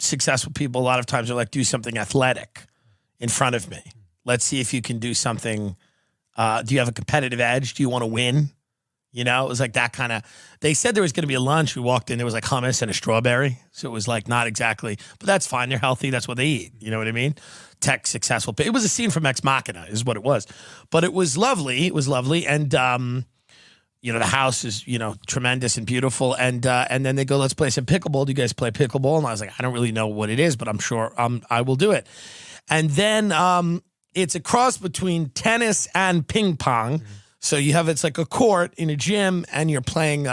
successful people a lot of times are like, do something athletic in front of me. Let's see if you can do something. Do you have a competitive edge? Do you want to win? You know, it was like that kind of, they said there was going to be a lunch. We walked in, there was like hummus and a strawberry. So it was like not exactly, but that's fine. They're healthy. That's what they eat. You know what I mean? Tech successful. It was a scene from Ex Machina is what it was. But it was lovely. It was lovely. And, you know, the house is, you know, tremendous and beautiful. And then they go, let's play some pickleball. Do you guys play pickleball? And I was like, I don't really know what it is, but I'm sure I will do it. And then it's a cross between tennis and ping pong. Mm-hmm. So you have, it's like a court in a gym and you're playing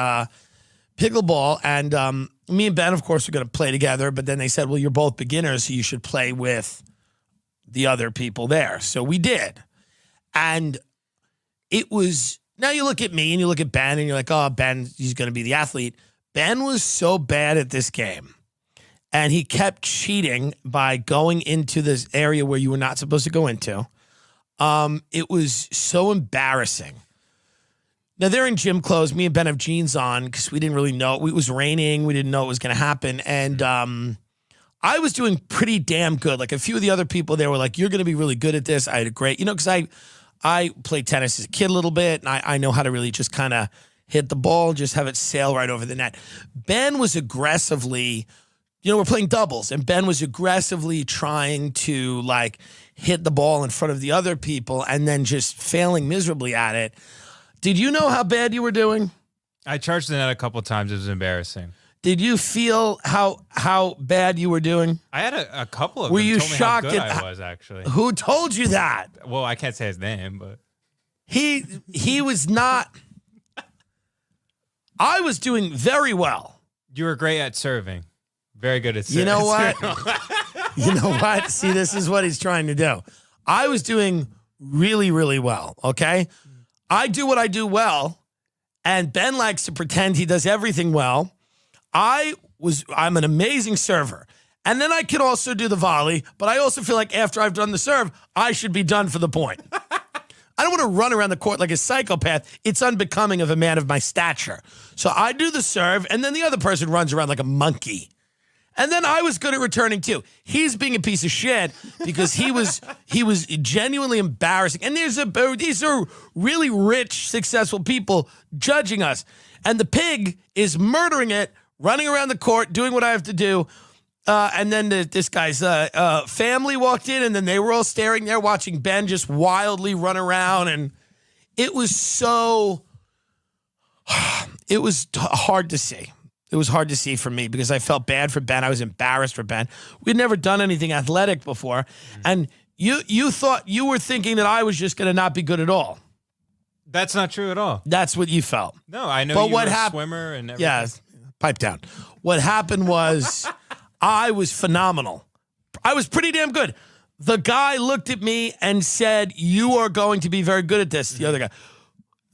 pickleball. And me and Ben, of course, are going to play together. But then they said, well, you're both beginners, so you should play with the other people there. So we did. And it was, now you look at me and you look at Ben and you're like, oh, Ben, he's going to be the athlete. Ben was so bad at this game. And he kept cheating by going into this area where you were not supposed to go into. It was so embarrassing. Now, they're in gym clothes. Me and Ben have jeans on because we didn't really know. It was raining. We didn't know it was going to happen. And I was doing pretty damn good. Like a few of the other people there were like, you're going to be really good at this. I had a great, you know, because I played tennis as a kid a little bit. And I know how to really just kind of hit the ball, just have it sail right over the net. Ben was aggressively, you know, we're playing doubles. And Ben was aggressively trying to like hit the ball in front of the other people and then just failing miserably at it. Did you know how bad you were doing? I charged the net a couple of times. It was embarrassing. Did you feel how bad you were doing? I had a couple of were them you told me shocked how good at, I was, actually. Who told you that? Well, I can't say his name, but he was not. I was doing very well. You were great at serving. Very good at serving. You know what? You know what? See, this is what he's trying to do. I was doing really, really well, okay? I do what I do well, and Ben likes to pretend he does everything well. I'm an amazing server. And then I can also do the volley, but I also feel like after I've done the serve, I should be done for the point. I don't want to run around the court like a psychopath. It's unbecoming of a man of my stature. So I do the serve, and then the other person runs around like a monkey. And then I was good at returning too. He's being a piece of shit because he was genuinely embarrassing. And these are really rich, successful people judging us. And the pig is murdering it, running around the court, doing what I have to do. And then this guy's family walked in, and then they were all staring there watching Ben just wildly run around. And it was it was hard to see. It was hard to see for me because I felt bad for Ben. I was embarrassed for Ben. We'd never done anything athletic before. And you thought, you were thinking that I was just going to not be good at all. That's not true at all. That's what you felt. No, I know you were a swimmer and everything. Yeah, pipe down. What happened was I was phenomenal. I was pretty damn good. The guy looked at me and said, you are going to be very good at this. The other guy.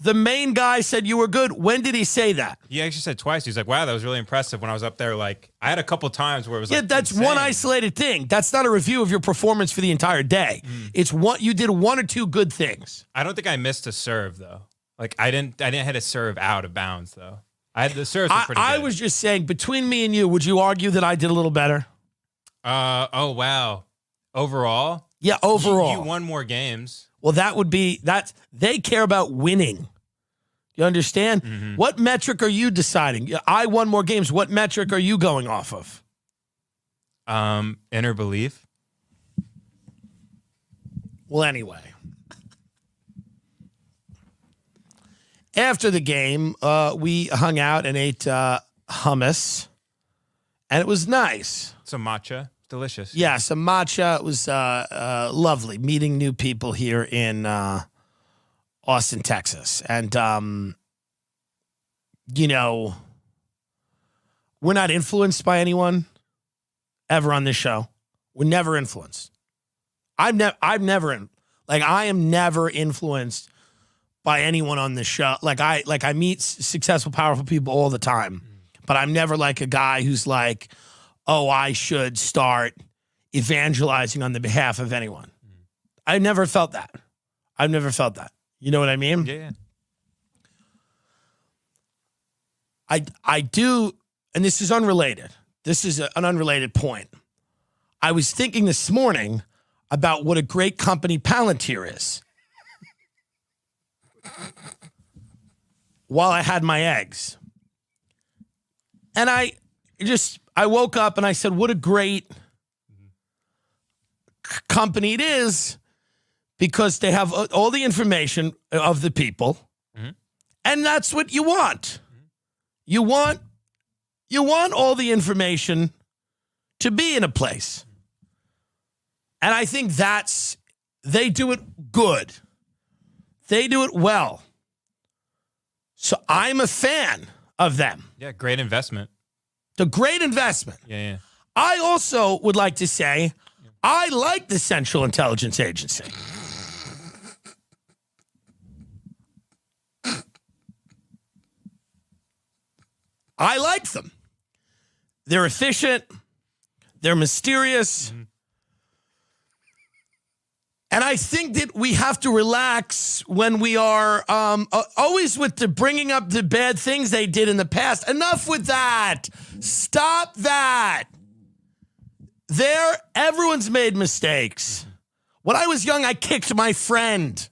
The main guy said you were good. When did he say that? He actually said twice. He's like, wow, that was really impressive when I was up there. Like, I had a couple times where it was like, that's insane. one isolated thing. That's not a review of your performance for the entire day. It's what you did, one or two good things. I don't think I missed a serve though. Like I didn't hit a serve out of bounds though. I had the serves were pretty good. I was just saying, between me and you, would you argue that I did a little better? Oh wow. Overall? Yeah, overall. You won more games. Well, they care about winning. You understand? Mm-hmm. What metric are you deciding? I won more games. What metric are you going off of? Inner belief. Well, anyway. After the game, we hung out and ate hummus, and it was nice. Some matcha. Delicious. Yeah, some matcha. It was lovely meeting new people here in Austin, Texas. And, you know, we're not influenced by anyone ever on this show. We're never influenced. I am never influenced by anyone on this show. Like I meet successful, powerful people all the time, but I'm never like a guy who's like, oh, I should start evangelizing on the behalf of anyone. I never felt that. I've never felt that. You know what I mean? Yeah. I do, and this is unrelated. This is an unrelated point. I was thinking this morning about what a great company Palantir is. While I had my eggs. And I woke up and I said, what a great company it is, because they have all the information of the people. Mm-hmm. And that's what you want. Mm-hmm. You want all the information to be in a place. And I think they do it good. They do it well. So I'm a fan of them. Yeah, great investment. The great investment. Yeah. I also would like to say, I like the Central Intelligence Agency. I like them. They're efficient. They're mysterious. Mm-hmm. And I think that we have to relax when we are always with the bringing up the bad things they did in the past. Enough with that. Stop that. Everyone's made mistakes. When I was young, I kicked my friend.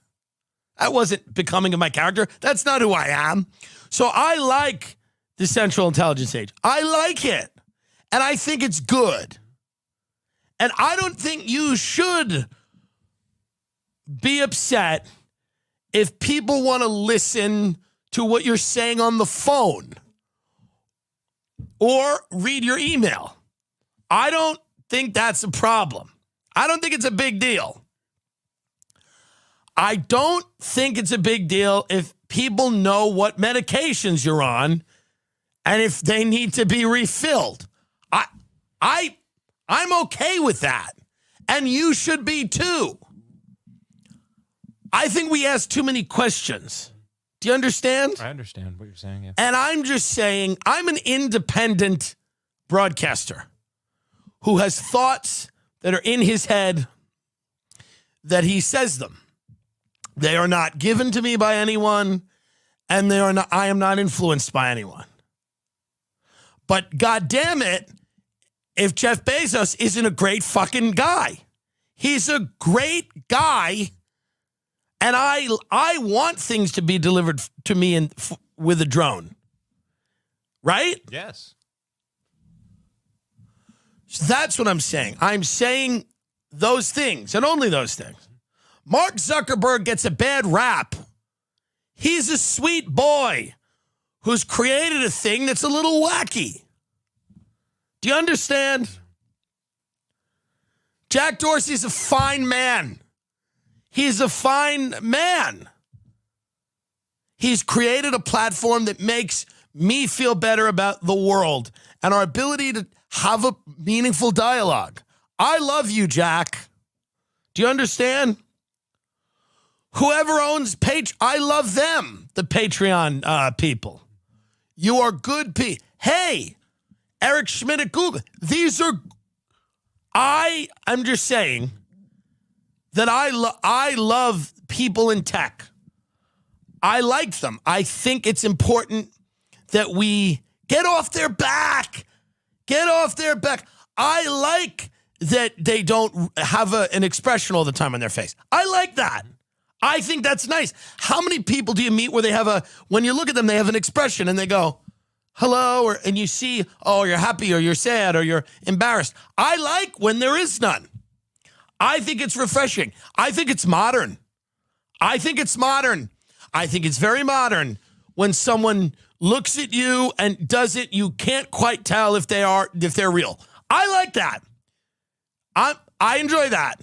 That wasn't becoming of my character. That's not who I am. So I like the Central Intelligence Agency. I like it. And I think it's good. And I don't think you should be upset if people want to listen to what you're saying on the phone or read your email. I don't think that's a problem. I don't think it's a big deal. I don't think it's a big deal if people know what medications you're on and if they need to be refilled. I'm okay with that. And you should be too. I think we ask too many questions. Do you understand? I understand what you're saying. Yeah. And I'm just saying, I'm an independent broadcaster who has thoughts that are in his head that he says them. They are not given to me by anyone, and I am not influenced by anyone. But God damn it, if Jeff Bezos isn't a great fucking guy. He's a great guy. And I want things to be delivered to me with a drone. Right? Yes. So that's what I'm saying. I'm saying those things and only those things. Mark Zuckerberg gets a bad rap. He's a sweet boy who's created a thing that's a little wacky. Do you understand? Jack Dorsey's a fine man. He's a fine man. He's created a platform that makes me feel better about the world and our ability to have a meaningful dialogue. I love you, Jack. Do you understand? Whoever owns I love them, the Patreon people. You are good people. Hey, Eric Schmidt at Google. I'm just saying that I love people in tech. I like them. I think it's important that we get off their back. Get off their back. I like that they don't have an expression all the time on their face. I like that. I think that's nice. How many people do you meet where when you look at them, they have an expression and they go, hello, and you see, oh, you're happy or you're sad or you're embarrassed. I like when there is none. I think it's refreshing. I think it's modern. I think it's very modern when someone looks at you and does it. You can't quite tell if they're real. I like that. I enjoy that.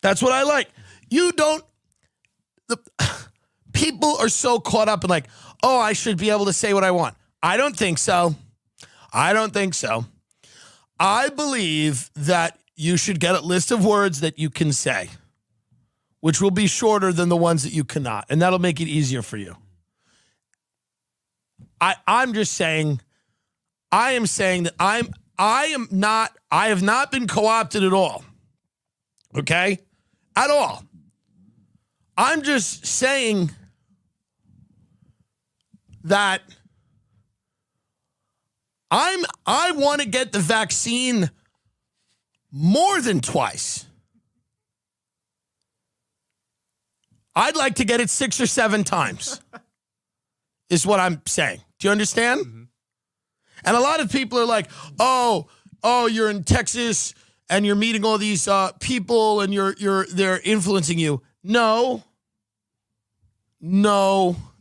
That's what I like. People are so caught up in like, oh, I should be able to say what I want. I don't think so. I believe that you should get a list of words that you can say, which will be shorter than the ones that you cannot. And that'll make it easier for you. I'm just saying, I am saying that I have not been co-opted at all. Okay? At all. I'm just saying that I want to get the vaccine more than twice. I'd like to get it 6 or 7 times, is what I'm saying. Do you understand? Mm-hmm. And a lot of people are like, oh, you're in Texas and you're meeting all these people and they're influencing you. No,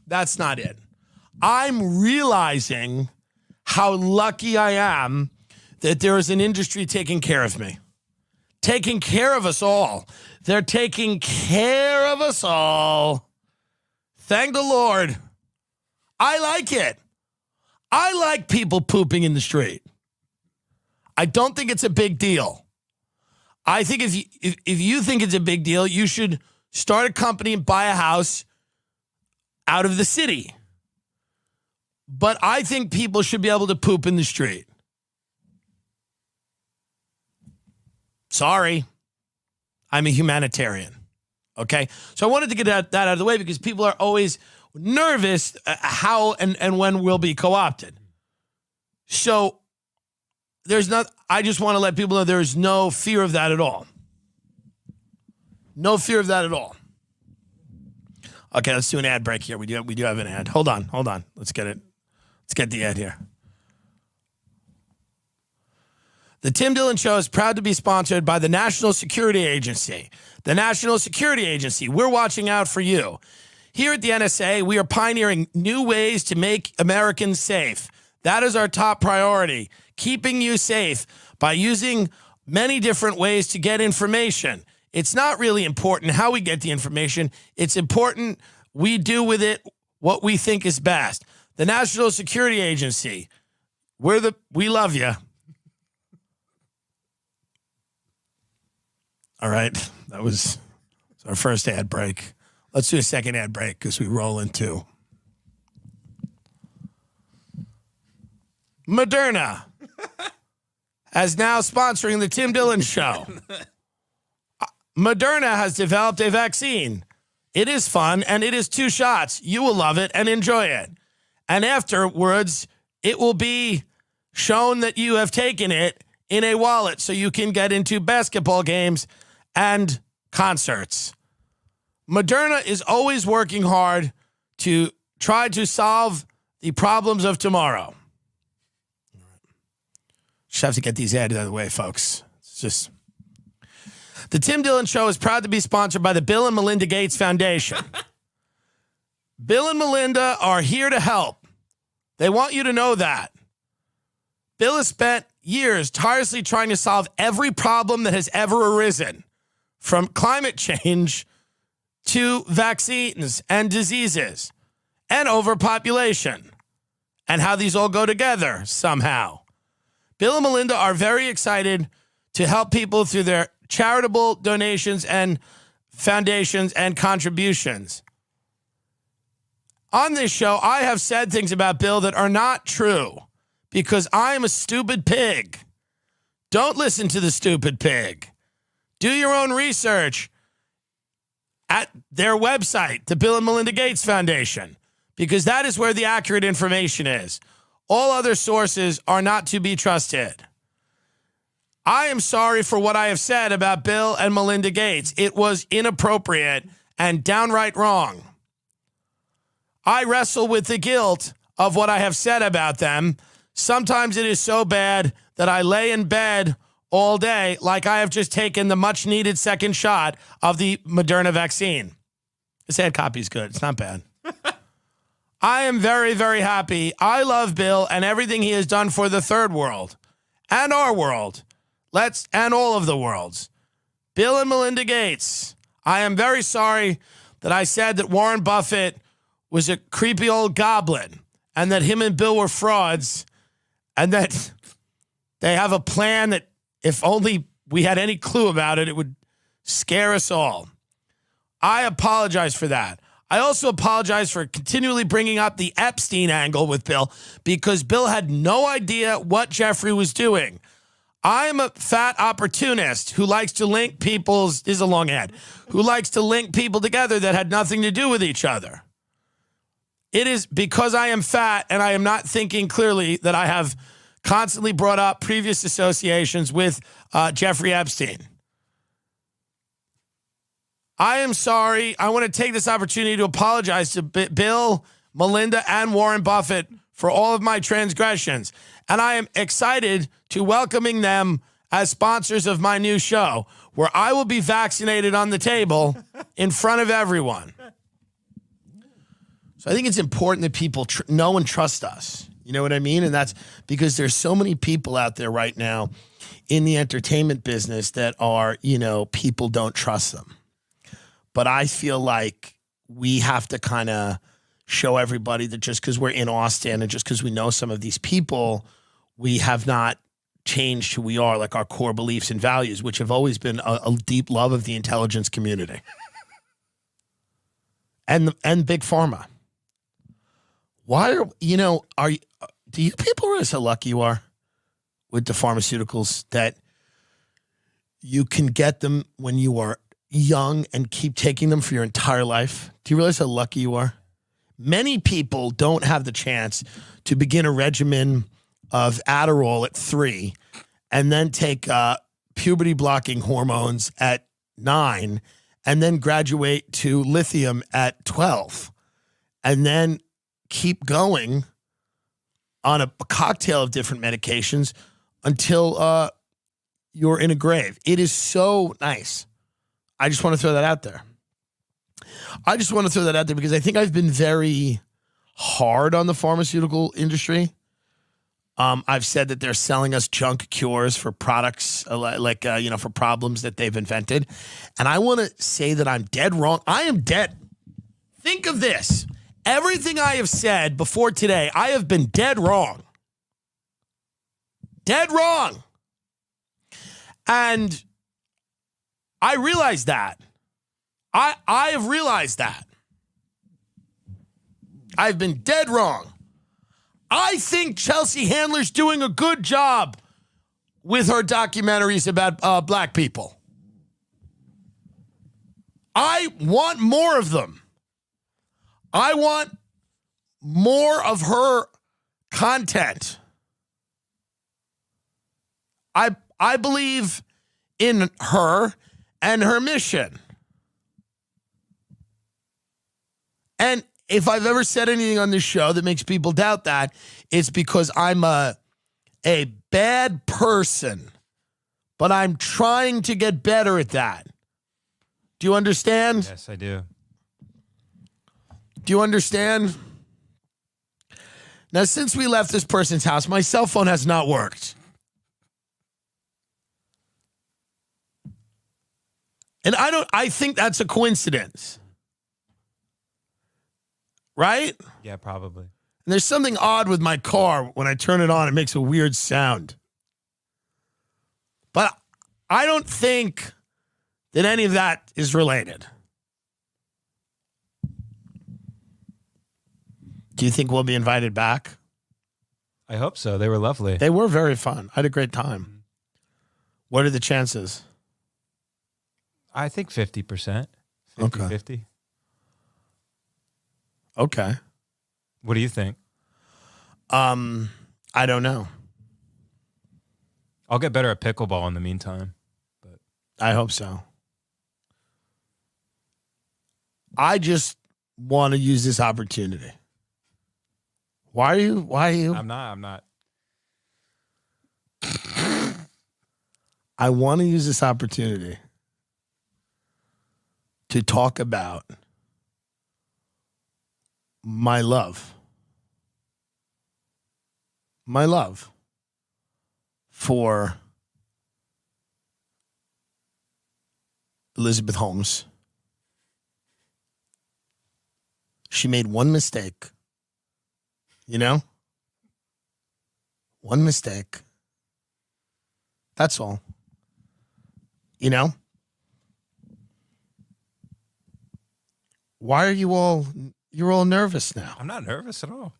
that's not it. I'm realizing how lucky I am that there is an industry taking care of me, taking care of us all. They're taking care of us all. Thank the Lord. I like it. I like people pooping in the street. I don't think it's a big deal. I think if you think it's a big deal, you should start a company and buy a house out of the city. But I think people should be able to poop in the street. Sorry. I'm a humanitarian. Okay? So I wanted to get that out of the way because people are always nervous how and when we'll be co-opted. So I just want to let people know there's no fear of that at all. No fear of that at all. Okay, let's do an ad break here. We do have an ad. Hold on. Let's get it. Let's get the ad here. The Tim Dillon Show is proud to be sponsored by the National Security Agency. The National Security Agency, we're watching out for you. Here at the NSA, we are pioneering new ways to make Americans safe. That is our top priority, keeping you safe by using many different ways to get information. It's not really important how we get the information. It's important we do with it what we think is best. The National Security Agency, we love you. All right, that was our first ad break. Let's do a second ad break because we roll into Moderna as now sponsoring the Tim Dillon Show. Moderna has developed a vaccine. It is fun, and it is 2 shots. You will love it and enjoy it. And afterwards, it will be shown that you have taken it in a wallet so you can get into basketball games and concerts. Moderna is always working hard to try to solve the problems of tomorrow. Just have to get these ads out of the way, folks. It's just... The Tim Dillon Show is proud to be sponsored by the Bill and Melinda Gates Foundation. Bill and Melinda are here to help. They want you to know that. Bill has spent years tirelessly trying to solve every problem that has ever arisen, from climate change to vaccines and diseases and overpopulation and how these all go together somehow. Bill and Melinda are very excited to help people through their charitable donations and foundations and contributions. On this show, I have said things about Bill that are not true because I am a stupid pig. Don't listen to the stupid pig. Do your own research at their website, the Bill and Melinda Gates Foundation, because that is where the accurate information is. All other sources are not to be trusted. I am sorry for what I have said about Bill and Melinda Gates. It was inappropriate and downright wrong. I wrestle with the guilt of what I have said about them. Sometimes it is so bad that I lay in bed all day like I have just taken the much-needed second shot of the Moderna vaccine. This ad copy is good. It's not bad. I am very, very happy. I love Bill and everything he has done for the third world and our world. And all of the worlds. Bill and Melinda Gates. I am very sorry that I said that Warren Buffett was a creepy old goblin and that him and Bill were frauds and that they have a plan that if only we had any clue about it, it would scare us all. I apologize for that. I also apologize for continually bringing up the Epstein angle with Bill because Bill had no idea what Jeffrey was doing. I am a fat opportunist who likes to link this is a long ad, who likes to link people together that had nothing to do with each other. It is because I am fat and I am not thinking clearly that I have constantly brought up previous associations with Jeffrey Epstein. I am sorry. I want to take this opportunity to apologize to Bill, Melinda, and Warren Buffett for all of my transgressions. And I am excited to welcoming them as sponsors of my new show, where I will be vaccinated on the table in front of everyone. So I think it's important that people know and trust us. You know what I mean? And that's because there's so many people out there right now in the entertainment business that are, people don't trust them. But I feel like we have to kind of show everybody that just because we're in Austin and just because we know some of these people, we have not changed who we are, like our core beliefs and values, which have always been a deep love of the intelligence community and big pharma. Why do you people realize how lucky you are with the pharmaceuticals that you can get them when you are young and keep taking them for your entire life? Do you realize how lucky you are? Many people don't have the chance to begin a regimen of Adderall at 3 and then take puberty blocking hormones at 9 and then graduate to lithium at 12 and then keep going on a cocktail of different medications until you're in a grave. It is so nice. I just want to throw that out there. Because I think I've been very hard on the pharmaceutical industry. I've said that they're selling us junk cures for products for problems that they've invented. And I want to say that I'm dead wrong. I am dead. Think of this. Everything I have said before today, I have been dead wrong. Dead wrong. And I realize that. I have realized that. I've been dead wrong. I think Chelsea Handler's doing a good job with her documentaries about black people. I want more of them. I want more of her content. I believe in her and her mission. And if I've ever said anything on this show that makes people doubt that, it's because I'm a bad person. But I'm trying to get better at that. Do you understand? Yes, I do. Do you understand? Now, since we left this person's house, my cell phone has not worked. And I think that's a coincidence. Right? Yeah, probably. And there's something odd with my car. When I turn it on, it makes a weird sound. But I don't think that any of that is related. Do you think we'll be invited back? I hope so. They were lovely. They were very fun. I had a great time. What are the chances? I think 50%. 50-50. Okay. What do you think? I don't know. I'll get better at pickleball in the meantime. But I hope so. I just want to use this opportunity. Why are you? I'm not. I want to use this opportunity to talk about my love. My love for Elizabeth Holmes. She made one mistake. You know? One mistake. That's all. You know? Why are you're all nervous now? I'm not nervous at all.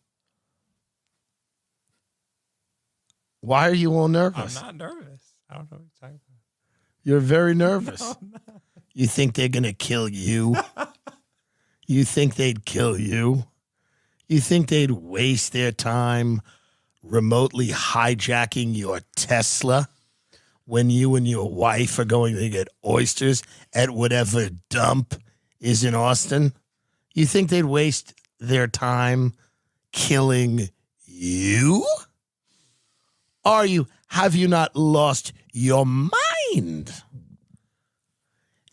Why are you all nervous? I'm not nervous. I don't know what you're talking about. You're very nervous. No, I'm not. You think they're going to kill you? You think they'd kill you? You think they'd waste their time remotely hijacking your Tesla when you and your wife are going to get oysters at whatever dump is in Austin? You think they'd waste their time killing you? Have you not lost your mind?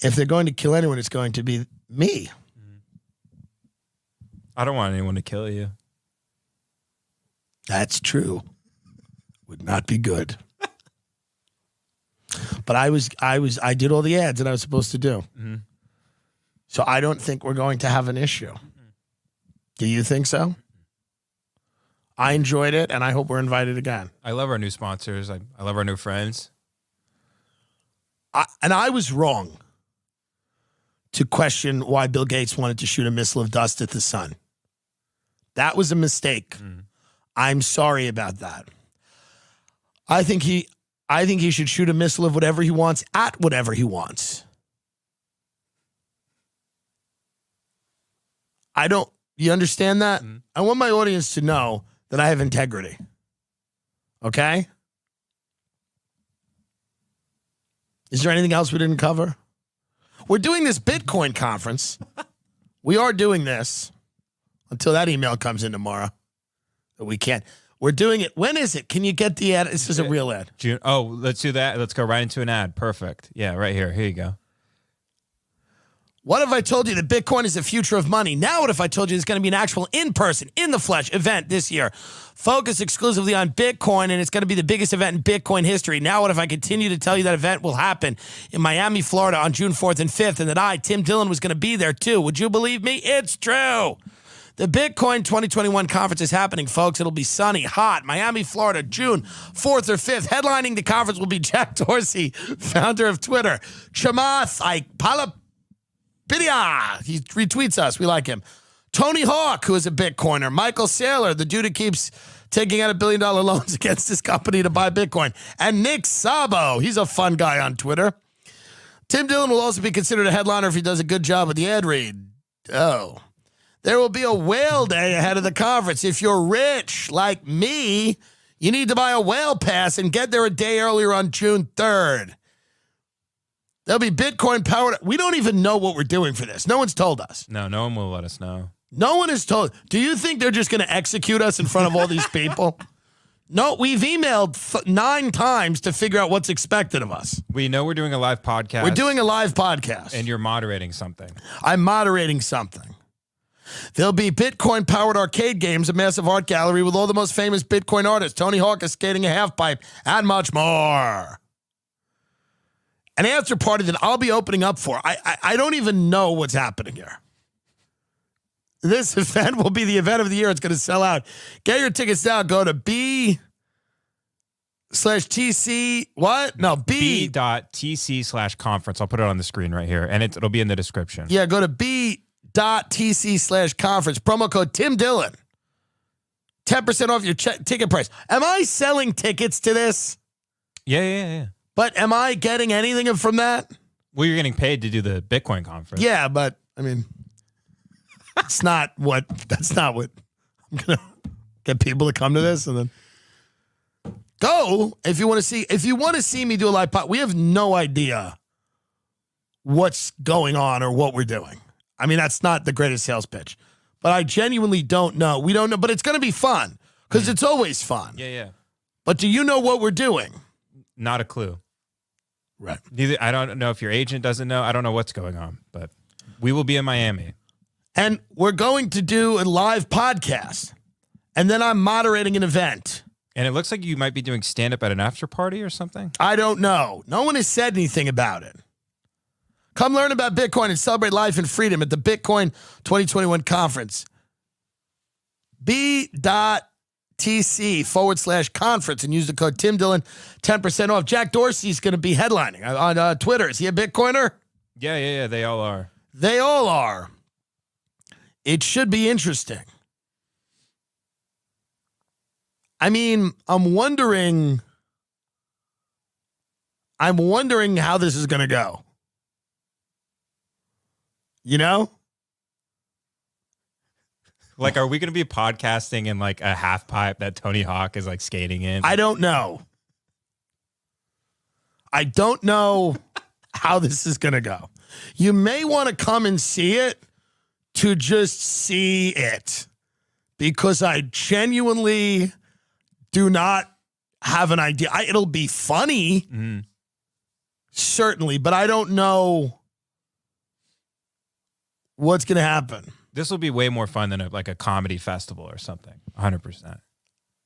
If they're going to kill anyone, it's going to be me. I don't want anyone to kill you. That's true. Would not be good. But I did all the ads that I was supposed to do. Mm-hmm. So I don't think we're going to have an issue. Do you think so? I enjoyed it, and I hope we're invited again. I love our new sponsors. I love our new friends. And I was wrong to question why Bill Gates wanted to shoot a missile of dust at the sun. That was a mistake. I'm sorry about that. I think he should shoot a missile of whatever he wants at whatever he wants. You understand that? I want my audience to know that I have integrity. Okay? Is there anything else we didn't cover? We're doing this Bitcoin conference. We are doing this until that email comes in tomorrow. But we can't. We're doing it. When is it? Can you get the ad? This is a real ad. June. Oh, let's do that. Let's go right into an ad. Perfect. Yeah, right here. Here you go. What if I told you that Bitcoin is the future of money? Now what if I told you there's going to be an actual in-person, in-the-flesh event this year, focused exclusively on Bitcoin, and it's going to be the biggest event in Bitcoin history? Now what if I continue to tell you that event will happen in Miami, Florida on June 4th and 5th, and that I, Tim Dillon, was going to be there too? Would you believe me? It's true. The Bitcoin 2021 conference is happening, folks. It'll be sunny, hot, Miami, Florida, June 4th or 5th. Headlining the conference will be Jack Dorsey, founder of Twitter. Chamath Ikpalapidia. He retweets us. We like him. Tony Hawk, who is a Bitcoiner. Michael Saylor, the dude who keeps taking out $1 billion loans against his company to buy Bitcoin. And Nick Szabo. He's a fun guy on Twitter. Tim Dillon will also be considered a headliner if he does a good job with the ad read. Oh. There will be a whale day ahead of the conference. If you're rich like me, you need to buy a whale pass and get there a day earlier on June 3rd. There'll be Bitcoin powered. We don't even know what we're doing for this. No one's told us. No one will let us know. No one has told. Do you think they're just going to execute us in front of all these people? No, we've emailed 9 times to figure out what's expected of us. We know we're doing a live podcast. We're doing a live podcast. And you're moderating something. I'm moderating something. There'll be Bitcoin-powered arcade games, a massive art gallery with all the most famous Bitcoin artists. Tony Hawk is skating a half pipe, and much more. An after party that I'll be opening up for. I don't even know what's happening here. This event will be the event of the year. It's going to sell out. Get your tickets now. Go to B/TC. What? No, B.TC/conference. I'll put it on the screen right here, and it'll be in the description. Yeah, go to B.TC/conference. Promo code Tim Dillon. 10% off your ticket price. Am I selling tickets to this? Yeah. But am I getting anything from that? Well, you're getting paid to do the Bitcoin conference. Yeah, but I mean, that's not what I'm going to get people to come to this and then go if you want to see me do a live pod. We have no idea what's going on or what we're doing. I mean, that's not the greatest sales pitch, but I genuinely don't know. We don't know, but it's going to be fun because it's always fun. Yeah. But do you know what we're doing? Not a clue. Right. Neither. I don't know if your agent doesn't know. I don't know what's going on, but we will be in Miami. And we're going to do a live podcast. And then I'm moderating an event. And it looks like you might be doing stand-up at an after party or something. I don't know. No one has said anything about it. Come learn about Bitcoin and celebrate life and freedom at the Bitcoin 2021 conference. B.TC/conference and use the code Tim Dillon, 10% off. Jack Dorsey's going to be headlining on Twitter. Is he a Bitcoiner? Yeah. They all are. They all are. It should be interesting. I mean, I'm wondering how this is going to go. You know? Like, are we going to be podcasting in like a half pipe that Tony Hawk is like skating in? I don't know. I don't know how this is going to go. You may want to come and see it to just see it, because I genuinely do not have an idea. It'll be funny, certainly, but I don't know what's going to happen. This will be way more fun than like a comedy festival or something. 100%.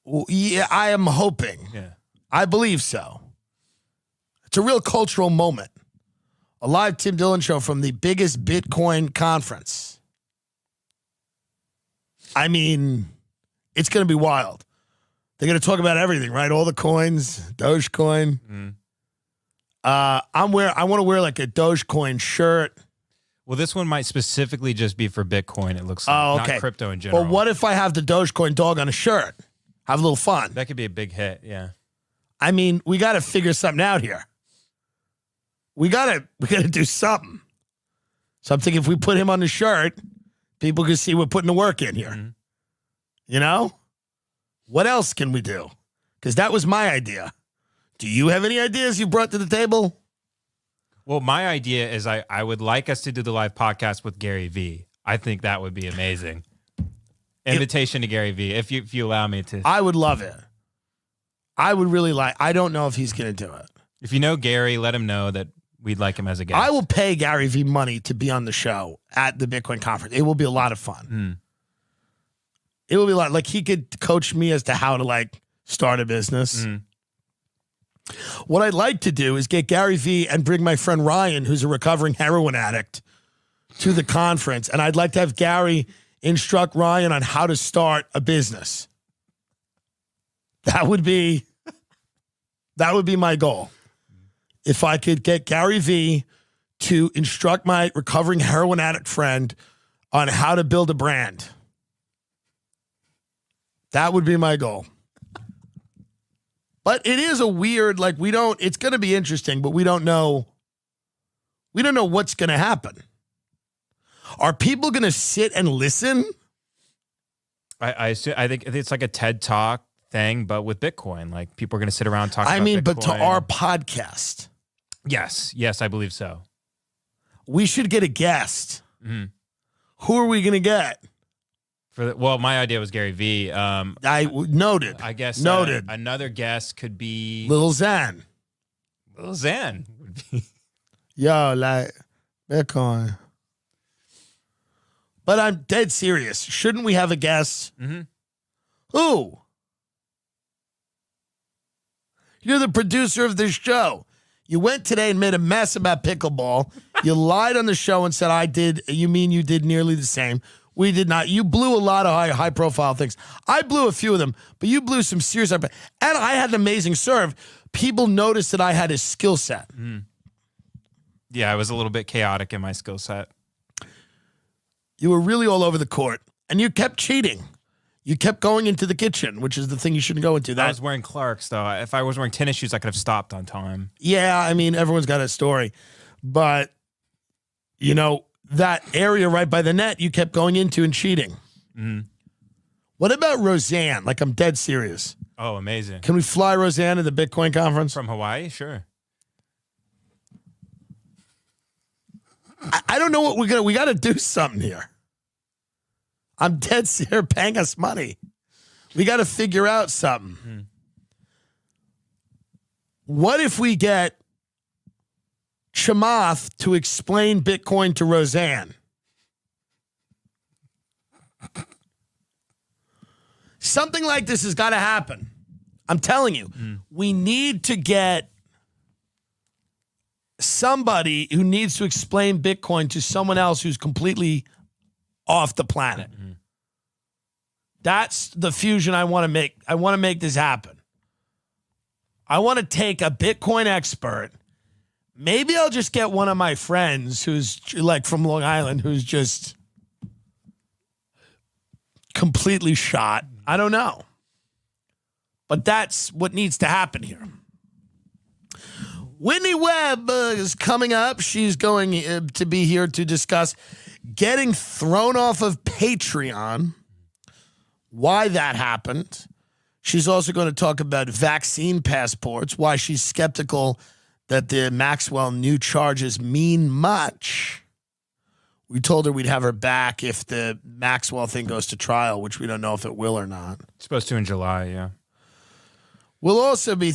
Well, yeah, I am hoping. Yeah. I believe so. It's a real cultural moment. A live Tim Dillon show from the biggest Bitcoin conference. I mean, it's going to be wild. They're going to talk about everything, right? All the coins, Dogecoin. I want to wear like a Dogecoin shirt. Well, this one might specifically just be for Bitcoin. It looks like, okay. Not crypto in general. Well, what if I have the Dogecoin dog on a shirt? Have a little fun. That could be a big hit, yeah. I mean, we got to figure something out here. We gotta do something. So I'm thinking if we put him on the shirt, people can see we're putting the work in here. You know? What else can we do? Because that was my idea. Do you have any ideas you brought to the table? Well, my idea is I would like us to do the live podcast with Gary V. I think that would be amazing. Invitation to Gary V, if you allow me to. I would love it. I would really like. I don't know if he's going to do it. If you know Gary, let him know that we'd like him as a guest. I will pay Gary V money to be on the show at the Bitcoin conference. It will be a lot of fun. It will be a lot. Like, he could coach me as to how to like start a business. What I'd like to do is get Gary V and bring my friend Ryan, who's a recovering heroin addict, to the conference. And I'd like to have Gary instruct Ryan on how to start a business. That would be my goal. If I could get Gary V to instruct my recovering heroin addict friend on how to build a brand. That would be my goal. But it is a weird, like, it's going to be interesting, but we don't know what's going to happen. Are people going to sit and listen? I think it's like a TED Talk thing, but with Bitcoin. Like, people are going to sit around talking about Bitcoin. But to our podcast. Yes, I believe so. We should get a guest. Who are we going to get? Well, my idea was Gary V. Noted. I guess noted. Another guest could be Lil Xan. Lil Xan would be. Yo, like Bitcoin. But I'm dead serious. Shouldn't we have a guest? Who? You're the producer of this show. You went today and made a mess about pickleball. You lied on the show and said I did. You mean you did nearly the same. We did not. You blew a lot of high profile things. I blew a few of them, but you blew some serious. And I had an amazing serve. People noticed that I had a skill set. Yeah, I was a little bit chaotic in my skill set. You were really all over the court, and you kept cheating. You kept going into the kitchen, which is the thing you shouldn't go into. I was wearing Clarks, though. If I was wearing tennis shoes, I could have stopped on time. Yeah, I mean, everyone's got a story. But, you know, that area right by the net, you kept going into and cheating. What about Roseanne? Like, I'm dead serious. Oh, amazing. Can we fly Roseanne to the Bitcoin conference? From Hawaii? Sure. I don't know what we got to do something here. I'm dead serious. Paying us money. We got to figure out something. What if we get Chamath to explain Bitcoin to Roseanne? Something like this has got to happen. I'm telling you, we need to get somebody who needs to explain Bitcoin to someone else who's completely off the planet. That's the fusion I want to make. I want to make this happen. I want to take a Bitcoin expert. Maybe I'll just get one of my friends who's like from Long Island, who's just completely shot. I don't know. But that's what needs to happen here. Whitney Webb is coming up. She's going to be here to discuss getting thrown off of Patreon why that happened. She's also going to talk about vaccine passports, why she's skeptical that the Maxwell new charges mean much. We told her we'd have her back if the Maxwell thing goes to trial, which we don't know if it will or not. It's supposed to in July, yeah. We'll also be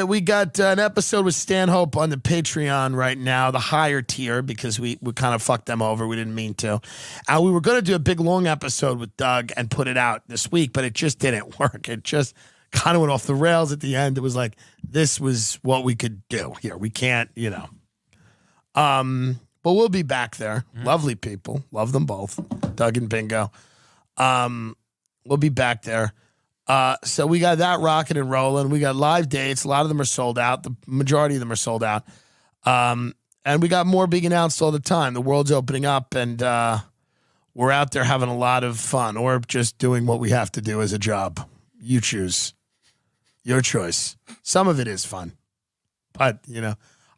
we got an episode with Stanhope on the Patreon right now, the higher tier, because we kind of fucked them over. We didn't mean to. And we were going to do a big long episode with Doug and put it out this week, but it just didn't work. It just kind of went off the rails at the end. It was like, this was what we could do here. We can't, but we'll be back there. Lovely people. Love them both. Doug and Bingo. We'll be back there. So we got that rocking and rolling. We got live dates. A lot of them are sold out. The majority of them are sold out. And we got more being announced all the time. The world's opening up, and we're out there having a lot of fun, or just doing what we have to do as a job. You choose. Your choice. Some of it is fun. But,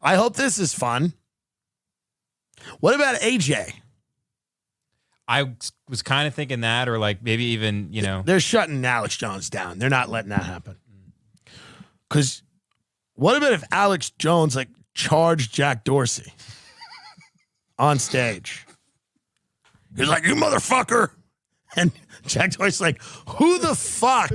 I hope this is fun. What about AJ? I was kind of thinking that, or like maybe even, They're shutting Alex Jones down. They're not letting that happen. Because what about if Alex Jones, charged Jack Dorsey on stage? He's like, you motherfucker. And Jack Dorsey's like, who the fuck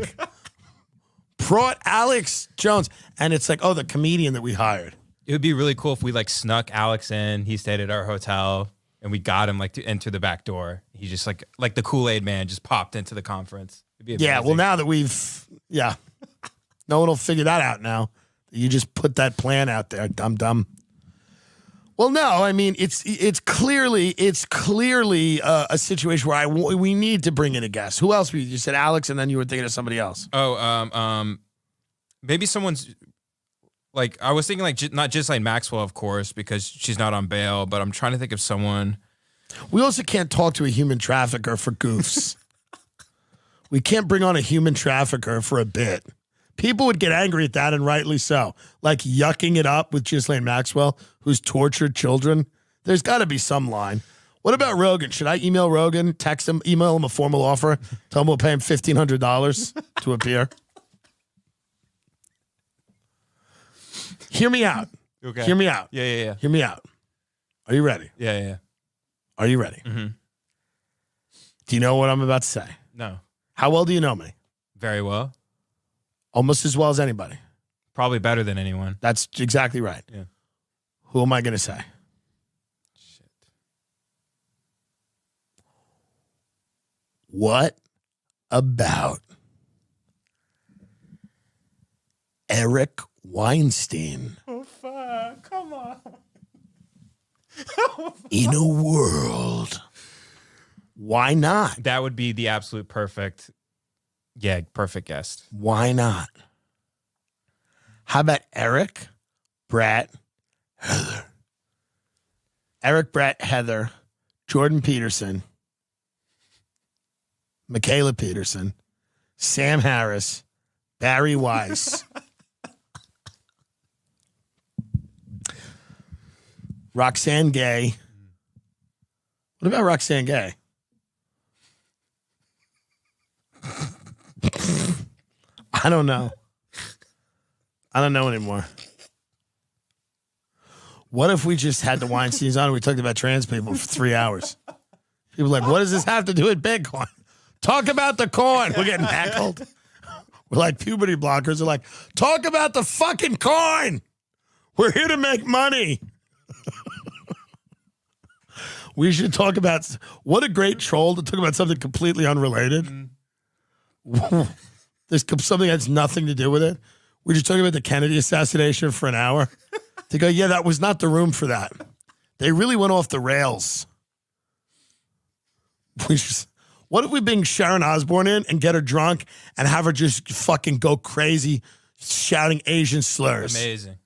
brought Alex Jones? And it's like, oh, the comedian that we hired. It would be really cool if we snuck Alex in. He stayed at our hotel. And we got him to enter the back door. He just like the Kool-Aid man just popped into the conference. It'd be amazing. Yeah, well, now that no one will figure that out now. You just put that plan out there, dumb. Well, no, I mean it's clearly a situation where we need to bring in a guest. Who else? You said Alex, and then you were thinking of somebody else. Oh, maybe someone's. I was thinking not just Maxwell, of course, because she's not on bail, but I'm trying to think of someone. We also can't talk to a human trafficker for goofs. We can't bring on a human trafficker for a bit. People would get angry at that, and rightly so. Yucking it up with Ghislaine Maxwell, who's tortured children. There's got to be some line. What about Rogan? Should I email Rogan, text him, email him a formal offer, tell him we'll pay him $1,500 to appear? Hear me out. Okay. Hear me out. Yeah. Hear me out. Are you ready? Yeah. Are you ready? Mm-hmm. Do you know what I'm about to say? No. How well do you know me? Very well. Almost as well as anybody. Probably better than anyone. That's exactly right. Yeah. Who am I going to say? Shit. What about Eric Weinstein? Oh, fuck. Come on. In a world. Why not? That would be the absolute perfect guest. Why not? How about Eric, Brett, Heather? Eric, Brett, Heather, Jordan Peterson, Michaela Peterson, Sam Harris, Barry Weiss, Roxanne Gay. What about Roxanne Gay? I don't know. I don't know anymore. What if we just had the Weinsteins on and we talked about trans people for 3 hours? People are like, what does this have to do with Bitcoin? Talk about the coin. We're getting heckled. We're like puberty blockers. They're like, talk about the fucking coin. We're here to make money. We should talk about, what a great troll to talk about something completely unrelated. There's something that has nothing to do with it. We're just talking about the Kennedy assassination for an hour. They go, yeah, that was not the room for that. They really went off the rails. What if we bring Sharon Osbourne in and get her drunk and have her just fucking go crazy shouting Asian slurs? Amazing.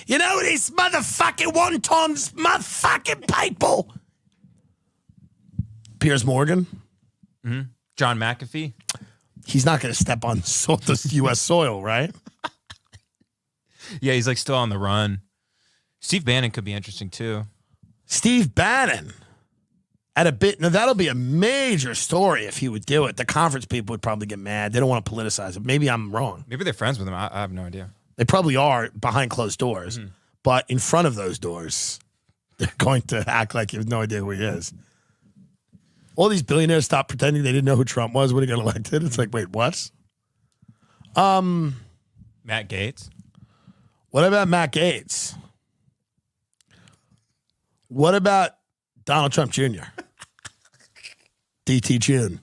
You know these motherfucking wontons, motherfucking people. Piers Morgan. Mm-hmm. John McAfee. He's not going to step on the U.S. soil, right? Yeah, he's still on the run. Steve Bannon could be interesting too. Steve Bannon. at a bit. Now, that'll be a major story if he would do it. The conference people would probably get mad. They don't want to politicize it. Maybe I'm wrong. Maybe they're friends with him. I have no idea. They probably are behind closed doors. But in front of those doors, they're going to act like you have no idea who he is. All these billionaires stopped pretending they didn't know who Trump was when he got elected. It's like, wait, what? Matt Gaetz. What about Matt Gaetz? What about Donald Trump Jr.? DT June.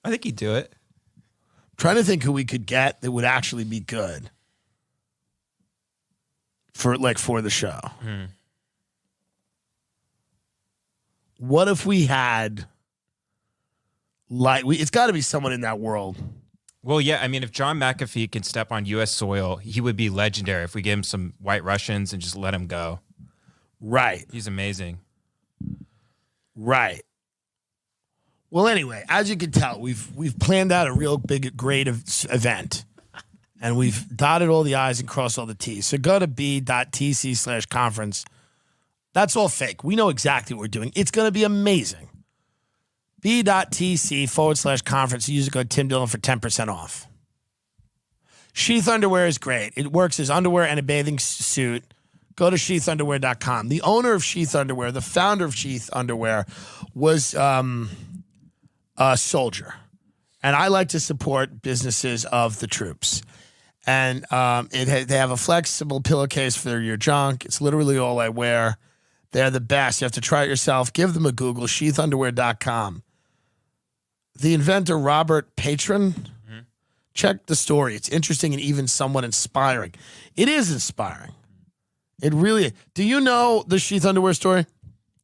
I think he'd do it. Trying to think who we could get that would actually be good for the show. What if we had it's got to be someone in that world. Well, yeah, I mean, if John McAfee can step on U.S. soil, he would be legendary if we gave him some White Russians and just let him go. Right. He's amazing. Right. Well, anyway, as you can tell, we've planned out a real big, great event, and we've dotted all the I's and crossed all the T's. So go to b.tc/conference. That's all fake. We know exactly what we're doing. It's going to be amazing. b.tc/conference. Use the code Tim Dillon for 10% off. Sheath underwear is great. It works as underwear and a bathing suit. Go to sheathunderwear.com. The owner of Sheath Underwear, the founder of Sheath Underwear, was a soldier. And I like to support businesses of the troops. And they have a flexible pillowcase for your junk. It's literally all I wear. They're the best. You have to try it yourself. Give them a Google, sheathunderwear.com. The inventor, Robert Patron, check the story. It's interesting and even somewhat inspiring. It is inspiring. It really is. Do you know the Sheath Underwear story?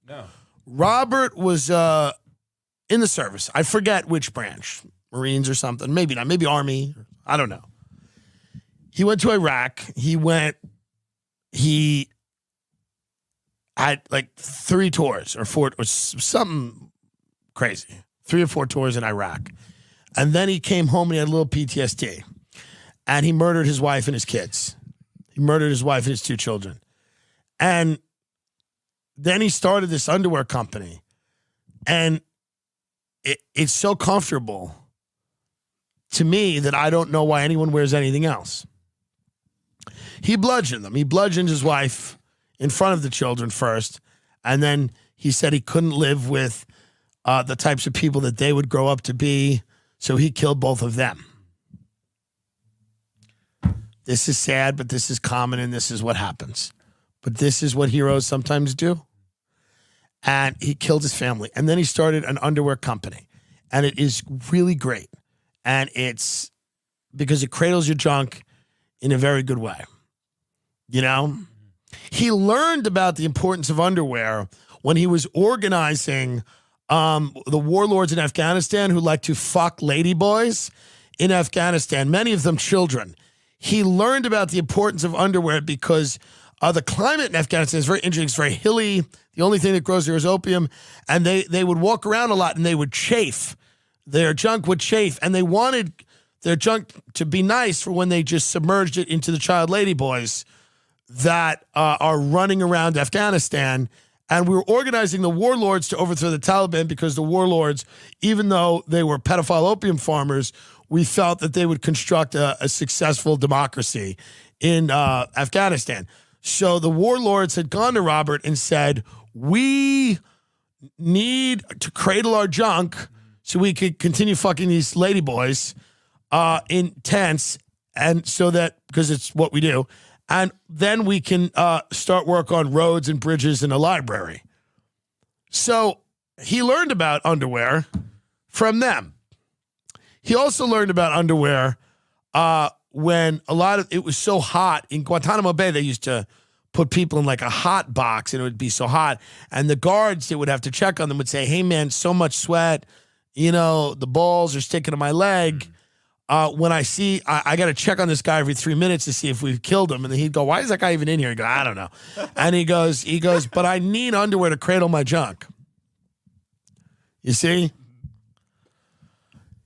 No. Robert was in the service. I forget which branch. Marines or something. Maybe not. Maybe Army. I don't know. He went to Iraq. He had like 3 tours or 4 or something crazy. 3 or 4 tours in Iraq. And then he came home and he had a little PTSD. And he murdered his wife and his kids. He murdered his wife and his 2 children. And then he started this underwear company. And it's so comfortable to me that I don't know why anyone wears anything else. He bludgeoned them. He bludgeoned his wife in front of the children first. And then he said he couldn't live with the types of people that they would grow up to be. So he killed both of them. This is sad, but this is common and this is what happens. But this is what heroes sometimes do. And he killed his family. And then he started an underwear company. And it is really great. And it's because it cradles your junk in a very good way. You know? He learned about the importance of underwear when he was organizing the warlords in Afghanistan who like to fuck ladyboys in Afghanistan, many of them children. He learned about the importance of underwear because the climate in Afghanistan is very interesting. It's very hilly. The only thing that grows there is opium. And they would walk around a lot and they would chafe. Their junk would chafe. And they wanted their junk to be nice for when they just submerged it into the child ladyboys that are running around Afghanistan. And we were organizing the warlords to overthrow the Taliban because the warlords, even though they were pedophile opium farmers, we felt that they would construct a successful democracy in Afghanistan. So the warlords had gone to Robert and said, we need to cradle our junk so we could continue fucking these ladyboys in tents, and so that, because it's what we do, and then we can start work on roads and bridges and a library. So he learned about underwear from them. He also learned about underwear when it was so hot. In Guantanamo Bay, they used to put people in like a hot box and it would be so hot. And the guards that would have to check on them would say, hey man, so much sweat, the balls are sticking to my leg. When I got to check on this guy every 3 minutes to see if we've killed him. And then he'd go, why is that guy even in here? He'd go, I don't know. And he goes, but I need underwear to cradle my junk. You see?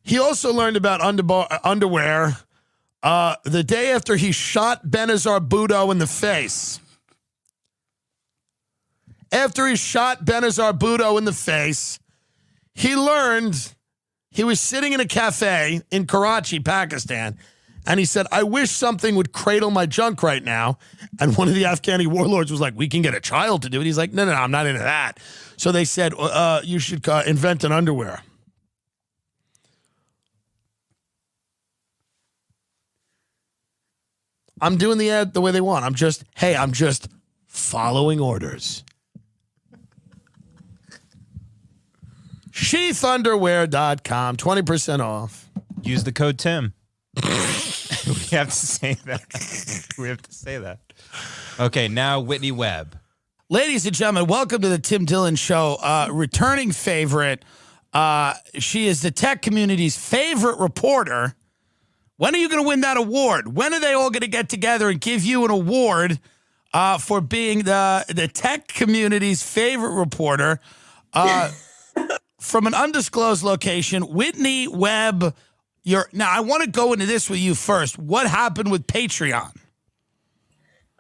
He also learned about underwear the day after he shot Benazir Bhutto in the face. after he shot Benazir Bhutto in the face, he learned he was sitting in a cafe in Karachi, Pakistan, and he said, I wish something would cradle my junk right now. And one of the Afghani warlords was like, we can get a child to do it. He's like, no, I'm not into that. So they said, you should invent an underwear. I'm doing the ad the way they want. I'm just following orders. Sheathunderwear.com, 20% off. Use the code Tim. We have to say that. Okay, now Whitney Webb. Ladies and gentlemen, welcome to the Tim Dillon Show. Returning favorite. She is the tech community's favorite reporter. When are you going to win that award? When are they all going to get together and give you an award for being the tech community's favorite reporter? From an undisclosed location, Whitney Webb. Now, I want to go into this with you first. What happened with Patreon?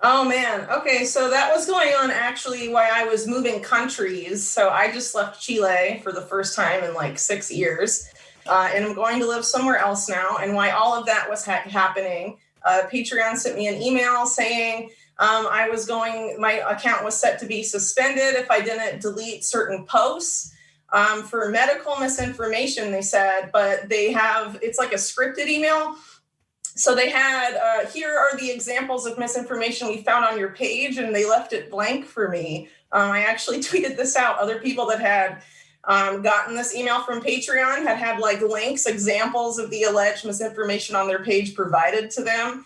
Oh, man. Okay, so that was going on actually while I was moving countries. So I just left Chile for the first time in like 6 years. And I'm going to live somewhere else now. And while all of that was happening, Patreon sent me an email saying my account was set to be suspended if I didn't delete certain posts for medical misinformation, they said. But it's like a scripted email. So they had, here are the examples of misinformation we found on your page, and they left it blank for me. I actually tweeted this out. Other people that had gotten this email from Patreon had like links, examples of the alleged misinformation on their page provided to them.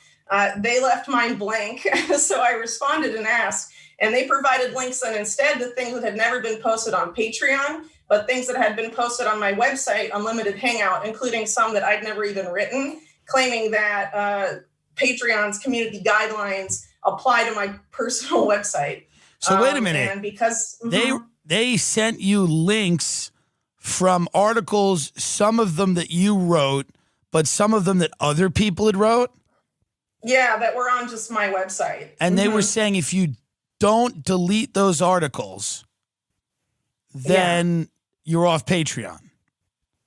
They left mine blank. So I responded and asked, and they provided links and instead to things that had never been posted on Patreon, but things that had been posted on my website, Unlimited Hangout, including some that I'd never even written, claiming that Patreon's community guidelines apply to my personal website. So wait a minute. And because They sent you links from articles, some of them that you wrote, but some of them that other people had wrote? Yeah, that were on just my website. And they were saying if you don't delete those articles, then you're off Patreon.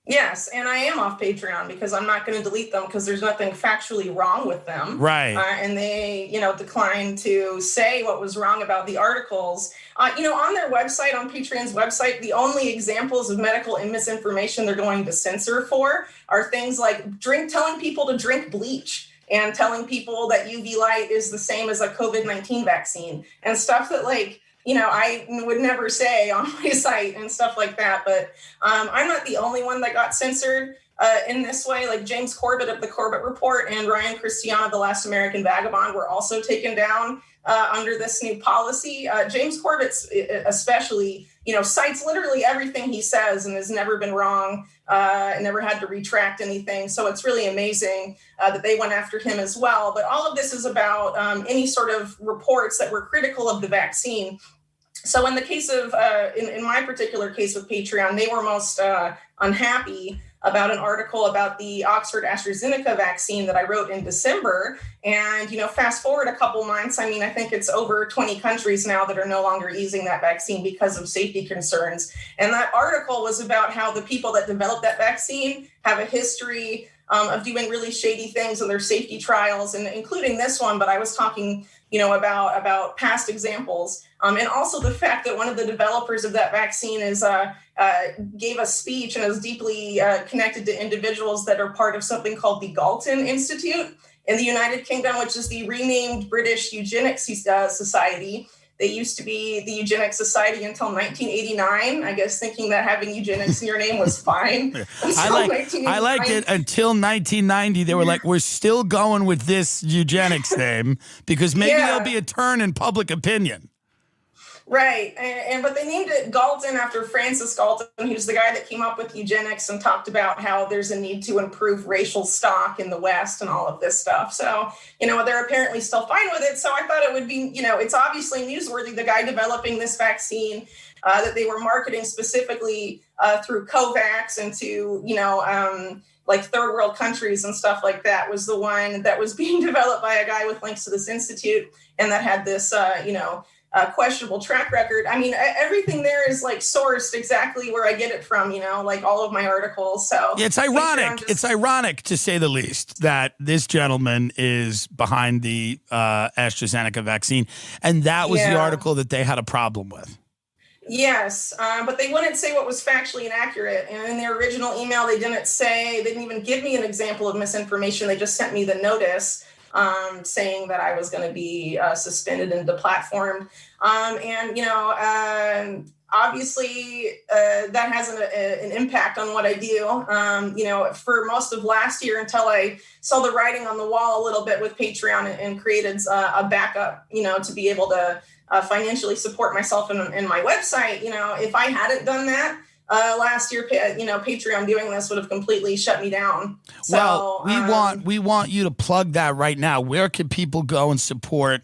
Yes, and I am off Patreon because I'm not going to delete them because there's nothing factually wrong with them. Right. And they, declined to say what was wrong about the articles. On their website, on Patreon's website, the only examples of medical and misinformation they're going to censor for are things like telling people to drink bleach and telling people that UV light is the same as a COVID-19 vaccine and stuff that I would never say on my site and stuff like that. But I'm not the only one that got censored in this way. Like James Corbett of the Corbett Report and Ryan Christian of the Last American Vagabond were also taken down under this new policy. James Corbett especially, cites literally everything he says and has never been wrong, never had to retract anything. So it's really amazing that they went after him as well. But all of this is about any sort of reports that were critical of the vaccine. So in the case of, in my particular case with Patreon, they were most unhappy about an article about the Oxford AstraZeneca vaccine that I wrote in December. And, fast forward a couple months, I think it's over 20 countries now that are no longer using that vaccine because of safety concerns. And that article was about how the people that developed that vaccine have a history of doing really shady things in their safety trials, and including this one. But I was talking, about past examples. And also the fact that one of the developers of that vaccine gave a speech and is deeply connected to individuals that are part of something called the Galton Institute in the United Kingdom, which is the renamed British Eugenics Society. They used to be the Eugenics Society until 1989, I guess, thinking that having eugenics in your name was fine. I liked it until 1990. They were like, we're still going with this eugenics name because maybe there'll be a turn in public opinion. Right. But they named it Galton after Francis Galton, who's the guy that came up with eugenics and talked about how there's a need to improve racial stock in the West and all of this stuff. So, they're apparently still fine with it. So I thought it would be, it's obviously newsworthy, the guy developing this vaccine that they were marketing specifically through COVAX and to, like third world countries and stuff like that was the one that was being developed by a guy with links to this institute and that had this, questionable track record. I mean, everything there is like sourced exactly where I get it from, like all of my articles. So yeah, it's ironic. It's ironic, to say the least, that this gentleman is behind the AstraZeneca vaccine, and that was the article that they had a problem with. Yes, but they wouldn't say what was factually inaccurate. And in their original email, they didn't even give me an example of misinformation. They just sent me the notice saying that I was going to be suspended and deplatformed. Obviously, that has an impact on what I do. For most of last year, until I saw the writing on the wall a little bit with Patreon and created a backup, to be able to financially support myself and my website. If I hadn't done that last year, Patreon doing this would have completely shut me down. So, well, we want you to plug that right now. Where can people go and support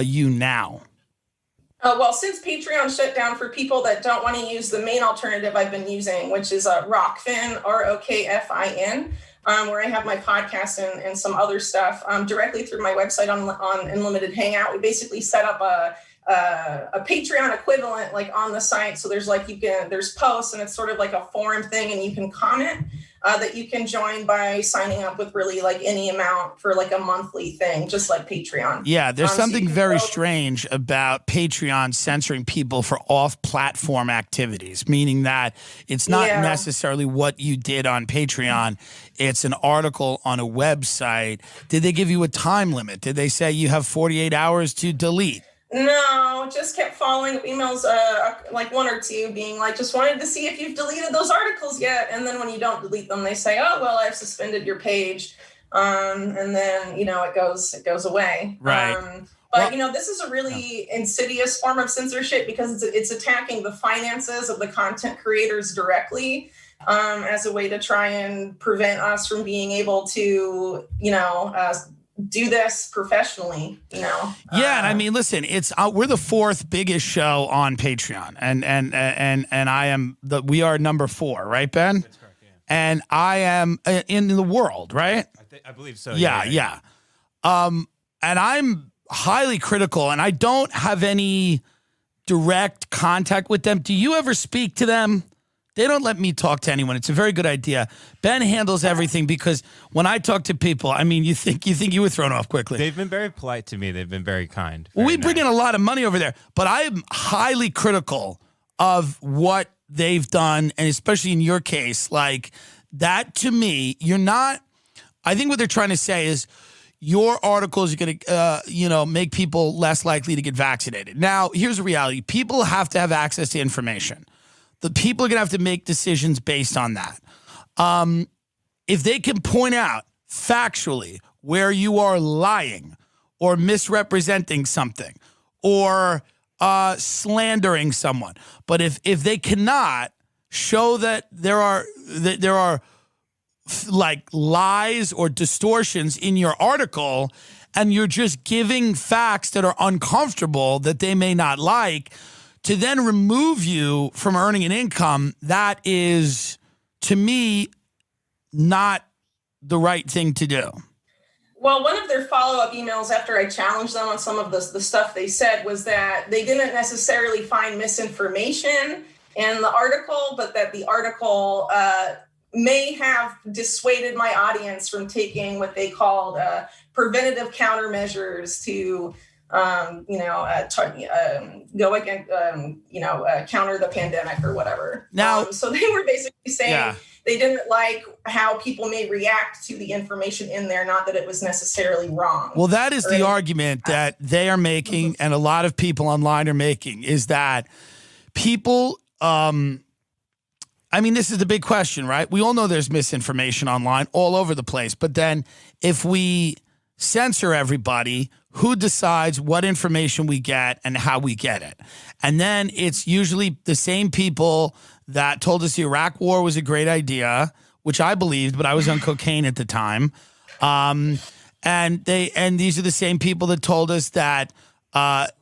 you now? Well, since Patreon shut down, for people that don't want to use the main alternative I've been using, which is Rockfin, ROKFIN, where I have my podcast and some other stuff directly through my website on Unlimited Hangout. We basically set up a Patreon equivalent like on the site. So there's there's posts, and it's sort of like a forum thing, and you can comment that you can join by signing up with really like any amount for like a monthly thing, just like Patreon. Yeah, there's something very strange about Patreon censoring people for off-platform activities, meaning that it's not necessarily what you did on Patreon. It's an article on a website. Did they give you a time limit? Did they say you have 48 hours to delete? No, just kept following up emails, like one or two being like, just wanted to see if you've deleted those articles yet. And then when you don't delete them, they say, oh, well, I've suspended your page. And then, it goes away. Right. But, this is a really insidious form of censorship because it's attacking the finances of the content creators directly as a way to try and prevent us from being able to, do this professionally, Yeah, and I mean, listen, it's we're the fourth biggest show on Patreon, and we are number 4, right, Ben? That's correct, yeah. And I am in the world, right? I believe so. Yeah. And I'm highly critical, and I don't have any direct contact with them. Do you ever speak to them? They don't let me talk to anyone. It's a very good idea. Ben handles everything because when I talk to people, I mean, you think you were thrown off quickly. They've been very polite to me. They've been very kind. Well, we bring in a lot of money over there, but I am highly critical of what they've done, and especially in your case, like that to me, you're not. I think what they're trying to say is your articles are going to, make people less likely to get vaccinated. Now, here's the reality: people have to have access to information. The people are going to have to make decisions based on that. If they can point out factually where you are lying or misrepresenting something or slandering someone, but if they cannot show that there are like lies or distortions in your article, and you're just giving facts that are uncomfortable that they may not like, to then remove you from earning an income, that is, to me, not the right thing to do. Well, one of their follow-up emails after I challenged them on some of the stuff they said was that they didn't necessarily find misinformation in the article, but that the article may have dissuaded my audience from taking what they called preventative countermeasures to go against, counter the pandemic or whatever. Now, so they were basically saying they didn't like how people may react to the information in there, not that it was necessarily wrong. Well, that is the argument that they are making, and a lot of people online are making, is that people, this is the big question, right? We all know there's misinformation online all over the place, but then if we censor everybody, who decides what information we get and how we get it? And then it's usually the same people that told us the Iraq war was a great idea, which I believed, but I was on cocaine at the time. And these are the same people that told us that, that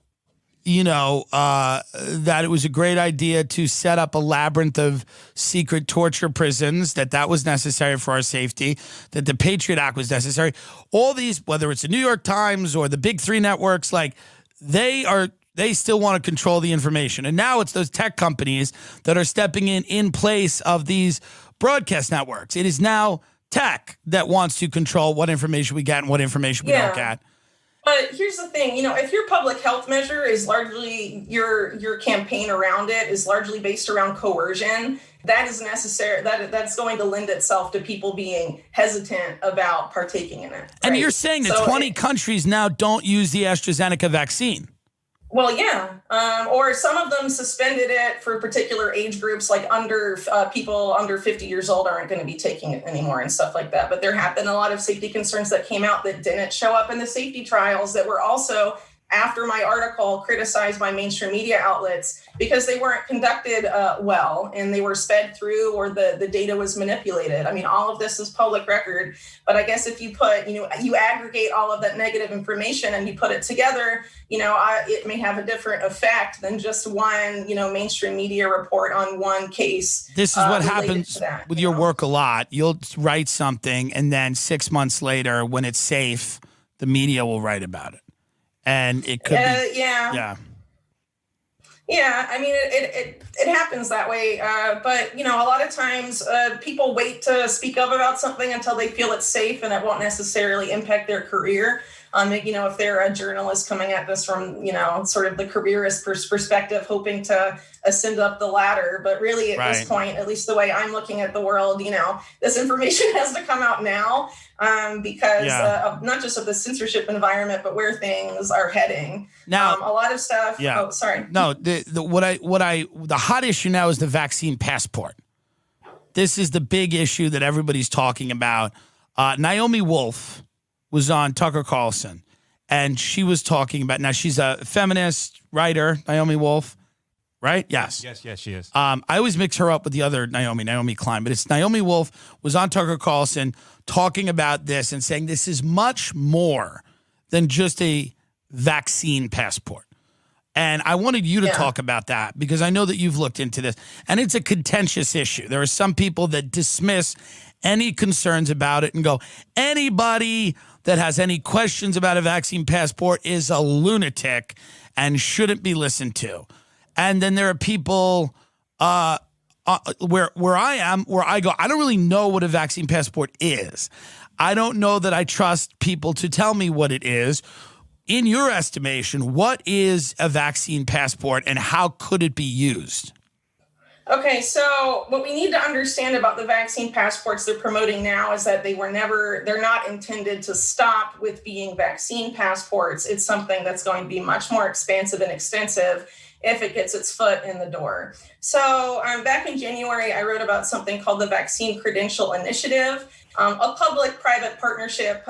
it was a great idea to set up a labyrinth of secret torture prisons, that was necessary for our safety, that the Patriot Act was necessary. All these, whether it's the New York Times or the big 3 networks, like they They still want to control the information. And now it's those tech companies that are stepping in place of these broadcast networks. It is now tech that wants to control what information we get and what information we don't get. But here's the thing, if your public health measure is largely your campaign around it is largely based around coercion, that is necessary. That's going to lend itself to people being hesitant about partaking in it. Right? And you're saying that 20 countries now don't use the AstraZeneca vaccine. Well, yeah. Or some of them suspended it for particular age groups, like people under 50 years old aren't going to be taking it anymore and stuff like that. But there have been a lot of safety concerns that came out that didn't show up in the safety trials that were also, after my article, criticized by mainstream media outlets because they weren't conducted well and they were sped through or the data was manipulated. I mean, all of this is public record. But I guess if you put, you aggregate all of that negative information and you put it together, it may have a different effect than just one, mainstream media report on one case. This is what happens with your work a lot. You'll write something and then 6 months later, when it's safe, the media will write about it. And it could be, yeah. I mean, it happens that way. But, a lot of times people wait to speak up about something until they feel it's safe and it won't necessarily impact their career. If they're a journalist coming at this from, sort of the careerist perspective, hoping to ascend up the ladder. But really at this point, at least the way I'm looking at the world, this information has to come out now because of not just of the censorship environment, but where things are heading. Now, a lot of stuff. Yeah. Oh, sorry. No, the hot issue now is the vaccine passport. This is the big issue that everybody's talking about. Naomi Wolf was on Tucker Carlson, and she was talking about, now she's a feminist writer, Naomi Wolf, right? Yes, she is. I always mix her up with the other Naomi Klein, but it's Naomi Wolf was on Tucker Carlson talking about this and saying this is much more than just a vaccine passport. And I wanted you to talk about that because I know that you've looked into this, and it's a contentious issue. There are some people that dismiss any concerns about it and go, anybody that has any questions about a vaccine passport is a lunatic and shouldn't be listened to. And then there are people where I go, I don't really know what a vaccine passport is. I don't know that I trust people to tell me what it is. In your estimation, what is a vaccine passport and how could it be used? Okay, so what we need to understand about the vaccine passports they're promoting now is that they're not intended to stop with being vaccine passports. It's something that's going to be much more expansive and extensive if it gets its foot in the door. So back in January, I wrote about something called the Vaccine Credential Initiative, a public-private partnership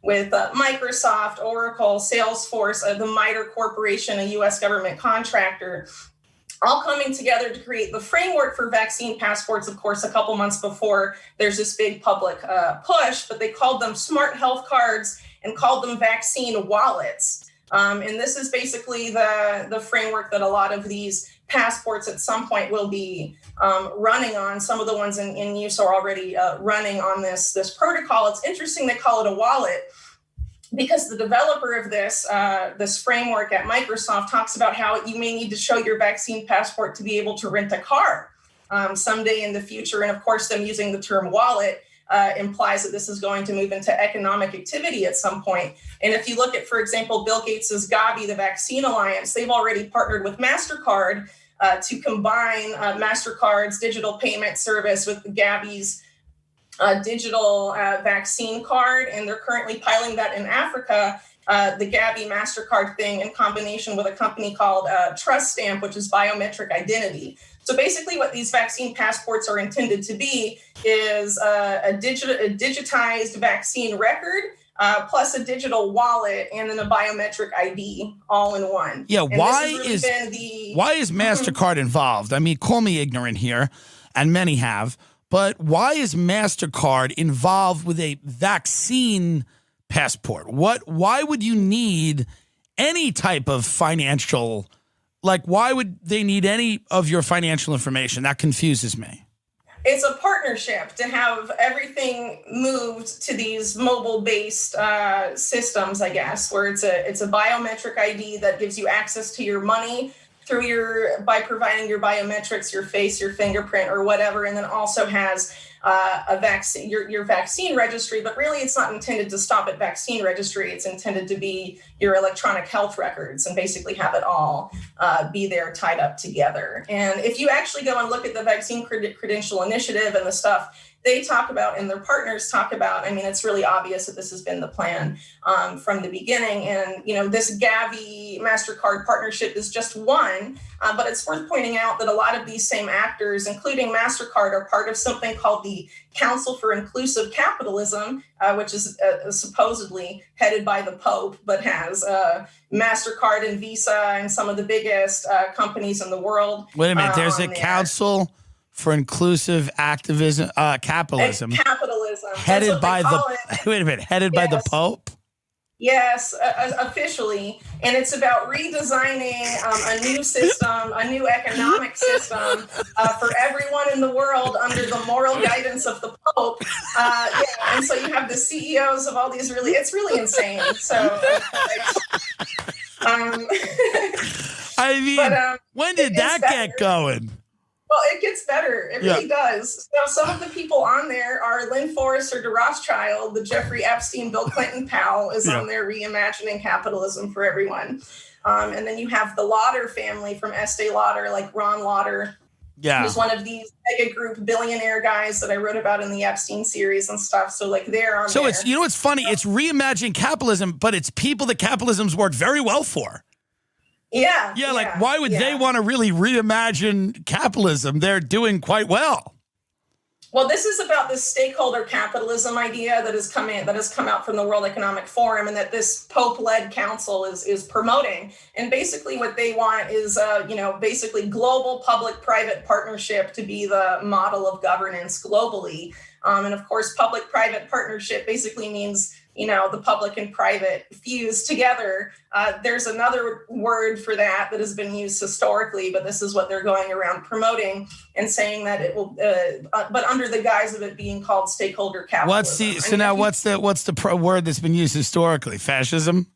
with Microsoft, Oracle, Salesforce, the MITRE Corporation, a U.S. government contractor, all coming together to create the framework for vaccine passports, of course, a couple months before there's this big public push, but they called them smart health cards and called them vaccine wallets. And this is basically the framework that a lot of these passports at some point will be running on. Some of the ones in use are already running on this protocol. It's interesting they call it a wallet, because the developer of this framework at Microsoft talks about how you may need to show your vaccine passport to be able to rent a car someday in the future. And of course, them using the term wallet implies that this is going to move into economic activity at some point. And if you look at, for example, Bill Gates's Gavi, the Vaccine Alliance, they've already partnered with MasterCard to combine MasterCard's digital payment service with Gavi's digital vaccine card, and they're currently piloting that in Africa, the Gavi MasterCard thing in combination with a company called Trust Stamp, which is biometric identity. So basically what these vaccine passports are intended to be is a digitized vaccine record plus a digital wallet and then a biometric ID all in one. Yeah, why is MasterCard involved? I mean, call me ignorant here, and many have. But why is MasterCard involved with a vaccine passport? Why would you need any type of financial, why would they need any of your financial information? That confuses me. It's a partnership to have everything moved to these mobile-based systems, I guess, where it's a biometric ID that gives you access to your money by providing your biometrics, your face, your fingerprint, or whatever, and then also has a vaccine, your vaccine registry. But really, it's not intended to stop at vaccine registry. It's intended to be your electronic health records and basically have it all be there tied up together. And if you actually go and look at the Vaccine Credential Initiative and the stuff they talk about and their partners talk about, I mean, it's really obvious that this has been the plan from the beginning. And, this Gavi MasterCard partnership is just one, but it's worth pointing out that a lot of these same actors, including MasterCard, are part of something called the Council for Inclusive Capitalism, which is supposedly headed by the Pope, but has MasterCard and Visa and some of the biggest companies in the world. Wait a minute, there's a Council for Inclusive Activism, Capitalism. Capitalism. Headed by wait a minute, headed by the Pope? Yes, officially. And it's about redesigning a new system, a new economic system for everyone in the world under the moral guidance of the Pope. And so you have the CEOs of all these it's really insane. So, I mean, when did that get going? Well, it gets better. It really does. So some of the people on there are Lynn Forrester de Rothschild, the Jeffrey Epstein, Bill Clinton pal, is on there reimagining capitalism for everyone. And then you have the Lauder family from Estee Lauder, like Ron Lauder, who's one of these mega group billionaire guys that I wrote about in the Epstein series and stuff. So like they're on there. So it's, what's funny? It's reimagining capitalism, but it's people that capitalism's worked very well for. Like why would they want to really reimagine capitalism? They're doing quite well. Well, this is about this stakeholder capitalism idea that has come out from the World Economic Forum, and that this Pope-led council is promoting. And basically, what they want is, basically global public-private partnership to be the model of governance globally. And of course, public-private partnership basically means the public and private fused together. There's another word for that has been used historically, but this is what they're going around promoting and saying that it will, but under the guise of it being called stakeholder capitalism. What's the word that's been used historically? Fascism?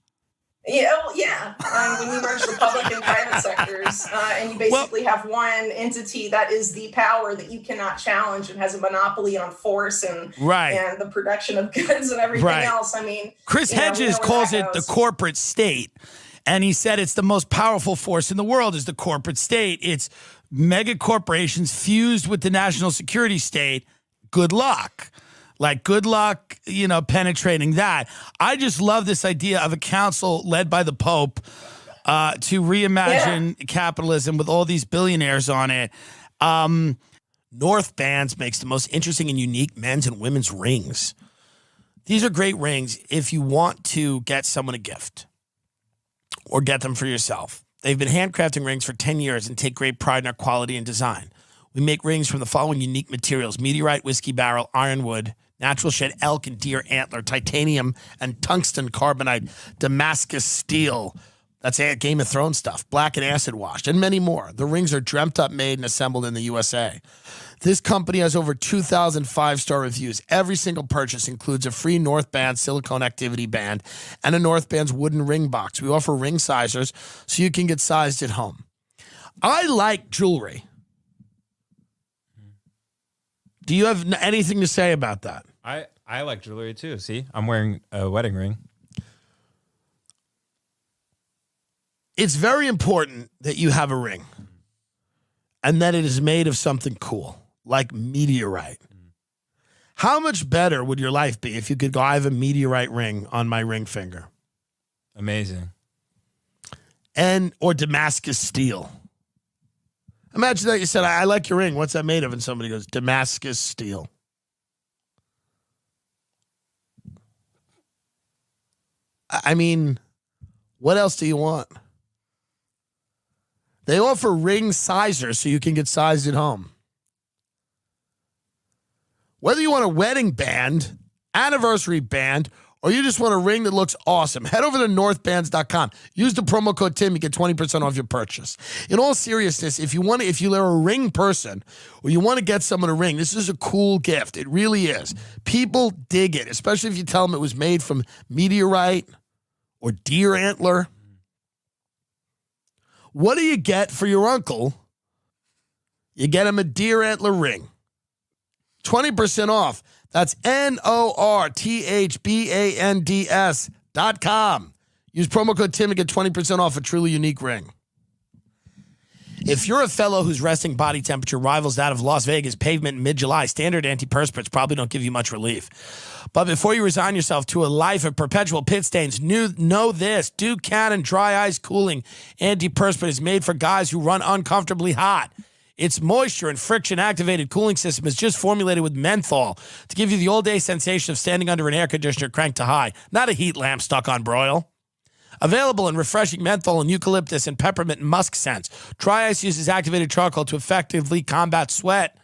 When you merge the public and private sectors, and you basically have one entity that is the power that you cannot challenge and has a monopoly on force and the production of goods and everything else. I mean, Chris Hedges calls it the corporate state, and he said it's the most powerful force in the world is the corporate state. It's mega corporations fused with the national security state. Good luck. Good luck, penetrating that. I just love this idea of a council led by the Pope to reimagine capitalism with all these billionaires on it. North Bands makes the most interesting and unique men's and women's rings. These are great rings if you want to get someone a gift or get them for yourself. They've been handcrafting rings for 10 years and take great pride in their quality and design. We make rings from the following unique materials: meteorite, whiskey barrel, ironwood, natural shed, elk and deer antler, titanium and tungsten carbonite, Damascus steel. That's Game of Thrones stuff, black and acid washed, and many more. The rings are dreamt up, made, and assembled in the USA. This company has over 2,000 5-star reviews. Every single purchase includes a free North Band silicone activity band and a North Band's wooden ring box. We offer ring sizers so you can get sized at home. I like jewelry. Do you have anything to say about that? I like jewelry too. See, I'm wearing a wedding ring. It's very important that you have a ring and that it is made of something cool, like meteorite. How much better would your life be if you could go, I have a meteorite ring on my ring finger? Amazing. Or Damascus steel. Imagine that you said, I like your ring. What's that made of? And somebody goes, Damascus steel. I mean, what else do you want? They offer ring sizers so you can get sized at home. Whether you want a wedding band, anniversary band, or you just want a ring that looks awesome, head over to northbands.com. Use the promo code Tim. You get 20% off your purchase. In all seriousness, if you're a ring person or you want to get someone a ring, this is a cool gift. It really is. People dig it, especially if you tell them it was made from meteorite or deer antler. What do you get for your uncle? You get him a deer antler ring. 20% off. That's northbands.com. Use promo code Tim to get 20% off a truly unique ring. If you're a fellow whose resting body temperature rivals that of Las Vegas pavement in mid-July, standard antiperspirants probably don't give you much relief. But before you resign yourself to a life of perpetual pit stains, know this. Duke Cannon Dry Ice Cooling Antiperspirant is made for guys who run uncomfortably hot. Its moisture and friction-activated cooling system is just formulated with menthol to give you the all-day sensation of standing under an air conditioner cranked to high, not a heat lamp stuck on broil. Available in refreshing menthol and eucalyptus and peppermint and musk scents, Dry Ice uses activated charcoal to effectively combat sweat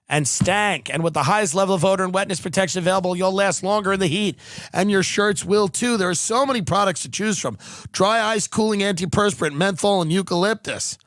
and stank. And with the highest level of odor and wetness protection available, you'll last longer in the heat. And your shirts will too. There are so many products to choose from. Dry Ice Cooling Antiperspirant, menthol, and eucalyptus.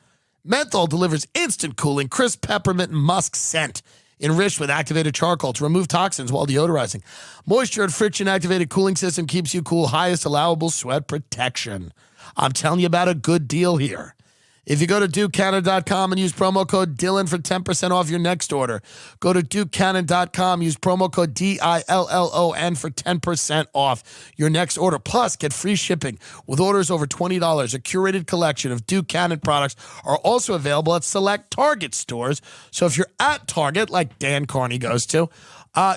Menthol delivers instant cooling, crisp peppermint and musk scent, enriched with activated charcoal to remove toxins while deodorizing. Moisture and friction-activated cooling system keeps you cool, highest allowable sweat protection. I'm telling you about a good deal here. If you go to DukeCannon.com and use promo code Dillon for 10% off your next order, go to DukeCannon.com, use promo code DILLON for 10% off your next order. Plus, get free shipping with orders over $20. A curated collection of Duke Cannon products are also available at select Target stores. So if you're at Target, like Dan Carney goes to,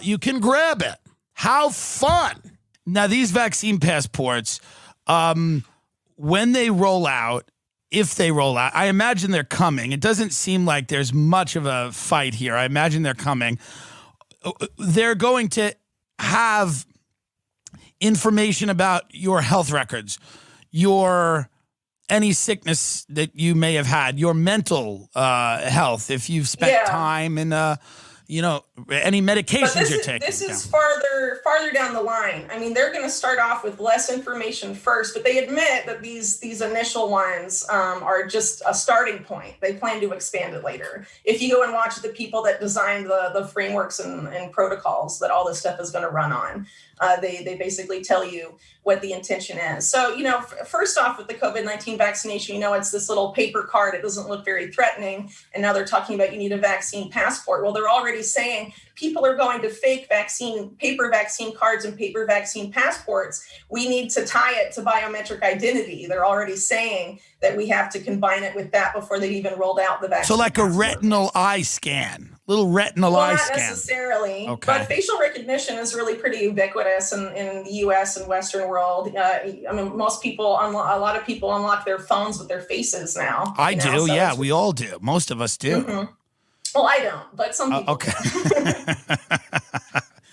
you can grab it. How fun! Now, these vaccine passports, when they roll out, if they roll out, I imagine they're coming. It doesn't seem like there's much of a fight here. I imagine they're coming. They're going to have information about your health records, any sickness that you may have had, your mental health, if you've spent time in any medications you're taking. This is farther down the line. I mean, they're going to start off with less information first, but they admit that these initial ones are just a starting point. They plan to expand it later. If you go and watch the people that designed the frameworks and protocols that all this stuff is going to run on, they basically tell you what the intention is. So, first off with the COVID-19 vaccination, it's this little paper card. It doesn't look very threatening. And now they're talking about you need a vaccine passport. Well, they're already saying people are going to fake paper vaccine cards and paper vaccine passports. We need to tie it to biometric identity. They're already saying that we have to combine it with that before they've even rolled out the vaccine. So like passport. A retinal eye scan. Little retinal eye scan. Not necessarily, okay. But facial recognition is really pretty ubiquitous in the U.S. and Western world. Most people, a lot of people unlock their phones with their faces now. I do, so yeah, we all do. Most of us do. Mm-hmm. Well, I don't, but some people. Okay.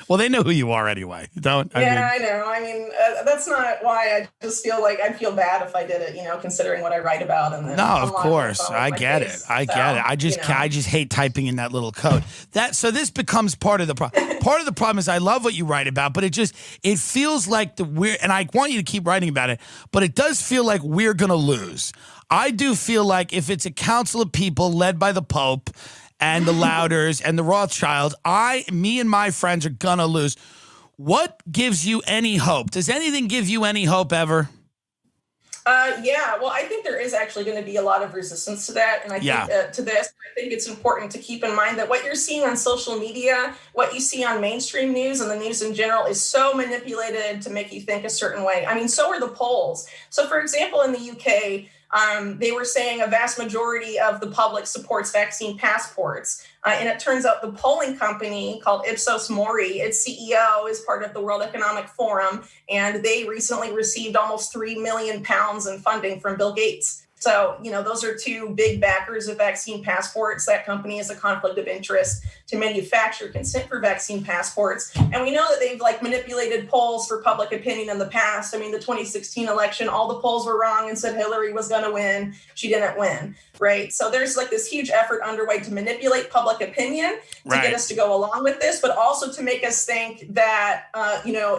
Well, they know who you are anyway. Don't? I know. That's not why. I just feel like I'd feel bad if I did it, considering what I write about. And then no, of course. I get it. I get it. I just hate typing in that little code. So this becomes part of the problem. Part of the problem is I love what you write about, but it feels like and I want you to keep writing about it, but it does feel like we're going to lose. I do feel like if it's a council of people led by the Pope and the Louders and the Rothschilds, me and my friends are gonna lose. What gives you any hope? Does anything give you any hope ever? Well, I think there is actually going to be a lot of resistance to that. And I think to this, I think it's important to keep in mind that what you're seeing on social media, what you see on mainstream news and the news in general is so manipulated to make you think a certain way. I mean, so are the polls. So for example, in the UK, they were saying a vast majority of the public supports vaccine passports. And it turns out the polling company called Ipsos Mori, its CEO is part of the World Economic Forum, and they recently received almost £3 million in funding from Bill Gates. So, those are two big backers of vaccine passports. That company has a conflict of interest to manufacture consent for vaccine passports. And we know that they've manipulated polls for public opinion in the past. I mean, the 2016 election, all the polls were wrong and said Hillary was going to win. She didn't win, right? So there's this huge effort underway to manipulate public opinion to get us to go along with this, but also to make us think that,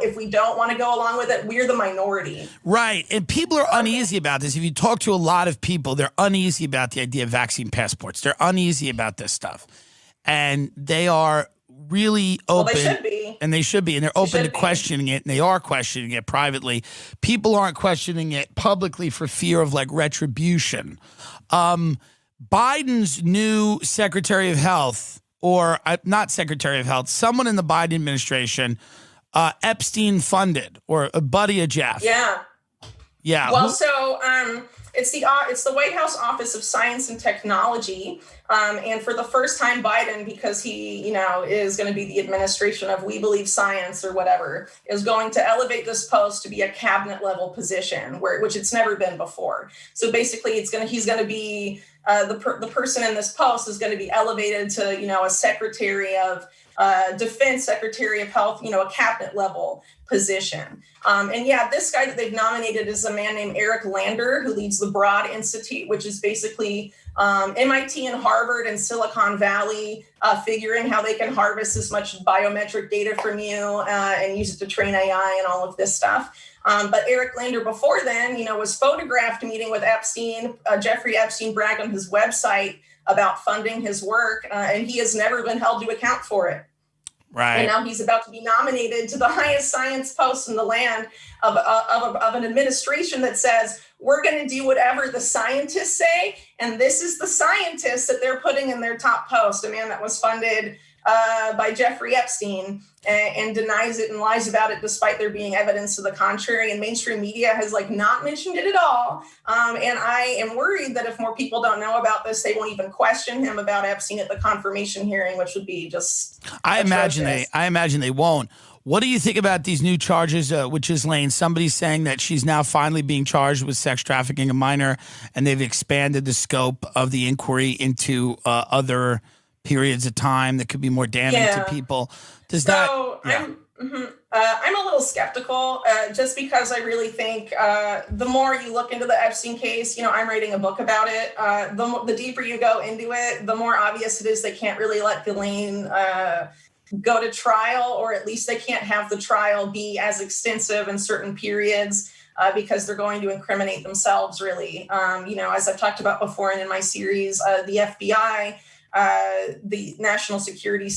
if we don't want to go along with it, we're the minority. Right. And people are uneasy about this. If you talk to a lot of people, they're uneasy about the idea of vaccine passports. They're uneasy about this stuff. And they are really open. Well, they should be. And they should be. And they're open to questioning it. And they are questioning it privately. People aren't questioning it publicly for fear of retribution. Biden's new Secretary of Health, or not Secretary of Health, someone in the Biden administration, Epstein funded, or a buddy of Jeff. Yeah. Yeah. Well, so it's the White House Office of Science and Technology, and for the first time, Biden, because he is going to be the administration of We Believe Science or whatever, is going to elevate this post to be a cabinet level position, which it's never been before. So basically, he's going to be the person in this post is going to be elevated to a Secretary of Defense, Secretary of Health, a cabinet level position. This guy that they've nominated is a man named Eric Lander, who leads the Broad Institute, which is basically MIT and Harvard and Silicon Valley figuring how they can harvest as much biometric data from you and use it to train AI and all of this stuff. But Eric Lander before then, was photographed meeting with Epstein. Jeffrey Epstein bragged on his website about funding his work, and he has never been held to account for it. Right. And now he's about to be nominated to the highest science post in the land of an administration that says, we're going to do whatever the scientists say. And this is the scientist that they're putting in their top post, a man that was funded by Jeffrey Epstein, and denies it and lies about it despite there being evidence to the contrary. And mainstream media has not mentioned it at all. And I am worried that if more people don't know about this, they won't even question him about Epstein at the confirmation hearing, which would be just I imagine they won't. What do you think about these new charges, which is Lane? Somebody's saying that she's now finally being charged with sex trafficking a minor, and they've expanded the scope of the inquiry into other periods of time that could be more damning to people. I'm a little skeptical just because I really think the more you look into the Epstein case, I'm writing a book about it. The deeper you go into it, the more obvious it is they can't really let Dillon go to trial, or at least they can't have the trial be as extensive in certain periods because they're going to incriminate themselves, really. As I've talked about before and in my series, the FBI, the national security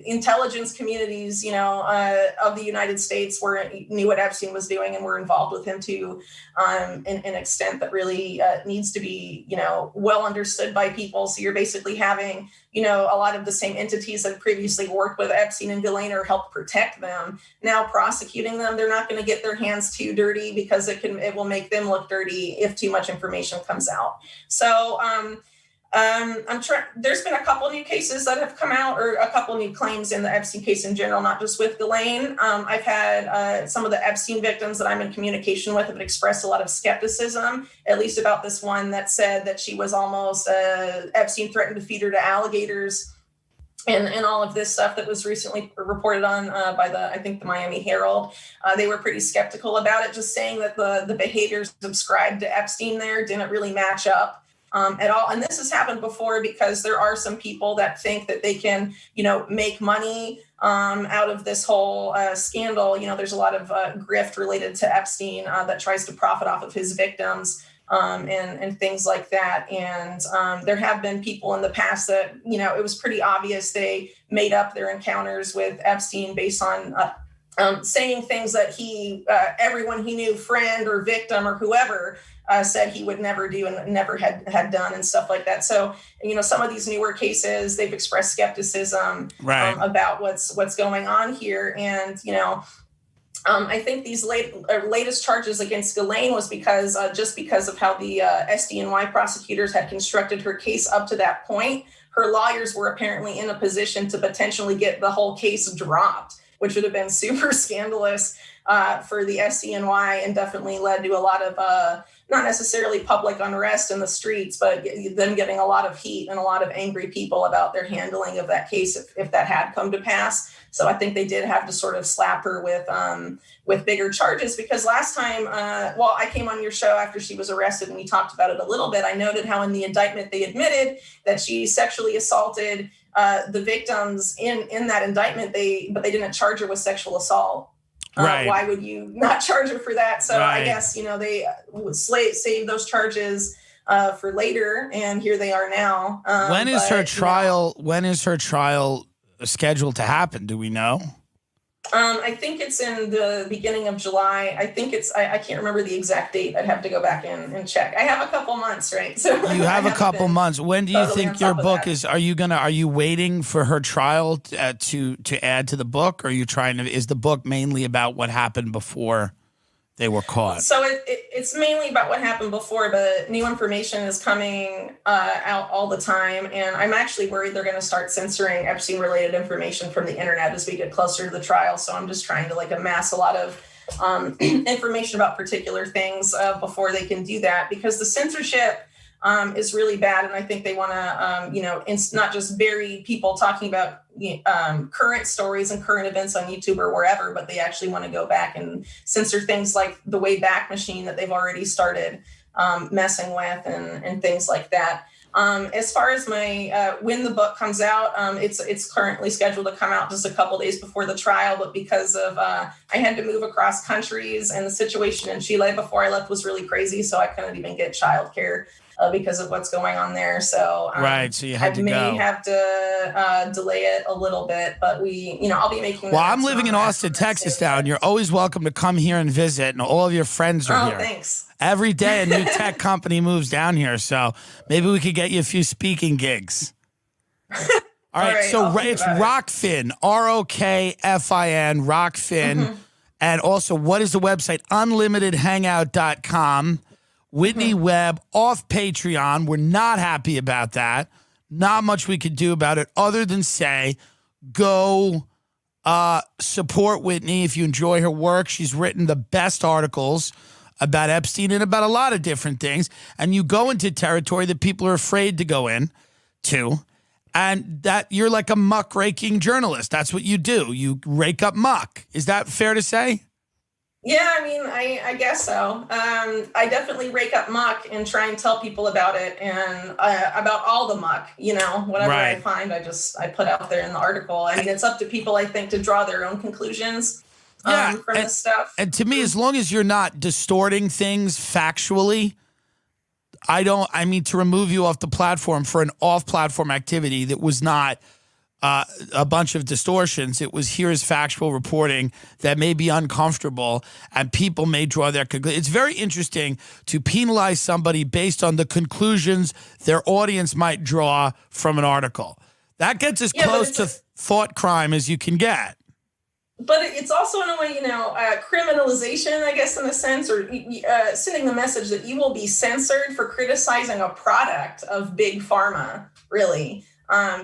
intelligence communities, of the United States knew what Epstein was doing and were involved with him to an extent that really needs to be, well understood by people. So you're basically having, a lot of the same entities that previously worked with Epstein and Dillon or helped protect them now prosecuting them. They're not going to get their hands too dirty because it will make them look dirty if too much information comes out. So, there's been a couple new cases that have come out, or a couple new claims in the Epstein case in general, not just with Dillon. I've had some of the Epstein victims that I'm in communication with have expressed a lot of skepticism, at least about this one that said that she was almost, Epstein threatened to feed her to alligators and all of this stuff that was recently reported on by the Miami Herald. They were pretty skeptical about it, just saying that the behaviors ascribed to Epstein there didn't really match up at all. And this has happened before because there are some people that think that they can, make money out of this whole scandal. There's a lot of grift related to Epstein that tries to profit off of his victims and things like that. And there have been people in the past that, it was pretty obvious they made up their encounters with Epstein based on saying things that everyone he knew, friend or victim or whoever, said he would never do and never had done and stuff like that. So, some of these newer cases, they've expressed skepticism about what's going on here. And, I think these latest charges against Dillon was because of how the SDNY prosecutors had constructed her case up to that point. Her lawyers were apparently in a position to potentially get the whole case dropped, which would have been super scandalous for the SDNY and definitely led to a lot of not necessarily public unrest in the streets, but them getting a lot of heat and a lot of angry people about their handling of that case if that had come to pass. So I think they did have to sort of slap her with bigger charges, because last time, I came on your show after she was arrested and we talked about it a little bit. I noted how in the indictment they admitted that she sexually assaulted the victims in that indictment, but they didn't charge her with sexual assault. Right. Why would you not charge her for that? So Right. I guess, they would save those charges for later, and here they are now. When is her trial? When is her trial scheduled to happen? Do we know? I think it's in the beginning of July. I think I can't remember the exact date. I'd have to go back in and check. I have a couple months, right? So You have a couple months. When do you totally think on your top of book that. is? Are you waiting for her trial to add to the book? Or are you trying to? Is the book mainly about what happened before they were caught? So it's mainly about what happened before, but new information is coming out all the time. And I'm actually worried they're going to start censoring Epstein-related information from the internet as we get closer to the trial. So I'm just trying to amass a lot of information about particular things before they can do that, because the censorship is really bad. And I think they want to, not just bury people talking about current stories and current events on YouTube or wherever, but they actually want to go back and censor things like the Wayback Machine that they've already started messing with and things like that. As far as my when the book comes out, it's currently scheduled to come out just a couple days before the trial, but because of I had to move across countries and the situation in Chile before I left was really crazy, so I couldn't even get childcare because of what's going on there. So Right, so you had to go. I may have to delay it a little bit, but I'll be making. Well, I'm living in Austin, Texas now, and you're always welcome to come here and visit, and all of your friends are here. Thanks. Every day a new tech company moves down here, so maybe we could get you a few speaking gigs. All right, so it's Rockfin, ROKFIN, Rockfin. And also, what is the website? UnlimitedHangout.com. Whitney Webb off Patreon. We're not happy about that. Not much we could do about it other than say, go support Whitney if you enjoy her work. She's written the best articles about Epstein and about a lot of different things. And you go into territory that people are afraid to go in to. And that you're like a muck-raking journalist. That's what you do. You rake up muck. Is that fair to say? Yeah, I mean, I guess so. I definitely rake up muck and try and tell people about it and about all the muck, whatever Right. I find, I put out there in the article. I mean, it's up to people, I think, to draw their own conclusions from this stuff. And to me, as long as you're not distorting things factually, I mean, to remove you off the platform for an off-platform activity that was not a bunch of distortions. It was, here's factual reporting that may be uncomfortable and people may draw their conclusions. It's very interesting to penalize somebody based on the conclusions their audience might draw from an article. That gets as close to thought crime as you can get. But it's also, in a way, criminalization, I guess, in a sense, or sending the message that you will be censored for criticizing a product of big pharma, really.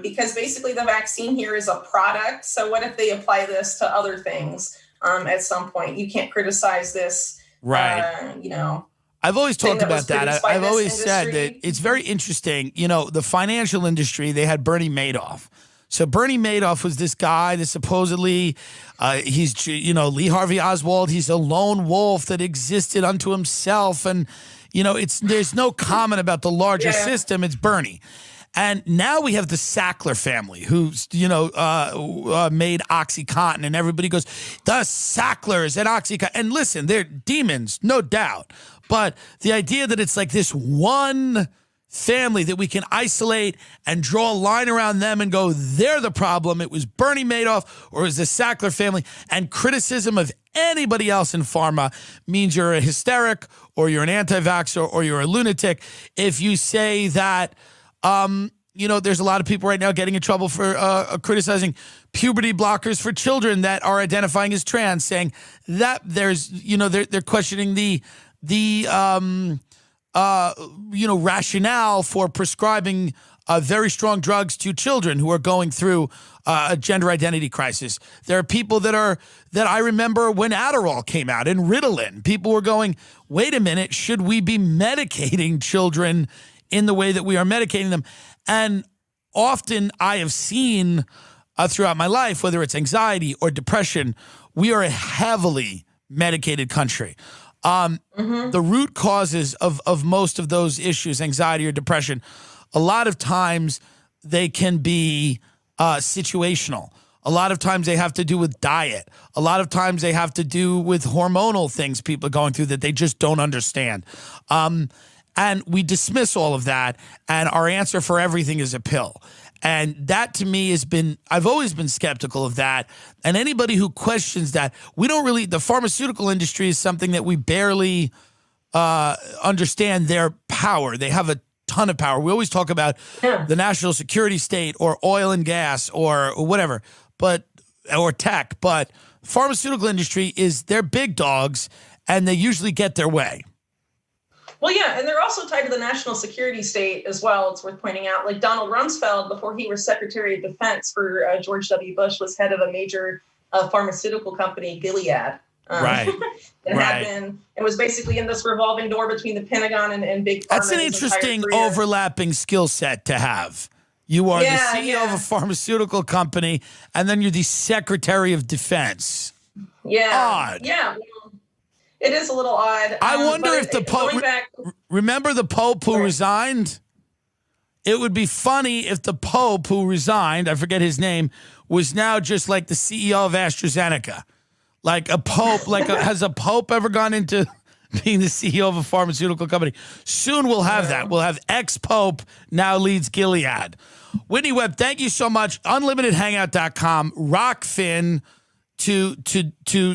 Because basically the vaccine here is a product. So what if they apply this to other things at some point? You can't criticize this, right? I've always talked about that. I've always said that it's very interesting. The financial industry, they had Bernie Madoff. So Bernie Madoff was this guy that supposedly he's, Lee Harvey Oswald. He's a lone wolf that existed unto himself. And, there's no comment about the larger system. It's Bernie. And now we have the Sackler family who's, made OxyContin, and everybody goes, the Sacklers and OxyContin. And listen, they're demons, no doubt. But the idea that it's like this one family that we can isolate and draw a line around them and go, they're the problem. It was Bernie Madoff or it was the Sackler family. And criticism of anybody else in pharma means you're a hysteric or you're an anti-vaxxer or you're a lunatic. If you say that, there's a lot of people right now getting in trouble for criticizing puberty blockers for children that are identifying as trans, saying that there's, they're questioning the rationale for prescribing very strong drugs to children who are going through a gender identity crisis. There are people that I remember when Adderall came out and Ritalin. People were going, wait a minute, should we be medicating children in the way that we are medicating them? And often I have seen throughout my life, whether it's anxiety or depression, we are a heavily medicated country. The root causes of most of those issues, anxiety or depression, a lot of times they can be situational. A lot of times they have to do with diet. A lot of times they have to do with hormonal things people are going through that they just don't understand. And we dismiss all of that, and our answer for everything is a pill. And that to me I've always been skeptical of that. And anybody who questions that, the pharmaceutical industry is something that we barely understand their power. They have a ton of power. We always talk about the national security state or oil and gas or whatever, or tech, but pharmaceutical industry they're big dogs and they usually get their way. Well, yeah, and they're also tied to the national security state as well. It's worth pointing out, like Donald Rumsfeld, before he was Secretary of Defense for George W. Bush, was head of a major pharmaceutical company, Gilead. Right. It was basically in this revolving door between the Pentagon and big pharma. That's an interesting overlapping skill set to have. You are the CEO of a pharmaceutical company, and then you're the Secretary of Defense. Yeah. Odd. Yeah. It is a little odd. I wonder if the Pope, remember the Pope who resigned? It would be funny if the Pope who resigned, I forget his name, was now just like the CEO of AstraZeneca. Like a Pope, has a Pope ever gone into being the CEO of a pharmaceutical company? Soon we'll have that. We'll have ex-Pope now leads Gilead. Whitney Webb, thank you so much. UnlimitedHangout.com, Rockfin to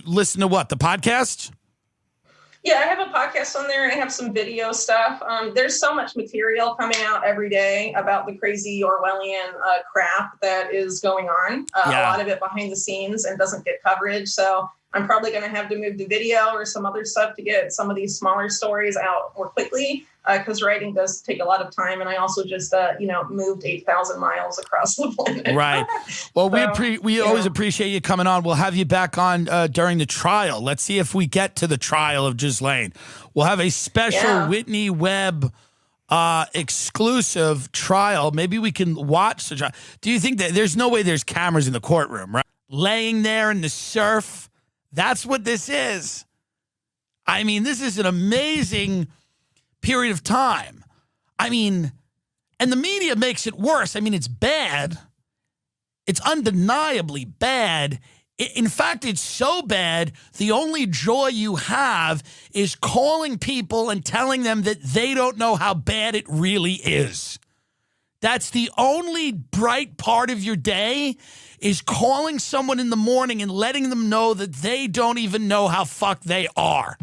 listen to what? The podcast? Yeah, I have a podcast on there and I have some video stuff. There's so much material coming out every day about the crazy Orwellian crap that is going on. A lot of it behind the scenes and doesn't get coverage. So I'm probably going to have to move to video or some other stuff to get some of these smaller stories out more quickly because writing does take a lot of time. And I also just, moved 8,000 miles across the planet. Right. Well, we always appreciate you coming on. We'll have you back on during the trial. Let's see if we get to the trial of Ghislaine. We'll have a special Whitney Webb exclusive trial. Maybe we can watch the trial. Do you think that there's no way there's cameras in the courtroom, right? Laying there in the surf. That's what this is. I mean, this is an amazing period of time. I mean, and the media makes it worse. I mean, it's bad. It's undeniably bad. In fact, it's so bad, the only joy you have is calling people and telling them that they don't know how bad it really is. That's the only bright part of your day, is calling someone in the morning and letting them know that they don't even know how fucked they are.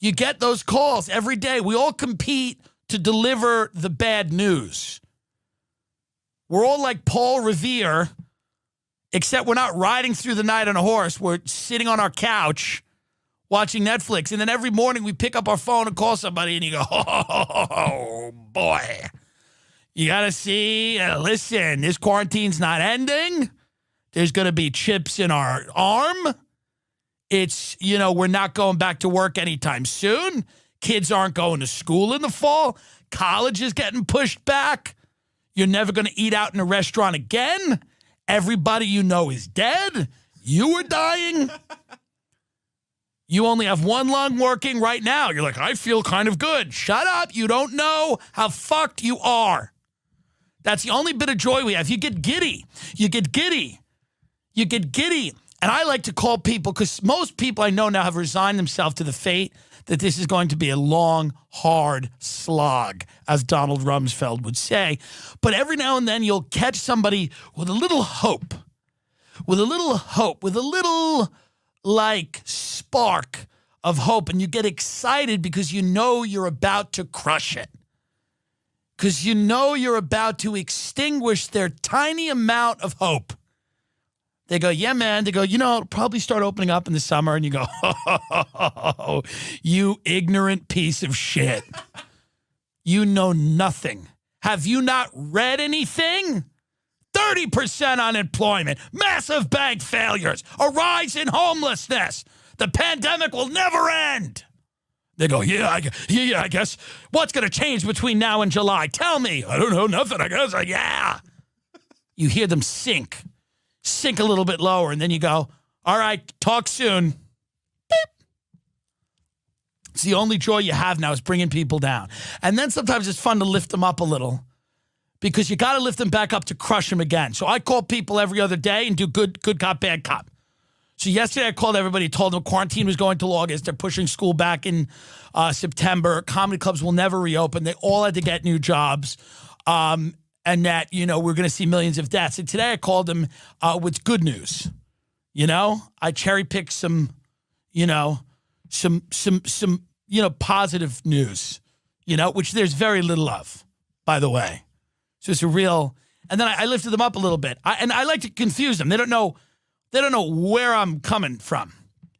You get those calls every day. We all compete to deliver the bad news. We're all like Paul Revere, except we're not riding through the night on a horse. We're sitting on our couch watching Netflix. And then every morning we pick up our phone and call somebody and you go, oh boy. You got to see, listen, this quarantine's not ending. There's going to be chips in our arm. It's, we're not going back to work anytime soon. Kids aren't going to school in the fall. College is getting pushed back. You're never going to eat out in a restaurant again. Everybody you know is dead. You are dying. You only have one lung working right now. You're like, I feel kind of good. Shut up. You don't know how fucked you are. That's the only bit of joy we have. You get giddy. You get giddy. You get giddy. And I like to call people, because most people I know now have resigned themselves to the fate that this is going to be a long, hard slog, as Donald Rumsfeld would say. But every now and then you'll catch somebody with a little hope, with a little spark of hope. And you get excited because you know you're about to crush it. Because you know you're about to extinguish their tiny amount of hope. They go, yeah, man. They go, it'll probably start opening up in the summer. And you go, oh, you ignorant piece of shit. You know nothing. Have you not read anything? 30% unemployment, massive bank failures, a rise in homelessness. The pandemic will never end. They go, yeah, I guess. What's going to change between now and July? Tell me. I don't know, nothing, I guess. Yeah. You hear them sink a little bit lower, and then you go, all right, talk soon. Beep. It's the only joy you have now is bringing people down. And then sometimes it's fun to lift them up a little because you got to lift them back up to crush them again. So I call people every other day and do good cop, bad cop. So yesterday I called everybody, told them quarantine was going till August. They're pushing school back in September. Comedy clubs will never reopen. They all had to get new jobs. And that, we're going to see millions of deaths. And today I called them with good news. I cherry-picked some positive news, which there's very little of, by the way. So it's a real, and then I lifted them up a little bit. I like to confuse them. They don't know where I'm coming from.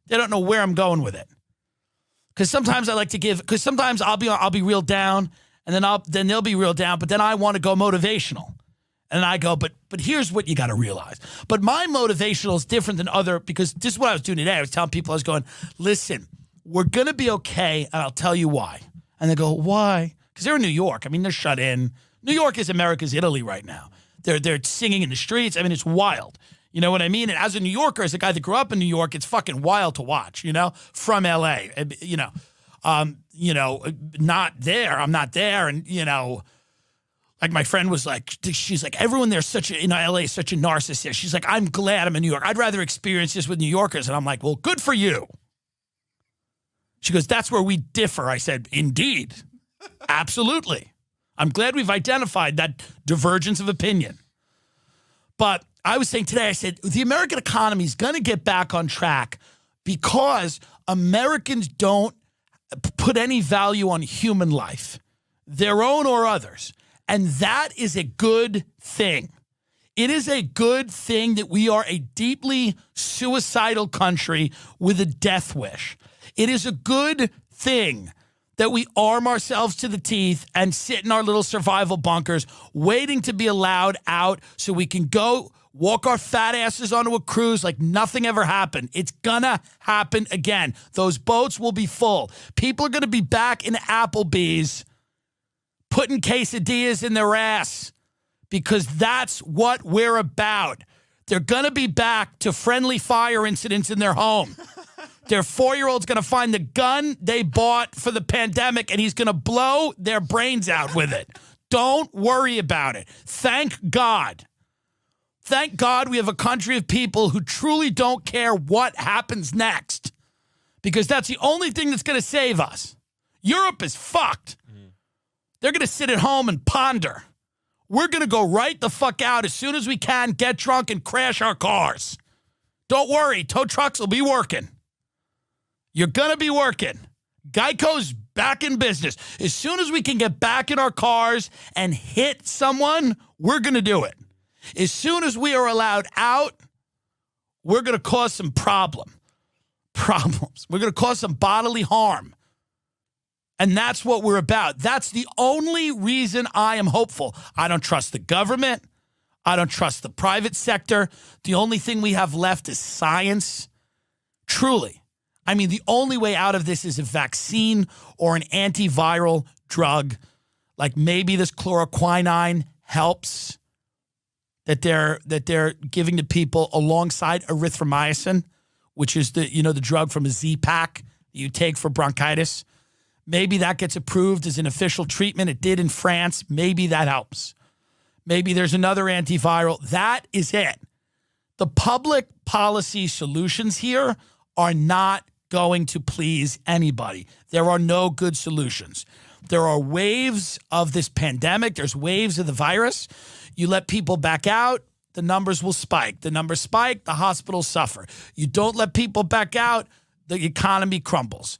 They don't know where I'm going with it. Because sometimes I like to because sometimes I'll be real down, and then they'll be real down, but then I want to go motivational. And I go, but here's what you got to realize. But my motivational is different than because this is what I was doing today. I was telling people, I was going, listen, we're going to be okay, and I'll tell you why. And they go, why? Because they're in New York. I mean, they're shut in. New York is America's Italy right now. They're singing in the streets. I mean, it's wild. You know what I mean? And as a New Yorker, as a guy that grew up in New York, it's fucking wild to watch, from L.A., not there. I'm not there. And, like my friend was like, she's like, everyone there's LA is such a narcissist. She's like, I'm glad I'm in New York. I'd rather experience this with New Yorkers. And I'm like, well, good for you. She goes, that's where we differ. I said, indeed. Absolutely. I'm glad we've identified that divergence of opinion. But I was saying today, I said, the American economy is going to get back on track because Americans don't put any value on human life, their own or others. And that is a good thing. It is a good thing that we are a deeply suicidal country with a death wish. It is a good thing that we arm ourselves to the teeth and sit in our little survival bunkers waiting to be allowed out so we can go walk our fat asses onto a cruise like nothing ever happened. It's gonna happen again. Those boats will be full. People are gonna be back in Applebee's putting quesadillas in their ass because that's what we're about. They're gonna be back to friendly fire incidents in their home. Their 4-year-old's going to find the gun they bought for the pandemic, and he's going to blow their brains out with it. Don't worry about it. Thank God. Thank God we have a country of people who truly don't care what happens next, because that's the only thing that's going to save us. Europe is fucked. They're going to sit at home and ponder. We're going to go right the fuck out as soon as we can, get drunk, and crash our cars. Don't worry. Tow trucks will be working. You're going to be working. Geico's back in business. As soon as we can get back in our cars and hit someone, we're going to do it. As soon as we are allowed out, we're going to cause some problems. We're going to cause some bodily harm. And that's what we're about. That's the only reason I am hopeful. I don't trust the government. I don't trust the private sector. The only thing we have left is science. Truly. I mean, the only way out of this is a vaccine or an antiviral drug. Like maybe this chloroquine helps that they're giving to people alongside erythromycin, which is the drug from a Z-Pack that you take for bronchitis. Maybe that gets approved as an official treatment. It did in France. Maybe that helps. Maybe there's another antiviral. That is it. The public policy solutions here are not going to please anybody. There are no good solutions. There are waves of this pandemic. There's waves of the virus. You let people back out, the numbers will spike. The numbers spike, the hospitals suffer. You don't let people back out, the economy crumbles.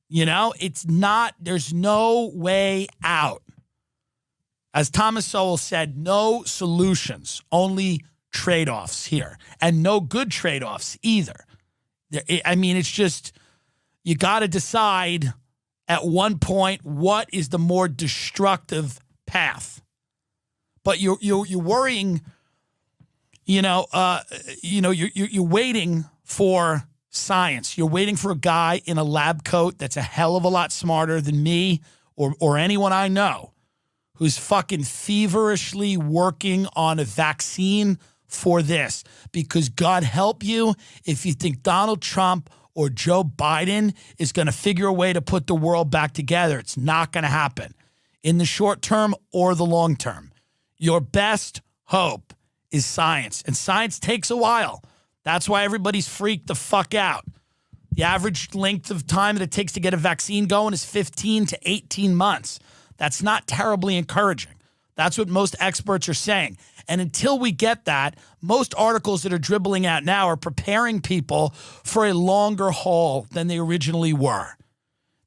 There's no way out. As Thomas Sowell said, no solutions, only trade-offs here, and no good trade-offs either. I mean, it's just, you got to decide at one point what is the more destructive path. But you're worrying, you're waiting for science. You're waiting for a guy in a lab coat that's a hell of a lot smarter than me or anyone I know, who's fucking feverishly working on a vaccine for this. Because God help you if you think Donald Trump or Joe Biden is going to figure a way to put the world back together. It's not going to happen in the short term or the long term. Your best hope is science, and science takes a while. That's why everybody's freaked the fuck out. The average length of time that it takes to get a vaccine going is 15 to 18 months. That's not terribly encouraging. That's what most experts are saying. And until we get that, most articles that are dribbling out now are preparing people for a longer haul than they originally were.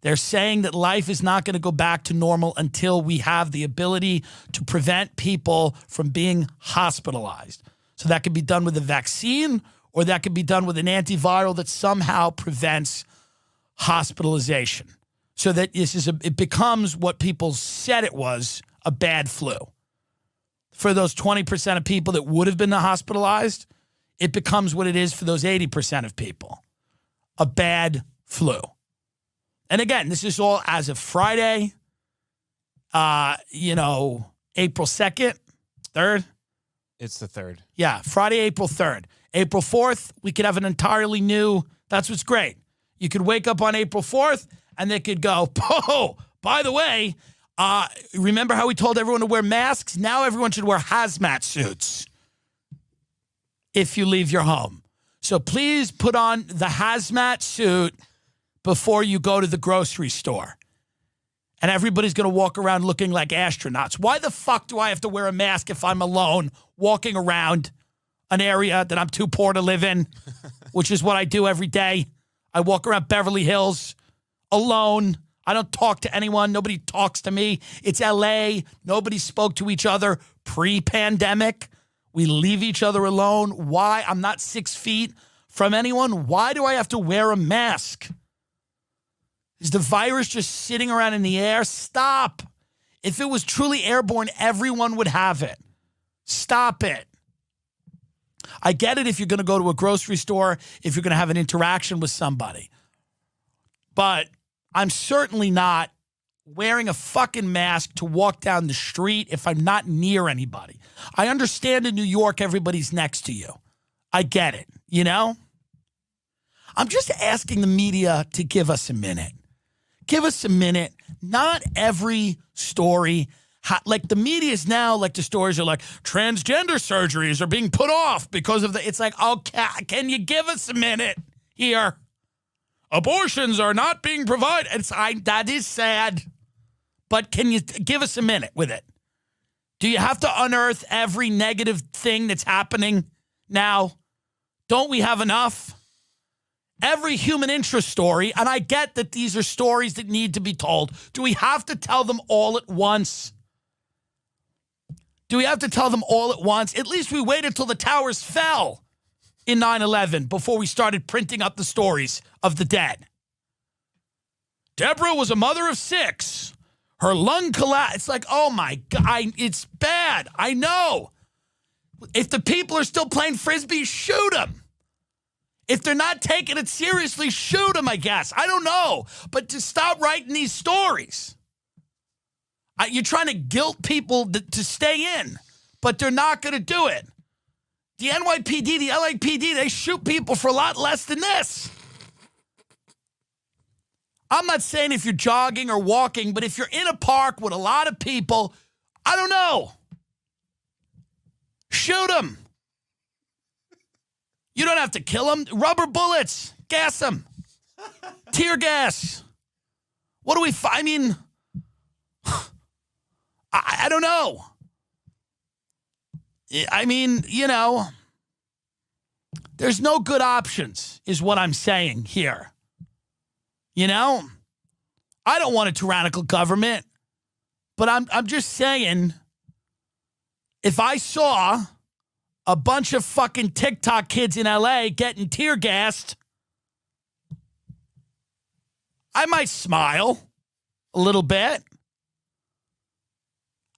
They're saying that life is not going to go back to normal until we have the ability to prevent people from being hospitalized. So that could be done with a vaccine, or that could be done with an antiviral that somehow prevents hospitalization. So that it becomes what people said it was, a bad flu. For those 20% of people that would have been hospitalized, it becomes what it is for those 80% of people, a bad flu. And again, this is all as of Friday, April 2nd, 3rd. It's the 3rd. Yeah, Friday, April 3rd. April 4th, we could have an entirely new, that's what's great. You could wake up on April 4th and they could go, oh, by the way, remember how we told everyone to wear masks? Now everyone should wear hazmat suits if you leave your home. So please put on the hazmat suit before you go to the grocery store. And everybody's going to walk around looking like astronauts. Why the fuck do I have to wear a mask if I'm alone walking around an area that I'm too poor to live in, which is what I do every day? I walk around Beverly Hills alone. I don't talk to anyone. Nobody talks to me. It's LA. Nobody spoke to each other pre-pandemic. We leave each other alone. Why? I'm not 6 feet from anyone. Why do I have to wear a mask? Is the virus just sitting around in the air? Stop. If it was truly airborne, everyone would have it. Stop it. I get it if you're going to go to a grocery store, if you're going to have an interaction with somebody. But I'm certainly not wearing a fucking mask to walk down the street if I'm not near anybody. I understand in New York, everybody's next to you. I get it, you know? I'm just asking the media to give us a minute. Give us a minute. Not every story, like the media is now, like the stories are like, transgender surgeries are being put off because of the, it's like, okay, can you give us a minute here? Abortions are not being provided. That is sad, but can you give us a minute with it? Do you have to unearth every negative thing that's happening now? Don't we have enough? Every human interest story, and I get that these are stories that need to be told. Do we have to tell them all at once? Do we have to tell them all at once? At least we waited till the towers fell in 9/11 before we started printing up the stories of the dead. Deborah was a mother of 6. Her lung collapsed. It's like, oh my God, it's bad. I know. If the people are still playing Frisbee, shoot them. If they're not taking it seriously, shoot them, I guess. I don't know. But to stop writing these stories. You're trying to guilt people to stay in, but they're not going to do it. The NYPD, the LAPD, they shoot people for a lot less than this. I'm not saying if you're jogging or walking, but if you're in a park with a lot of people, I don't know. Shoot them. You don't have to kill them. Rubber bullets. Gas them. Tear gas. What do we... I mean... I don't know. I mean, you know... There's no good options, is what I'm saying here. You know? I don't want a tyrannical government. But I'm just saying... If I saw a bunch of fucking TikTok kids in LA getting tear gassed, I might smile a little bit.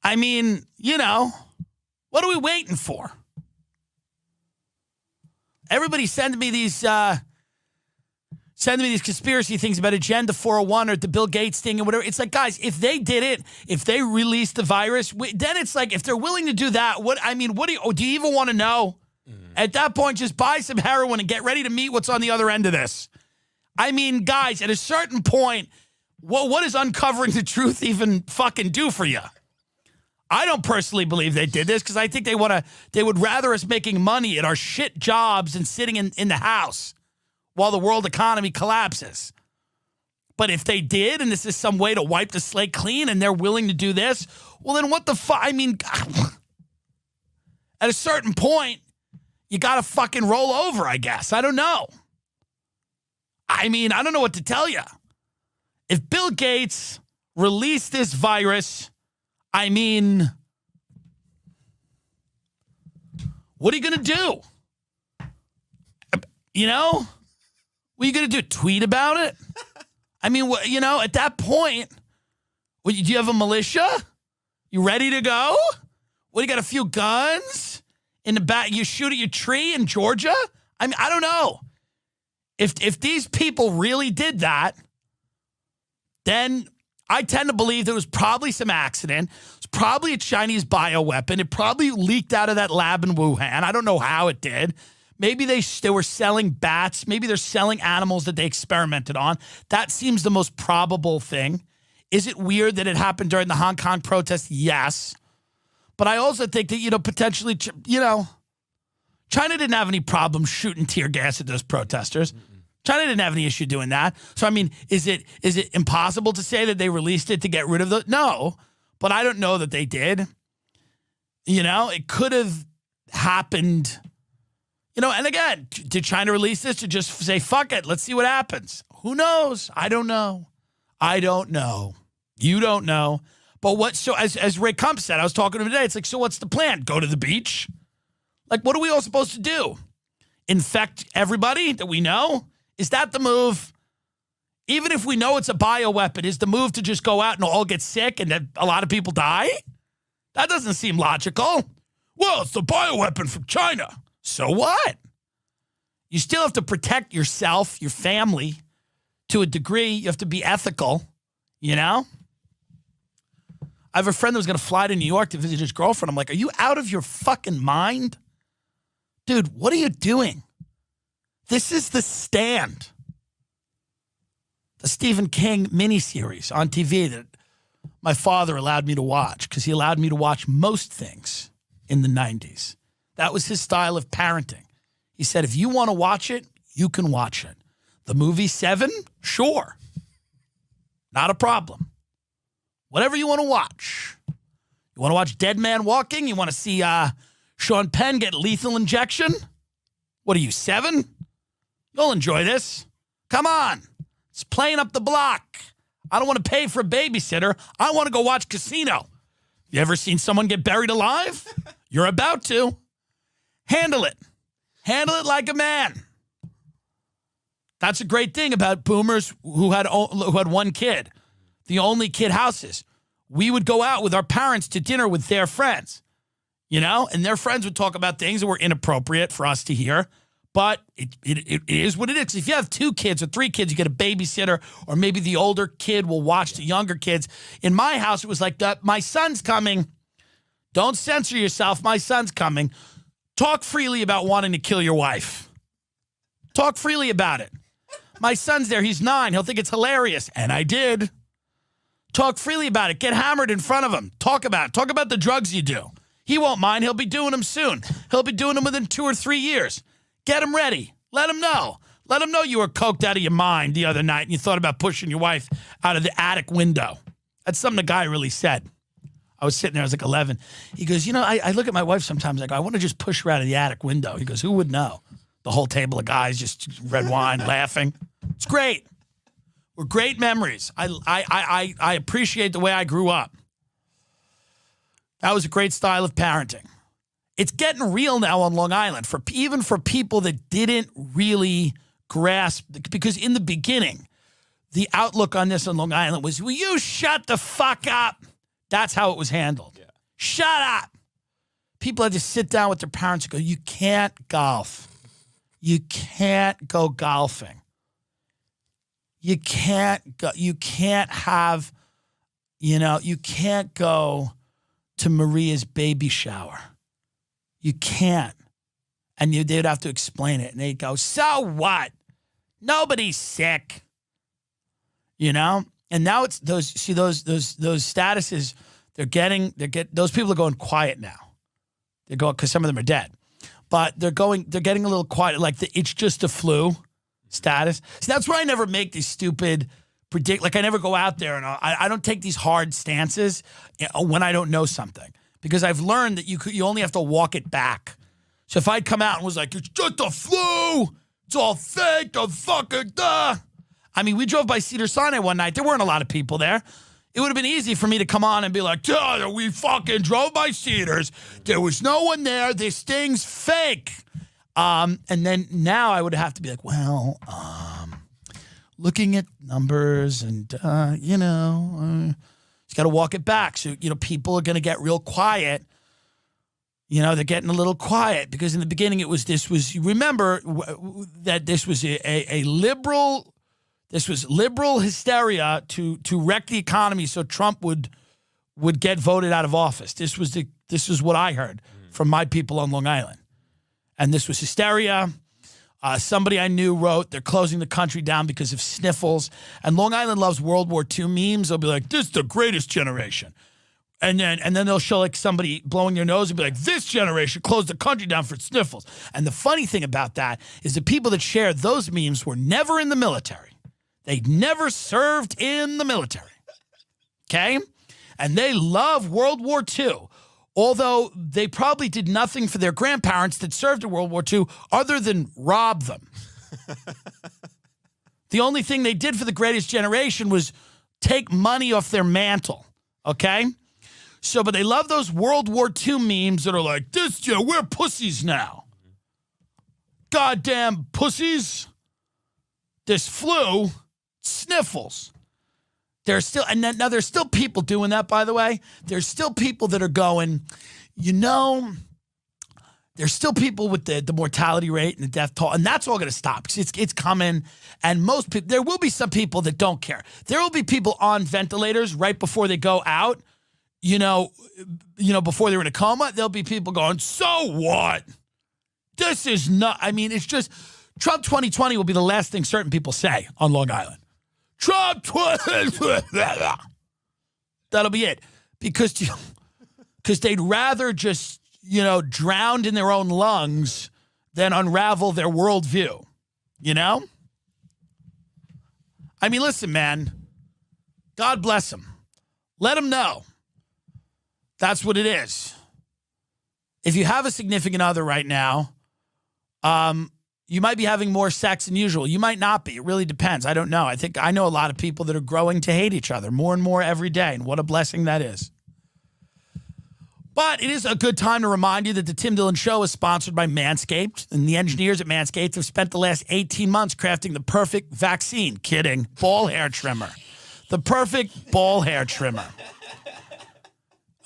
I mean, you know, what are we waiting for? Everybody sending me these conspiracy things about Agenda 401 or the Bill Gates thing and whatever. It's like, guys, if they did it, if they released the virus, then it's like, if they're willing to do that, do you even want to know? At that point, just buy some heroin and get ready to meet what's on the other end of this. I mean, guys, at a certain point, what does uncovering the truth even fucking do for you? I don't personally believe they did this because I think they would rather us making money at our shit jobs and sitting in the house while the world economy collapses. But if they did, and this is some way to wipe the slate clean, and they're willing to do this, well, then what the fuck? I mean, at a certain point, you got to fucking roll over, I guess. I don't know. I mean, I don't know what to tell you. If Bill Gates released this virus, I mean, what are you going to do? You know? What are you going to do? Tweet about it? I mean, you know, at that point, do you have a militia? You ready to go? What, you got a few guns in the back? You shoot at your tree in Georgia? I mean, I don't know. If these people really did that, then I tend to believe there was probably some accident. It's probably a Chinese bioweapon. It probably leaked out of that lab in Wuhan. I don't know how it did. Maybe they were selling bats. Maybe they're selling animals that they experimented on. That seems the most probable thing. Is it weird that it happened during the Hong Kong protest? Yes. But I also think that, you know, potentially, you know, China didn't have any problem shooting tear gas at those protesters. China didn't have any issue doing that. So, I mean, is it impossible to say that they released it to get rid of the? No, but I don't know that they did. You know, it could have happened. You know, and again, did China release this to just say, fuck it, let's see what happens? Who knows? I don't know. I don't know. You don't know. But so as Ray Kump said, I was talking to him today, it's like, so what's the plan? Go to the beach? Like, what are we all supposed to do? Infect everybody that we know? Is that the move? Even if we know it's a bioweapon, is the move to just go out and all get sick and then a lot of people die? That doesn't seem logical. Well, it's the bioweapon from China. So what? You still have to protect yourself, your family, to a degree. You have to be ethical, you know? I have a friend that was going to fly to New York to visit his girlfriend. I'm like, are you out of your fucking mind? Dude, what are you doing? This is The Stand, the Stephen King miniseries on TV that my father allowed me to watch because he allowed me to watch most things in the 90s. That was his style of parenting. He said, if you want to watch it, you can watch it. The movie Seven? Sure. Not a problem. Whatever you want to watch. You want to watch Dead Man Walking? You want to see Sean Penn get lethal injection? What are you, 7? You'll enjoy this. Come on. It's playing up the block. I don't want to pay for a babysitter. I want to go watch Casino. You ever seen someone get buried alive? You're about to. Handle it. Handle it like a man. That's a great thing about boomers who had one kid. The only kid houses. We would go out with our parents to dinner with their friends, you know, and their friends would talk about things that were inappropriate for us to hear. But it is what it is. If you have 2 kids or 3 kids, you get a babysitter, or maybe the older kid will watch the younger kids. In my house, it was like that. My son's coming. Don't censor yourself. My son's coming. Talk freely about wanting to kill your wife. Talk freely about it. My son's there. He's 9. He'll think it's hilarious. And I did. Talk freely about it. Get hammered in front of him. Talk about it. Talk about the drugs you do. He won't mind. He'll be doing them soon. He'll be doing them within 2 or 3 years. Get him ready. Let him know. Let him know you were coked out of your mind the other night and you thought about pushing your wife out of the attic window. That's something the guy really said. I was sitting there, I was like 11. He goes, you know, I look at my wife sometimes, I go, I want to just push her out of the attic window. He goes, who would know? The whole table of guys, just red wine, laughing. It's great. We're great memories. I appreciate the way I grew up. That was a great style of parenting. It's getting real now on Long Island, even for people that didn't really grasp, because in the beginning, the outlook on this on Long Island was, will you shut the fuck up? That's how it was handled. Yeah. Shut up. People had to sit down with their parents and go, you can't golf. You can't go golfing. You can't go, you can't have, you can't go to Maria's baby shower. You can't. And they'd have to explain it. And they'd go, so what? Nobody's sick. And now it's those statuses, those people are going quiet now. They're going, because some of them are dead. But they're getting a little quiet, like it's just a flu status. See, that's why I never make these stupid I never go out there and I don't take these hard stances when I don't know something, because I've learned that you only have to walk it back. So if I'd come out and was like, it's just a flu, it's all fake, the fucking duh. I mean, we drove by Cedars-Sinai one night. There weren't a lot of people there. It would have been easy for me to come on and be like, duh, we fucking drove by Cedars. There was no one there. This thing's fake. And then now I would have to be like, well, looking at numbers and, you got to walk it back. So, people are going to get real quiet. They're getting a little quiet because in the beginning you remember that this was a liberal, this was liberal hysteria to wreck the economy so Trump would get voted out of office. This is what I heard from my people on Long Island. And this was hysteria. Somebody I knew wrote, they're closing the country down because of sniffles. And Long Island loves World War II memes. They'll be like, this is the greatest generation. And then they'll show like somebody blowing their nose and be like, this generation closed the country down for sniffles. And the funny thing about that is the people that share those memes were never in the military. They never served in the military. Okay? And they love World War II. Although they probably did nothing for their grandparents that served in World War II other than rob them. The only thing they did for the greatest generation was take money off their mantle, okay? But they love those World War II memes that are like, we're pussies now. Goddamn pussies. This flu, sniffles. There's still people doing that, by the way. There's still people that are going, there's still people with the mortality rate and the death toll, and that's all going to stop because it's coming. And most people, there will be some people that don't care. There will be people on ventilators right before they go out, before they're in a coma. There'll be people going, so what? This is not, it's just, Trump 2020 will be the last thing certain people say on Long Island. Trump 2020. That'll be it. Because they'd rather just, drown in their own lungs than unravel their worldview. Listen, man. God bless them. Let them know. That's what it is. If you have a significant other right now, you might be having more sex than usual. You might not be. It really depends. I don't know. I know a lot of people that are growing to hate each other more and more every day, and what a blessing that is. But it is a good time to remind you that the Tim Dillon Show is sponsored by Manscaped, and the engineers at Manscaped have spent the last 18 months crafting the perfect vaccine. Kidding. Ball hair trimmer. The perfect ball hair trimmer.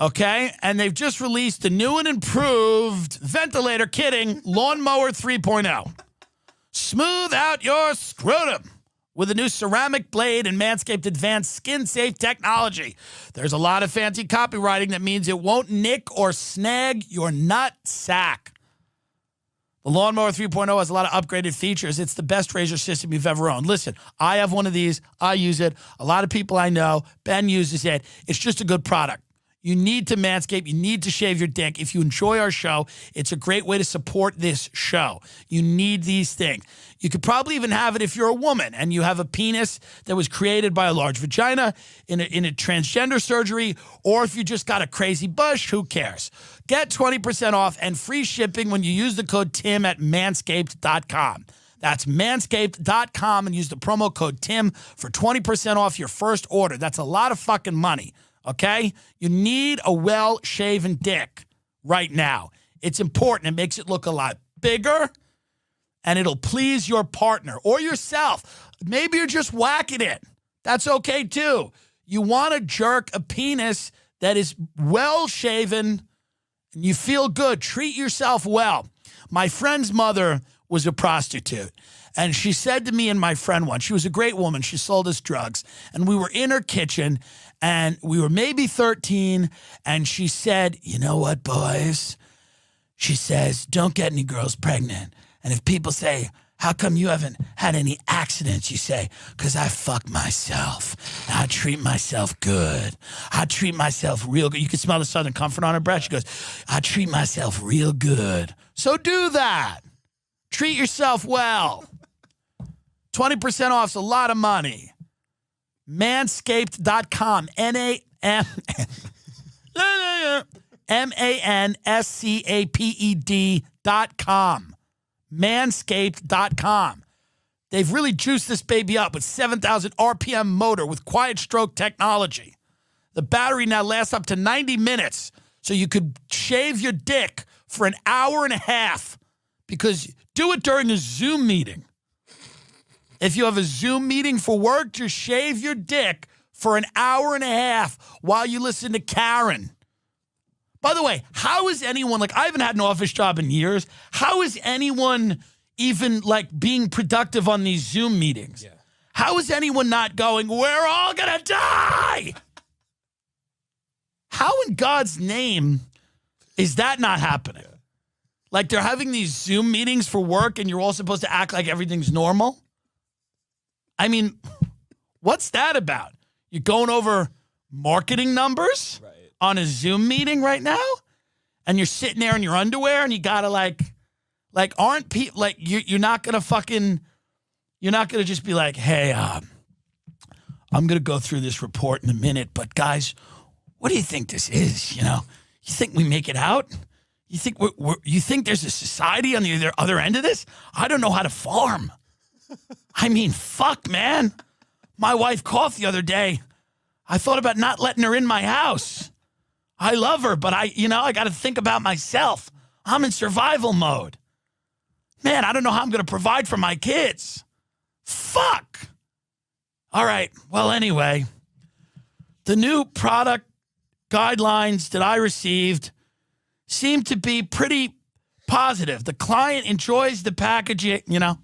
Okay? And they've just released the new and improved ventilator, kidding, Lawnmower 3.0. Smooth out your scrotum with a new ceramic blade and Manscaped Advanced Skin-Safe technology. There's a lot of fancy copywriting that means it won't nick or snag your nut sack. The Lawnmower 3.0 has a lot of upgraded features. It's the best razor system you've ever owned. Listen, I have one of these. I use it. A lot of people I know. Ben uses it. It's just a good product. You need to manscape. You need to shave your dick. If you enjoy our show, it's a great way to support this show. You need these things. You could probably even have it if you're a woman and you have a penis that was created by a large vagina in a transgender surgery, or if you just got a crazy bush, who cares? Get 20% off and free shipping when you use the code TIM at manscaped.com. That's manscaped.com and use the promo code TIM for 20% off your first order. That's a lot of fucking money. Okay? You need a well-shaven dick right now. It's important. It makes it look a lot bigger, and it'll please your partner or yourself. Maybe you're just whacking it. That's okay, too. You want to jerk a penis that is well-shaven, and you feel good. Treat yourself well. My friend's mother was a prostitute, and she said to me and my friend once, she was a great woman. She sold us drugs, and we were in her kitchen, and we were maybe 13, and she said, you know what, boys? She says, don't get any girls pregnant. And if people say, how come you haven't had any accidents? You say, because I fuck myself. I treat myself good. I treat myself real good. You can smell the Southern Comfort on her breath. She goes, I treat myself real good. So do that. Treat yourself well. 20% off is a lot of money. Manscaped.com. Manscaped.com. Manscaped.com. They've really juiced this baby up with 7,000 RPM motor with quiet stroke technology. The battery now lasts up to 90 minutes, so you could shave your dick for an hour and a half, because do it during a Zoom meeting. If you have a Zoom meeting for work, just shave your dick for an hour and a half while you listen to Karen. By the way, how is anyone, like, I haven't had an office job in years. How is anyone even, like, being productive on these Zoom meetings? Yeah. How is anyone not going, we're all going to die? How in God's name is that not happening? Yeah. Like, they're having these Zoom meetings for work and you're all supposed to act like everything's normal? I mean, what's that about? You're going over marketing numbers? Right. On a Zoom meeting right now, and you're sitting there in your underwear, and you gotta like aren't people like you're not gonna just be like, hey, I'm gonna go through this report in a minute, but guys, what do you think this is? You know, you think we make it out? You think you think there's a society on the other end of this? I don't know how to farm. I mean, fuck, man. My wife coughed the other day. I thought about not letting her in my house. I love her, but I got to think about myself. I'm in survival mode. Man, I don't know how I'm going to provide for my kids. Fuck. All right. Well, anyway, the new product guidelines that I received seem to be pretty positive. The client enjoys the packaging, you know.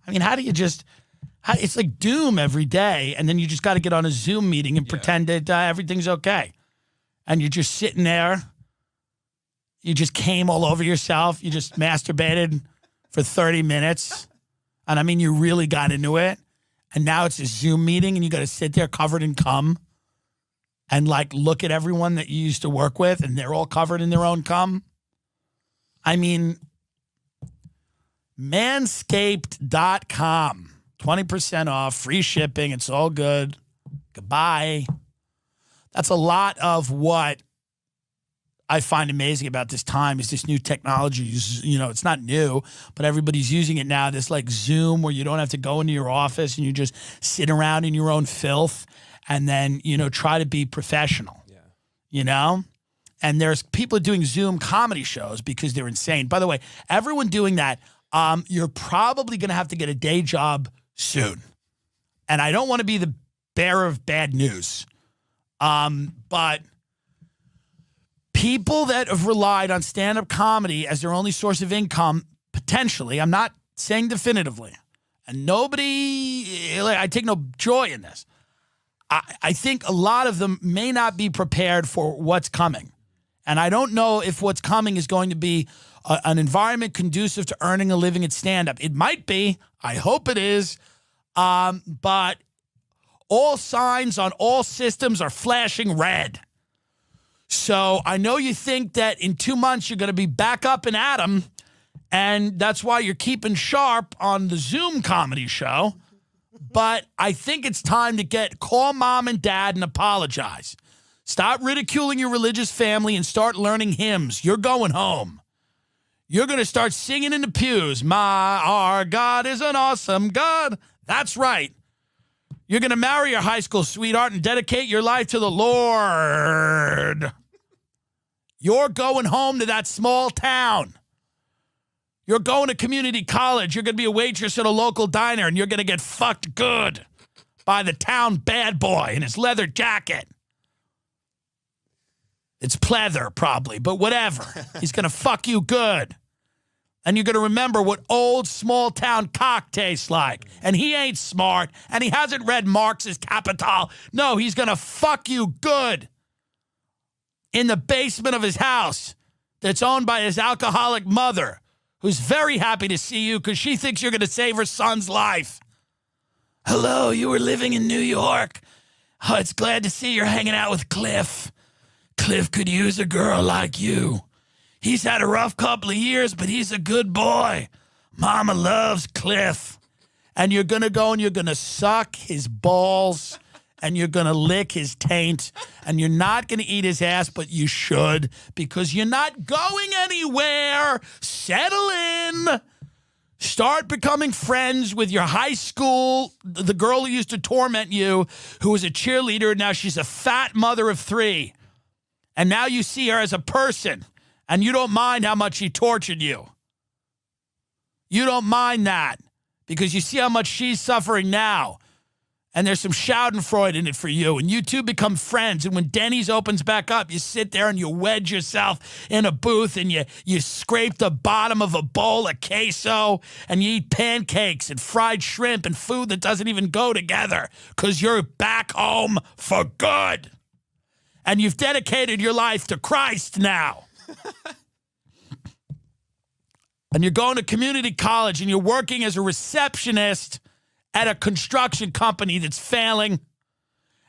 I mean, how do you just... It's like doom every day, and then you just got to get on a Zoom meeting and pretend that everything's okay. And you're just sitting there. You just came all over yourself. You just masturbated for 30 minutes. And I mean, you really got into it. And now it's a Zoom meeting, and you got to sit there covered in cum and, like, look at everyone that you used to work with, and they're all covered in their own cum. I mean, Manscaped.com. 20% off, free shipping. It's all good. Goodbye. That's a lot of what I find amazing about this time is this new technology. You know, it's not new, but everybody's using it now. This like Zoom where you don't have to go into your office and you just sit around in your own filth and then, you know, try to be professional, you know? And there's people doing Zoom comedy shows because they're insane. By the way, everyone doing that, you're probably going to have to get a day job soon. And I don't want to be the bearer of bad news. But people that have relied on stand-up comedy as their only source of income, potentially, I'm not saying definitively, and nobody, I take no joy in this. I think a lot of them may not be prepared for what's coming. And I don't know if what's coming is going to be an environment conducive to earning a living at stand-up. It might be. I hope it is. But all signs on all systems are flashing red. So I know you think that in 2 months you're going to be back up and at 'em, and that's why you're keeping sharp on the Zoom comedy show. But I think it's time to call mom and dad and apologize. Stop ridiculing your religious family and start learning hymns. You're going home. You're going to start singing in the pews. Our God is an awesome God. That's right. You're going to marry your high school sweetheart and dedicate your life to the Lord. You're going home to that small town. You're going to community college. You're going to be a waitress at a local diner, and you're going to get fucked good by the town bad boy in his leather jacket. It's pleather, probably, but whatever. He's going to fuck you good. And you're going to remember what old small-town cock tastes like. And he ain't smart, and he hasn't read Marx's Capital. No, he's going to fuck you good in the basement of his house that's owned by his alcoholic mother, who's very happy to see you because she thinks you're going to save her son's life. Hello, you were living in New York. Oh, it's glad to see you're hanging out with Cliff. Cliff could use a girl like you. He's had a rough couple of years, but he's a good boy. Mama loves Cliff. And you're going to go and you're going to suck his balls and you're going to lick his taint and you're not going to eat his ass, but you should because you're not going anywhere. Settle in. Start becoming friends with your high school, the girl who used to torment you, who was a cheerleader. Now she's a fat mother of 3. And now you see her as a person, and you don't mind how much she tortured you. You don't mind that because you see how much she's suffering now. And there's some schadenfreude in it for you. And you two become friends. And when Denny's opens back up, you sit there and you wedge yourself in a booth and you scrape the bottom of a bowl of queso and you eat pancakes and fried shrimp and food that doesn't even go together because you're back home for good. And you've dedicated your life to Christ now. And you're going to community college and you're working as a receptionist at a construction company that's failing.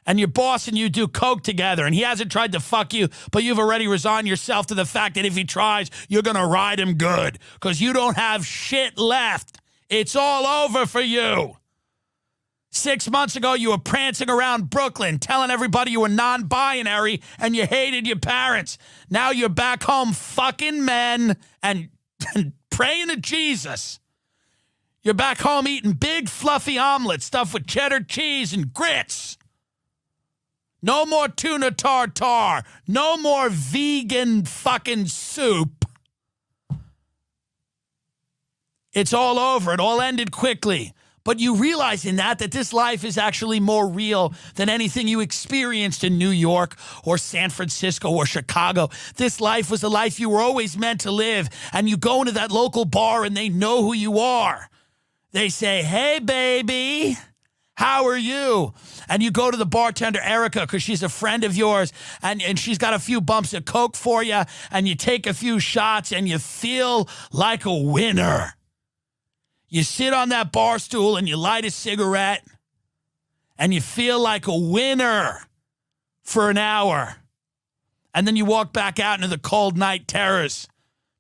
And your boss and you do coke together. And he hasn't tried to fuck you, but you've already resigned yourself to the fact that if he tries, you're going to ride him good. Because you don't have shit left. It's all over for you. 6 months ago, you were prancing around Brooklyn, telling everybody you were non-binary and you hated your parents. Now you're back home fucking men and praying to Jesus. You're back home eating big, fluffy omelets stuffed with cheddar cheese and grits. No more tuna tartare. No more vegan fucking soup. It's all over. It all ended quickly. But you realize in that this life is actually more real than anything you experienced in New York or San Francisco or Chicago. This life was the life you were always meant to live. And you go into that local bar and they know who you are. They say, hey, baby, how are you? And you go to the bartender, Erica, because she's a friend of yours, and she's got a few bumps of coke for you, and you take a few shots and you feel like a winner. You sit on that bar stool and you light a cigarette and you feel like a winner for an hour. And then you walk back out into the cold night terrors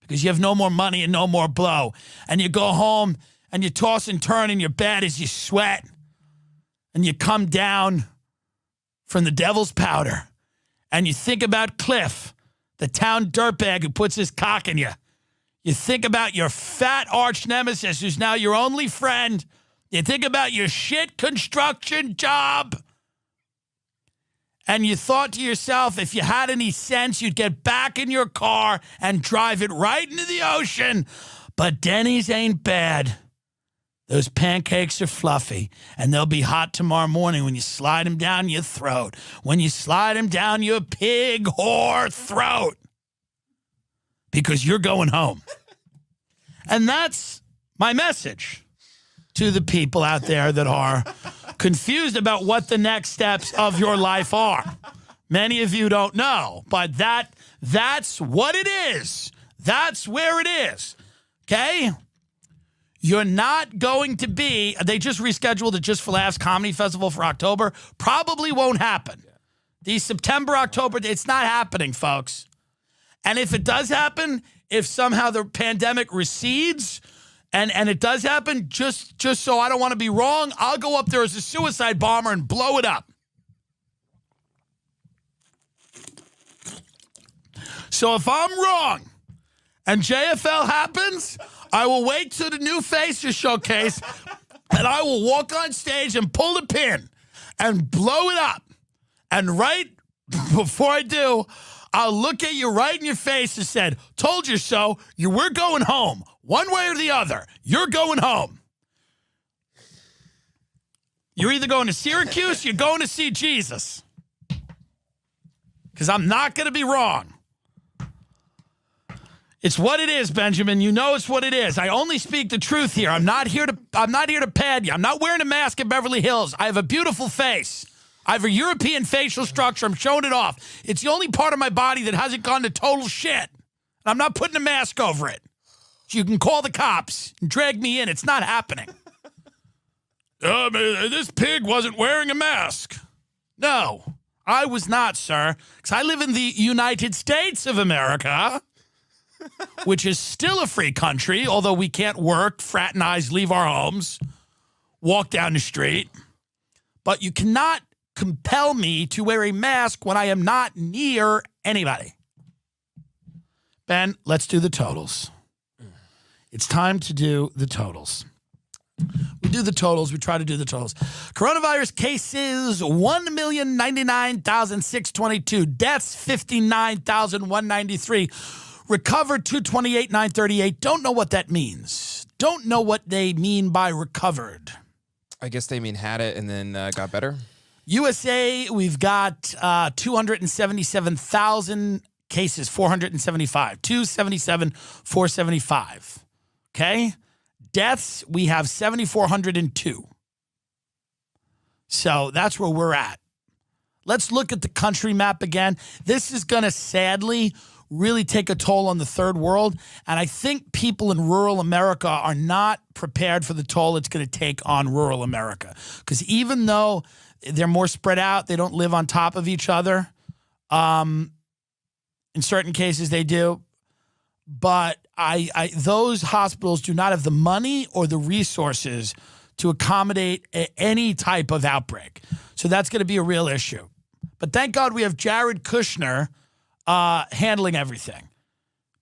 because you have no more money and no more blow. And you go home and you toss and turn in your bed as you sweat. And you come down from the devil's powder. And you think about Cliff, the town dirtbag who puts his cock in you. You think about your fat arch nemesis who's now your only friend. You think about your shit construction job. And you thought to yourself, if you had any sense, you'd get back in your car and drive it right into the ocean. But Denny's ain't bad. Those pancakes are fluffy, and they'll be hot tomorrow morning when you slide them down your throat. When you slide them down your pig whore throat. Because you're going home. And that's my message to the people out there that are confused about what the next steps of your life are. Many of you don't know, but that's what it is. That's where it is. Okay? You're not going to be, they just rescheduled the Just for Laughs Comedy Festival for October. Probably won't happen. The September, October, it's not happening, folks. And if it does happen, if somehow the pandemic recedes and it does happen, just so I don't want to be wrong, I'll go up there as a suicide bomber and blow it up. So if I'm wrong and JFL happens, I will wait till the new Faces showcase and I will walk on stage and pull the pin and blow it up. And right before I do, I'll look at you right in your face and said, told you so. We're going home. One way or the other. You're going home. You're either going to Syracuse, you're going to see Jesus. Because I'm not going to be wrong. It's what it is, Benjamin. You know it's what it is. I only speak the truth here. I'm not here to pad you. I'm not wearing a mask in Beverly Hills. I have a beautiful face. I have a European facial structure. I'm showing it off. It's the only part of my body that hasn't gone to total shit. And I'm not putting a mask over it. So you can call the cops and drag me in. It's not happening. This pig wasn't wearing a mask. No, I was not, sir. Because I live in the United States of America, which is still a free country, although we can't work, fraternize, leave our homes, walk down the street. But you cannot compel me to wear a mask when I am not near anybody. Ben, let's do the totals. It's time to do the totals. We do the totals. We try to do the totals. Coronavirus cases, 1,099,622. Deaths, 59,193. Recovered, 228,938. Don't know what that means. Don't know what they mean by recovered. I guess they mean had it and then got better. USA, we've got 277,000 cases, 475. 277, 475. Okay? Deaths, we have 7,402. So that's where we're at. Let's look at the country map again. This is going to sadly really take a toll on the third world. And I think people in rural America are not prepared for the toll it's going to take on rural America. Because even though they're more spread out, they don't live on top of each other. In certain cases, they do. But those hospitals do not have the money or the resources to accommodate any type of outbreak. So that's going to be a real issue. But thank God we have Jared Kushner handling everything.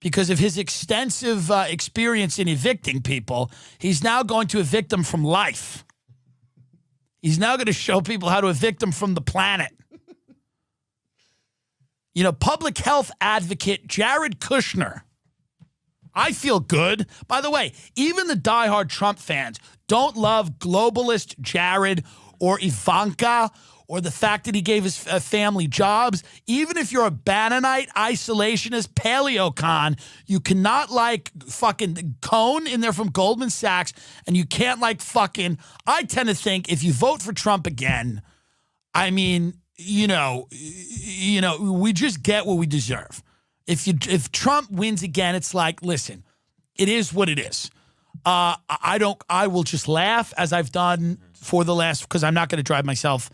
Because of his extensive experience in evicting people, he's now going to evict them from life. He's now going to show people how to evict them from the planet. You know, public health advocate Jared Kushner. I feel good. By the way, even the diehard Trump fans don't love globalist Jared or Ivanka or the fact that he gave his family jobs. Even if you're a Bannonite, isolationist, paleocon, you cannot like fucking Cohn in there from Goldman Sachs, and you can't like fucking, I tend to think if you vote for Trump again, I mean, you know, we just get what we deserve. If Trump wins again, it's like, listen, it is what it is. I will just laugh as I've done for the last, because I'm not going to drive myself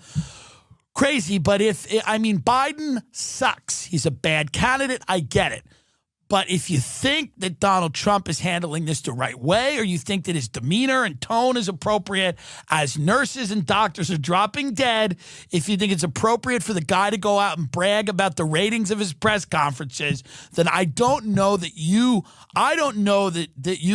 crazy. But Biden sucks. He's a bad candidate. I get it. But if you think that Donald Trump is handling this the right way, or you think that his demeanor and tone is appropriate as nurses and doctors are dropping dead, if you think it's appropriate for the guy to go out and brag about the ratings of his press conferences, then I don't know that you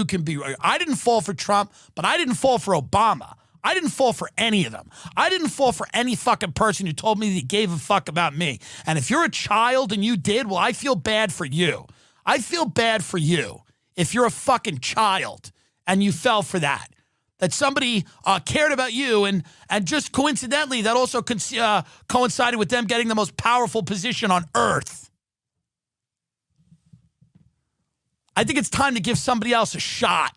can be right. I didn't fall for Trump, but I didn't fall for Obama. I didn't fall for any of them. I didn't fall for any fucking person who told me that he gave a fuck about me. And if you're a child and you did, well, I feel bad for you. I feel bad for you if you're a fucking child and you fell for that. That somebody cared about you and just coincidentally that also coincided with them getting the most powerful position on earth. I think it's time to give somebody else a shot.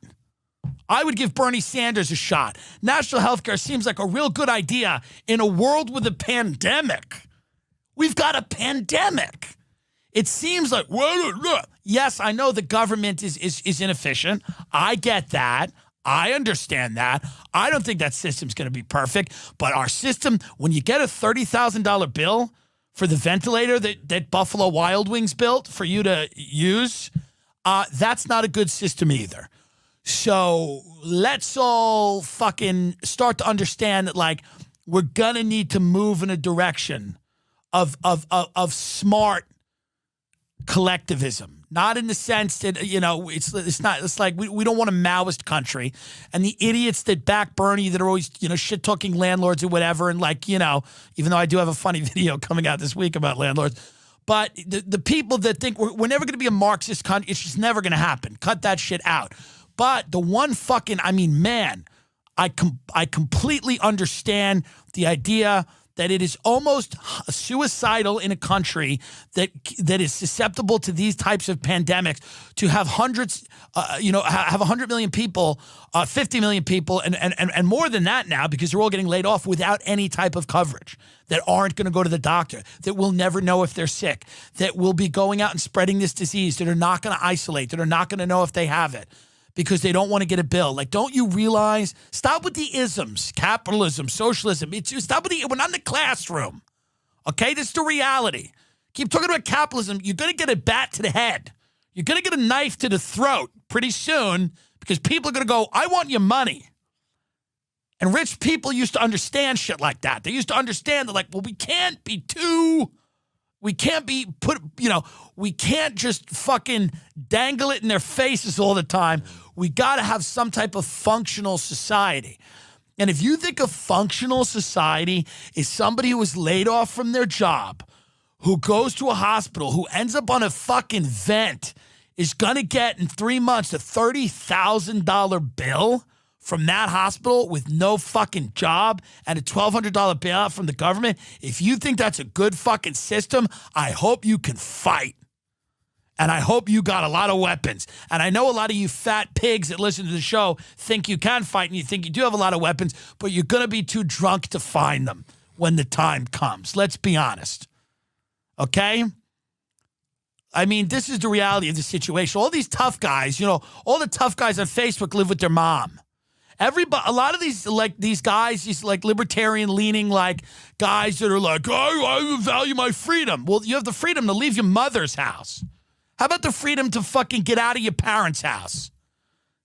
I would give Bernie Sanders a shot. National health care seems like a real good idea in a world with a pandemic. We've got a pandemic. It seems like, yes, I know the government is inefficient. I get that. I understand that. I don't think that system's going to be perfect. But our system, when you get a $30,000 bill for the ventilator that Buffalo Wild Wings built for you to use, that's not a good system either. So let's all fucking start to understand that, like, we're going to need to move in a direction of smart collectivism, not in the sense that, it's like we don't want a Maoist country, and the idiots that back Bernie that are always, shit talking landlords or whatever. And even though I do have a funny video coming out this week about landlords, But the people that think we're never going to be a Marxist country, it's just never going to happen. Cut that shit out. But the one fucking, I mean, man, I completely understand the idea that it is almost suicidal in a country that is susceptible to these types of pandemics to have hundreds, have 100 million people, 50 million people, and more than that now because they're all getting laid off without any type of coverage, that aren't going to go to the doctor, that will never know if they're sick, that will be going out and spreading this disease, that are not going to isolate, that are not going to know if they have it, because they don't want to get a bill. Like, don't you realize? Stop with the isms, capitalism, socialism. Stop with we're not in the classroom. Okay, this is the reality. Keep talking about capitalism. You're going to get a bat to the head. You're going to get a knife to the throat pretty soon because people are going to go, I want your money. And rich people used to understand shit like that. They used to understand that, like, well, we can't we can't just fucking dangle it in their faces all the time. We got to have some type of functional society. And if you think a functional society is somebody who was laid off from their job, who goes to a hospital, who ends up on a fucking vent, is going to get in 3 months a $30,000 bill from that hospital with no fucking job and a $1,200 bailout from the government, if you think that's a good fucking system, I hope you can fight. And I hope you got a lot of weapons. And I know a lot of you fat pigs that listen to the show think you can fight and you think you do have a lot of weapons, but you're going to be too drunk to find them when the time comes. Let's be honest. Okay? I mean, this is the reality of the situation. All these tough guys, all the tough guys on Facebook live with their mom. Everybody, a lot of these guys, these like libertarian leaning like guys that are like, I value my freedom. Well, you have the freedom to leave your mother's house. How about the freedom to fucking get out of your parents' house?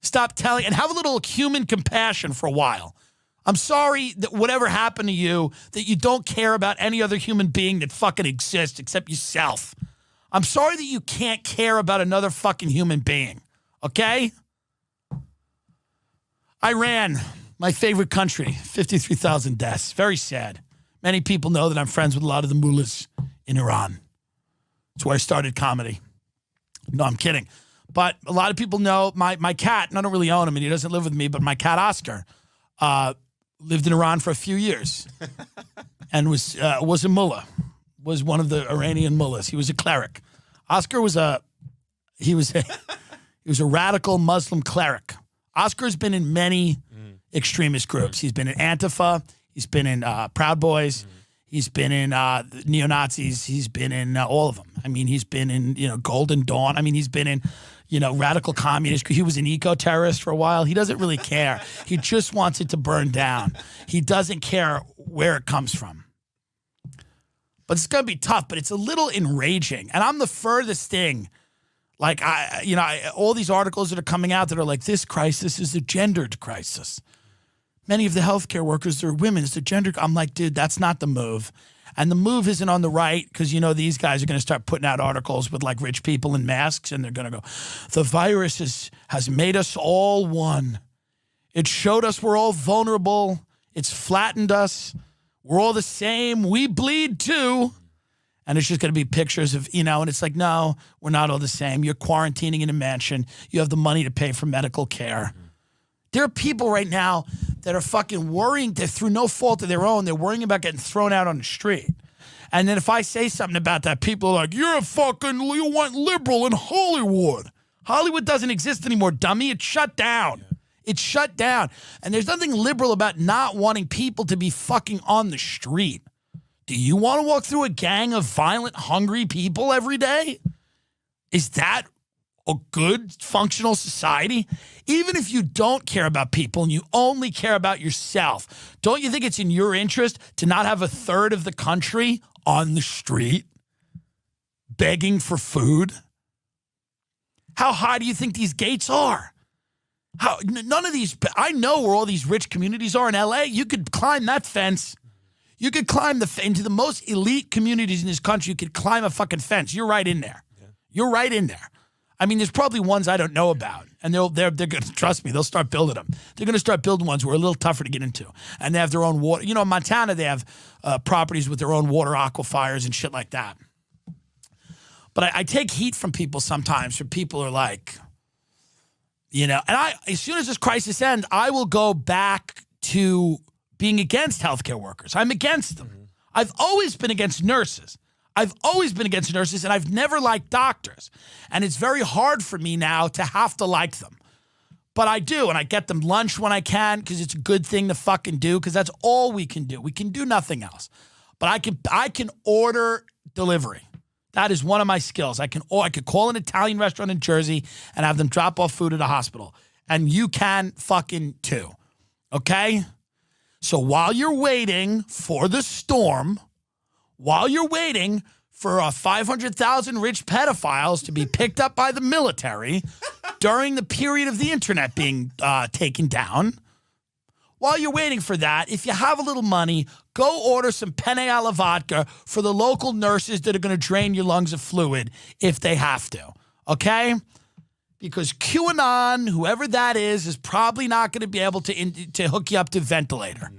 Stop telling and have a little human compassion for a while. I'm sorry that whatever happened to you, that you don't care about any other human being that fucking exists except yourself. I'm sorry that you can't care about another fucking human being. Okay? Iran, my favorite country, 53,000 deaths. Very sad. Many people know that I'm friends with a lot of the mullahs in Iran. It's where I started comedy. No, I'm kidding. But a lot of people know my cat, and I don't really own him, and he doesn't live with me, but my cat Oscar lived in Iran for a few years and was a mullah, was one of the Iranian mullahs. He was a cleric. Oscar was a radical Muslim cleric. Oscar's been in many extremist groups. He's been in Antifa. He's been in Proud Boys. He's been in neo-Nazis. He's been in all of them. I mean, he's been in, Golden Dawn. I mean, he's been in, radical communist. He was an eco-terrorist for a while. He doesn't really care. He just wants it to burn down. He doesn't care where it comes from. But it's going to be tough, but it's a little enraging. And I'm the furthest thing. Like, all these articles that are coming out that are like, this crisis is a gendered crisis. Many of the healthcare workers are women. It's a gender. I'm like, dude, that's not the move. And the move isn't on the right because, these guys are going to start putting out articles with like rich people in masks and they're going to go, the virus has made us all one. It showed us we're all vulnerable. It's flattened us. We're all the same. We bleed too. And it's just going to be pictures of, and it's like, no, we're not all the same. You're quarantining in a mansion. You have the money to pay for medical care. There are people right now that are fucking worrying. They're through no fault of their own. They're worrying about getting thrown out on the street. And then if I say something about that, people are like, you went liberal in Hollywood. Hollywood doesn't exist anymore, dummy. It's shut down. It's shut down. And there's nothing liberal about not wanting people to be fucking on the street. Do you want to walk through a gang of violent, hungry people every day? Is that a good, functional society? Even if you don't care about people and you only care about yourself, don't you think it's in your interest to not have a third of the country on the street begging for food? How high do you think these gates are? None of these, I know where all these rich communities are in LA. You could climb that fence. You could climb into the most elite communities in this country. You could climb a fucking fence. You're right in there. Yeah. You're right in there. I mean, there's probably ones I don't know about, and they're going to trust me. They'll start building them. They're going to start building ones who are a little tougher to get into, and they have their own water. In Montana, they have properties with their own water aquifers and shit like that. But I take heat from people sometimes, where people are like, and as soon as this crisis ends, I will go back to being against healthcare workers. I'm against them. I've always been against nurses. And I've never liked doctors. And it's very hard for me now to have to like them. But I do, and I get them lunch when I can because it's a good thing to fucking do because that's all we can do. We can do nothing else. But I can order delivery. That is one of my skills. I could call an Italian restaurant in Jersey and have them drop off food at a hospital. And you can fucking too. Okay? So while you're waiting for the storm, while you're waiting for 500,000 rich pedophiles to be picked up by the military during the period of the internet being taken down, while you're waiting for that, if you have a little money, go order some penne alla vodka for the local nurses that are going to drain your lungs of fluid if they have to, okay? Because QAnon, whoever that is probably not going to be able to hook you up to a ventilator.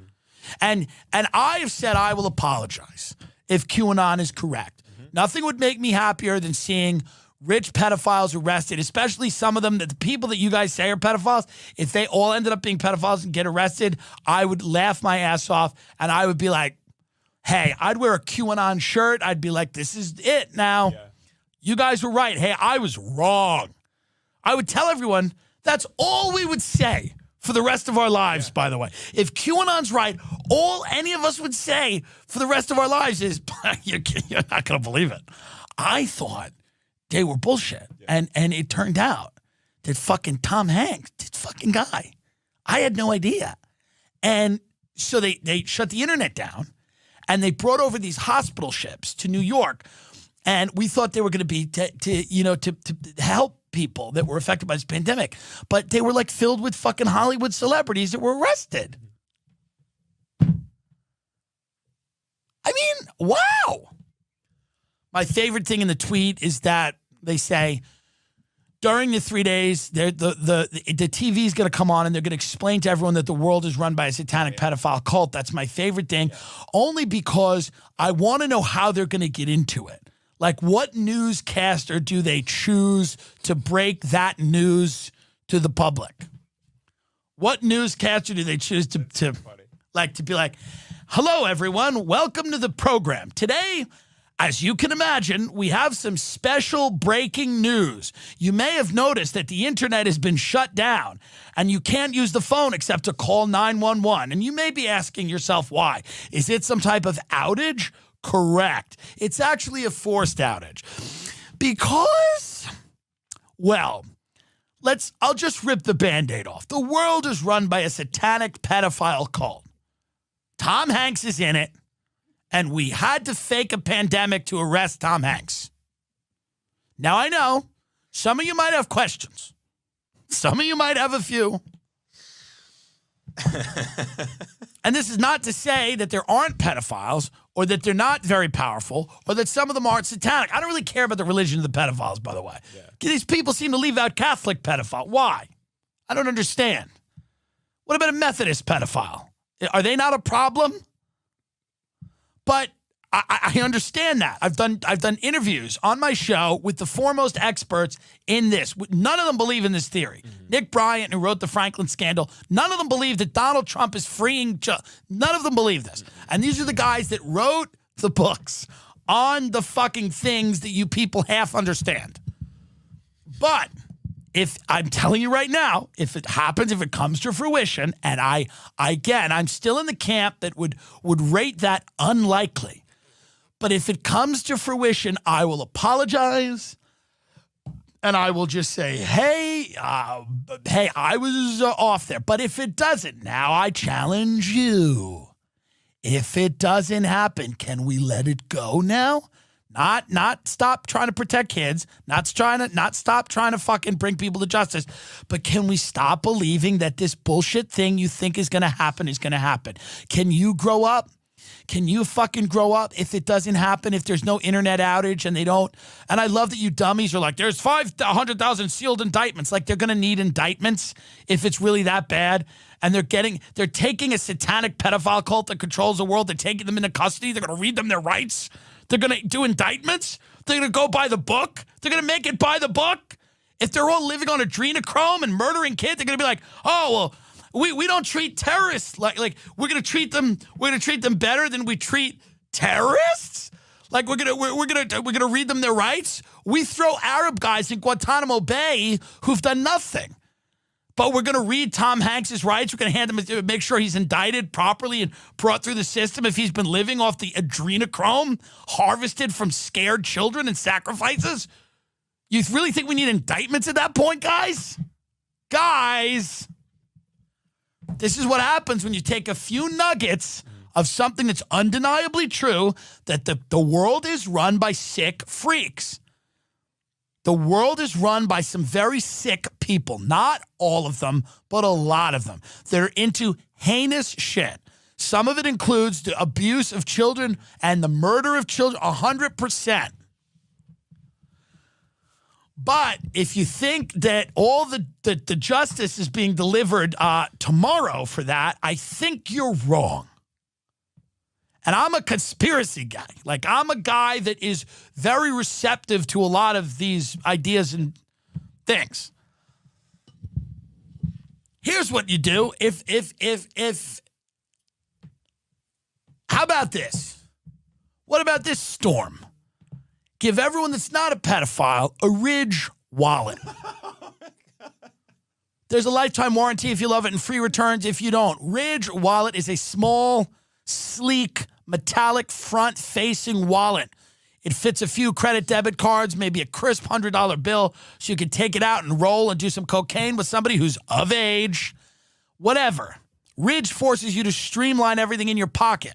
And I have said I will apologize if QAnon is correct. Nothing would make me happier than seeing rich pedophiles arrested, especially some of them, that the people that you guys say are pedophiles, if they all ended up being pedophiles and get arrested, I would laugh my ass off and I would be like, hey, I'd wear a QAnon shirt. I'd be like, this is it now. Yeah. You guys were right. Hey, I was wrong. I would tell everyone that's all we would say for the rest of our lives, by the way. If QAnon's right, all any of us would say for the rest of our lives is, you're not going to believe it. I thought they were bullshit. Yeah. And it turned out that fucking Tom Hanks, this fucking guy, I had no idea. And so they shut the internet down and they brought over these hospital ships to New York. And we thought they were going to be to help people that were affected by this pandemic. But they were like filled with fucking Hollywood celebrities that were arrested. I mean, wow. My favorite thing in the tweet is that they say during the 3 days, the TV is going to come on and they're going to explain to everyone that the world is run by a satanic pedophile cult. That's my favorite thing, only because I want to know how they're going to get into it. Like, what newscaster do they choose to break that news to the public? What newscaster do they choose to be like, hello, everyone. Welcome to the program. Today, as you can imagine, we have some special breaking news. You may have noticed that the internet has been shut down and you can't use the phone except to call 911. And you may be asking yourself why. Is it some type of outage? Correct. It's actually a forced outage. Because, well, I'll just rip the Band-Aid off. The world is run by a satanic pedophile cult. Tom Hanks is in it, and we had to fake a pandemic to arrest Tom Hanks. Now, I know some of you might have questions. Some of you might have a few. And this is not to say that there aren't pedophiles or that they're not very powerful or that some of them aren't satanic. I don't really care about the religion of the pedophiles, by the way. Yeah. These people seem to leave out Catholic pedophile. Why? I don't understand. What about a Methodist pedophile? Are they not a problem? But I understand that. I've done interviews on my show with the foremost experts in this. None of them believe in this theory. Mm-hmm. Nick Bryant, who wrote the Franklin scandal, none of them believe that Donald Trump is freeing. None of them believe this. And these are the guys that wrote the books on the fucking things that you people half understand. But if I'm telling you right now, if it happens, if it comes to fruition, and I'm still in the camp that would rate that unlikely. But if it comes to fruition, I will apologize, and I will just say, hey, I was off there. But if it doesn't, now I challenge you. If it doesn't happen, can we let it go now? Not stop trying to protect kids, not stop trying to fucking bring people to justice, but can we stop believing that this bullshit thing you think is going to happen is going to happen? Can you grow up? Can you fucking grow up if it doesn't happen, if there's no internet outage and they don't? And I love that you dummies are like, there's 500,000 sealed indictments. Like, they're going to need indictments if it's really that bad. And they're taking a satanic pedophile cult that controls the world. They're taking them into custody. They're going to read them their rights. They're going to do indictments? They're going to go by the book? They're going to make it by the book? If they're all living on adrenochrome and murdering kids, they're going to be like, oh, well, we don't treat terrorists like we're going to treat them better than we treat terrorists? Like we're gonna read them their rights? We throw Arab guys in Guantanamo Bay who've done nothing. But we're gonna read Tom Hanks' rights. We're gonna hand him, make sure he's indicted properly and brought through the system if he's been living off the adrenochrome harvested from scared children and sacrifices. You really think we need indictments at that point, guys? Guys, this is what happens when you take a few nuggets of something that's undeniably true, that the world is run by sick freaks. The world is run by some very sick people. Not all of them, but a lot of them. They're into heinous shit. Some of it includes the abuse of children and the murder of children, 100%. But if you think that all the justice is being delivered tomorrow for that, I think you're wrong. And I'm a conspiracy guy. Like, I'm a guy that is very receptive to a lot of these ideas and things. Here's what you do. How about this? What about this storm? Give everyone that's not a pedophile a Ridge wallet. There's a lifetime warranty if you love it and free returns if you don't. Ridge wallet is a small, sleek, metallic front-facing wallet. It fits a few credit debit cards, maybe a crisp $100 bill, so you can take it out and roll and do some cocaine with somebody who's of age. Whatever. Ridge forces you to streamline everything in your pocket.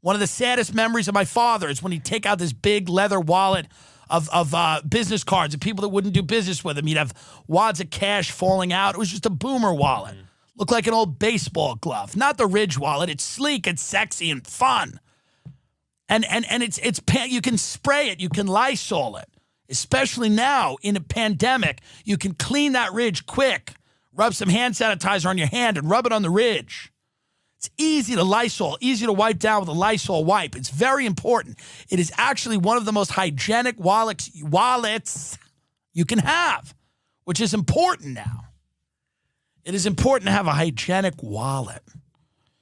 One of the saddest memories of my father is when he'd take out this big leather wallet of business cards and people that wouldn't do business with him. He'd have wads of cash falling out. It was just a boomer wallet. Looked like an old baseball glove. Not the Ridge wallet. It's sleek and sexy and fun. And it's you can spray it. You can Lysol it. Especially now in a pandemic, you can clean that Ridge quick. Rub some hand sanitizer on your hand and rub it on the Ridge. It's easy to Lysol, easy to wipe down with a Lysol wipe. It's very important. It is actually one of the most hygienic wallets you can have, which is important now. It is important to have a hygienic wallet.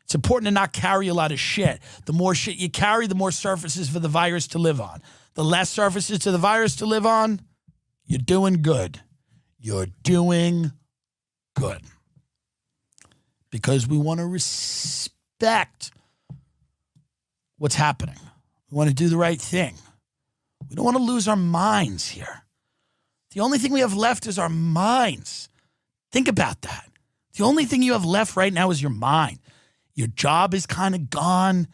It's important to not carry a lot of shit. The more shit you carry, the more surfaces for the virus to live on. The less surfaces to the virus to live on, you're doing good. You're doing good. Because we want to respect what's happening. We want to do the right thing. We don't want to lose our minds here. The only thing we have left is our minds. Think about that. The only thing you have left right now is your mind. Your job is kind of gone.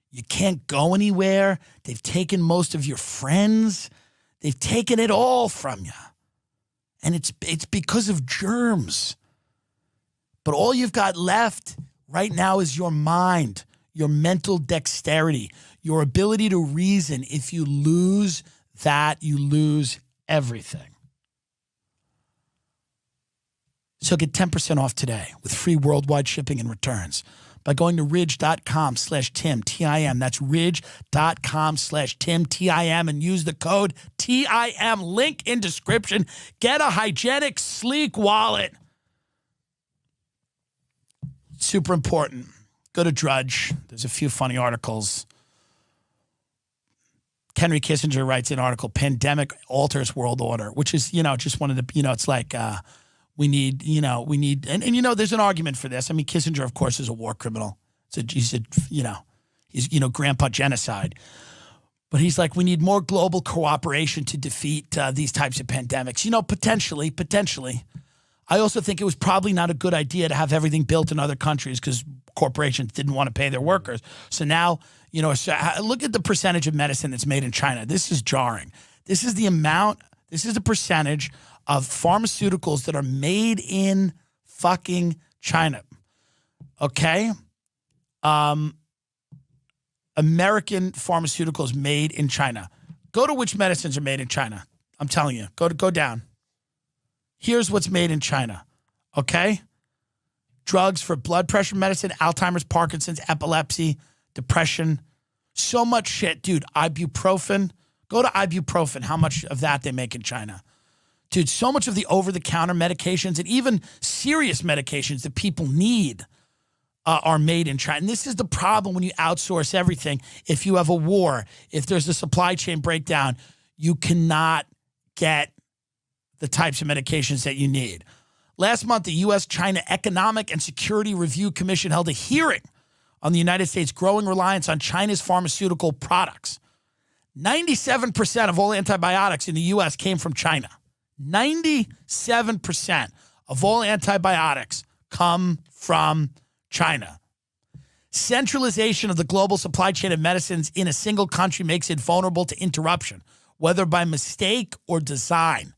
You can't go anywhere. They've taken most of your friends. They've taken it all from you. And it's because of germs. But all you've got left right now is your mind, your mental dexterity, your ability to reason. If you lose that, you lose everything. So get 10% off today with free worldwide shipping and returns by going to ridge.com/Tim, T-I-M. That's ridge.com/Tim, T-I-M, and use the code TIM. Link in description. Get a hygienic, sleek wallet. Super important. Go to Drudge. There's a few funny articles. Henry Kissinger writes an article, Pandemic Alters World Order, which is, just one of the, it's like, we need, and there's an argument for this. I mean, Kissinger, of course, is a war criminal. He's grandpa genocide. But he's like, we need more global cooperation to defeat these types of pandemics. Potentially. I also think it was probably not a good idea to have everything built in other countries because corporations didn't want to pay their workers. So now, look at the percentage of medicine that's made in China. This is jarring. This is the percentage of pharmaceuticals that are made in fucking China. Okay? American pharmaceuticals made in China. Go to which medicines are made in China. I'm telling you. Go down. Here's what's made in China. Okay? Drugs for blood pressure medicine, Alzheimer's, Parkinson's, epilepsy, depression, So much shit. Dude, ibuprofen. Go to ibuprofen, how much of that they make in China. Dude, so much of the over-the-counter medications and even serious medications that people need are made in China. And this is the problem when you outsource everything. If you have a war, if there's a supply chain breakdown, you cannot get the types of medications that you need. Last month, the U.S.-China Economic and Security Review Commission held a hearing on the United States' growing reliance on China's pharmaceutical products. 97% of all antibiotics in the U.S. came from China. 97% of all antibiotics come from China. Centralization of the global supply chain of medicines in a single country makes it vulnerable to interruption, whether by mistake or design.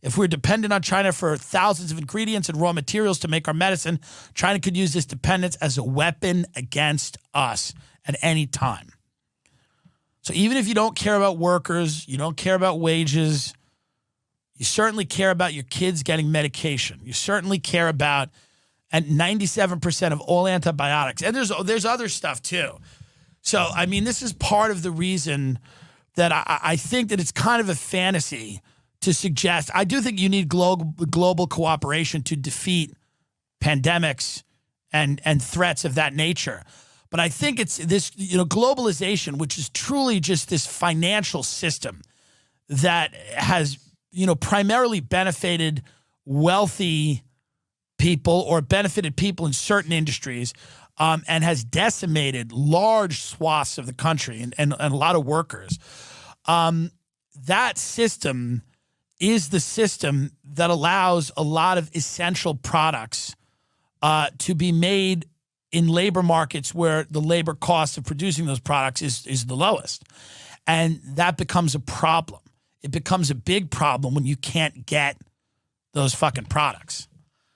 If we're dependent on China for thousands of ingredients and raw materials to make our medicine, China could use this dependence as a weapon against us at any time. So even if you don't care about workers, you don't care about wages, you certainly care about your kids getting medication. You certainly care about, and 97% of all antibiotics. And there's other stuff too. So, I mean, this is part of the reason that I think that it's kind of a fantasy to suggest. I do think you need global cooperation to defeat pandemics and threats of that nature. But I think it's this, globalization, which is truly just this financial system that has, primarily benefited wealthy people or benefited people in certain industries, and has decimated large swaths of the country and a lot of workers. That system is the system that allows a lot of essential products to be made in labor markets where the labor cost of producing those products is the lowest. And that becomes a problem. It becomes a big problem when you can't get those fucking products.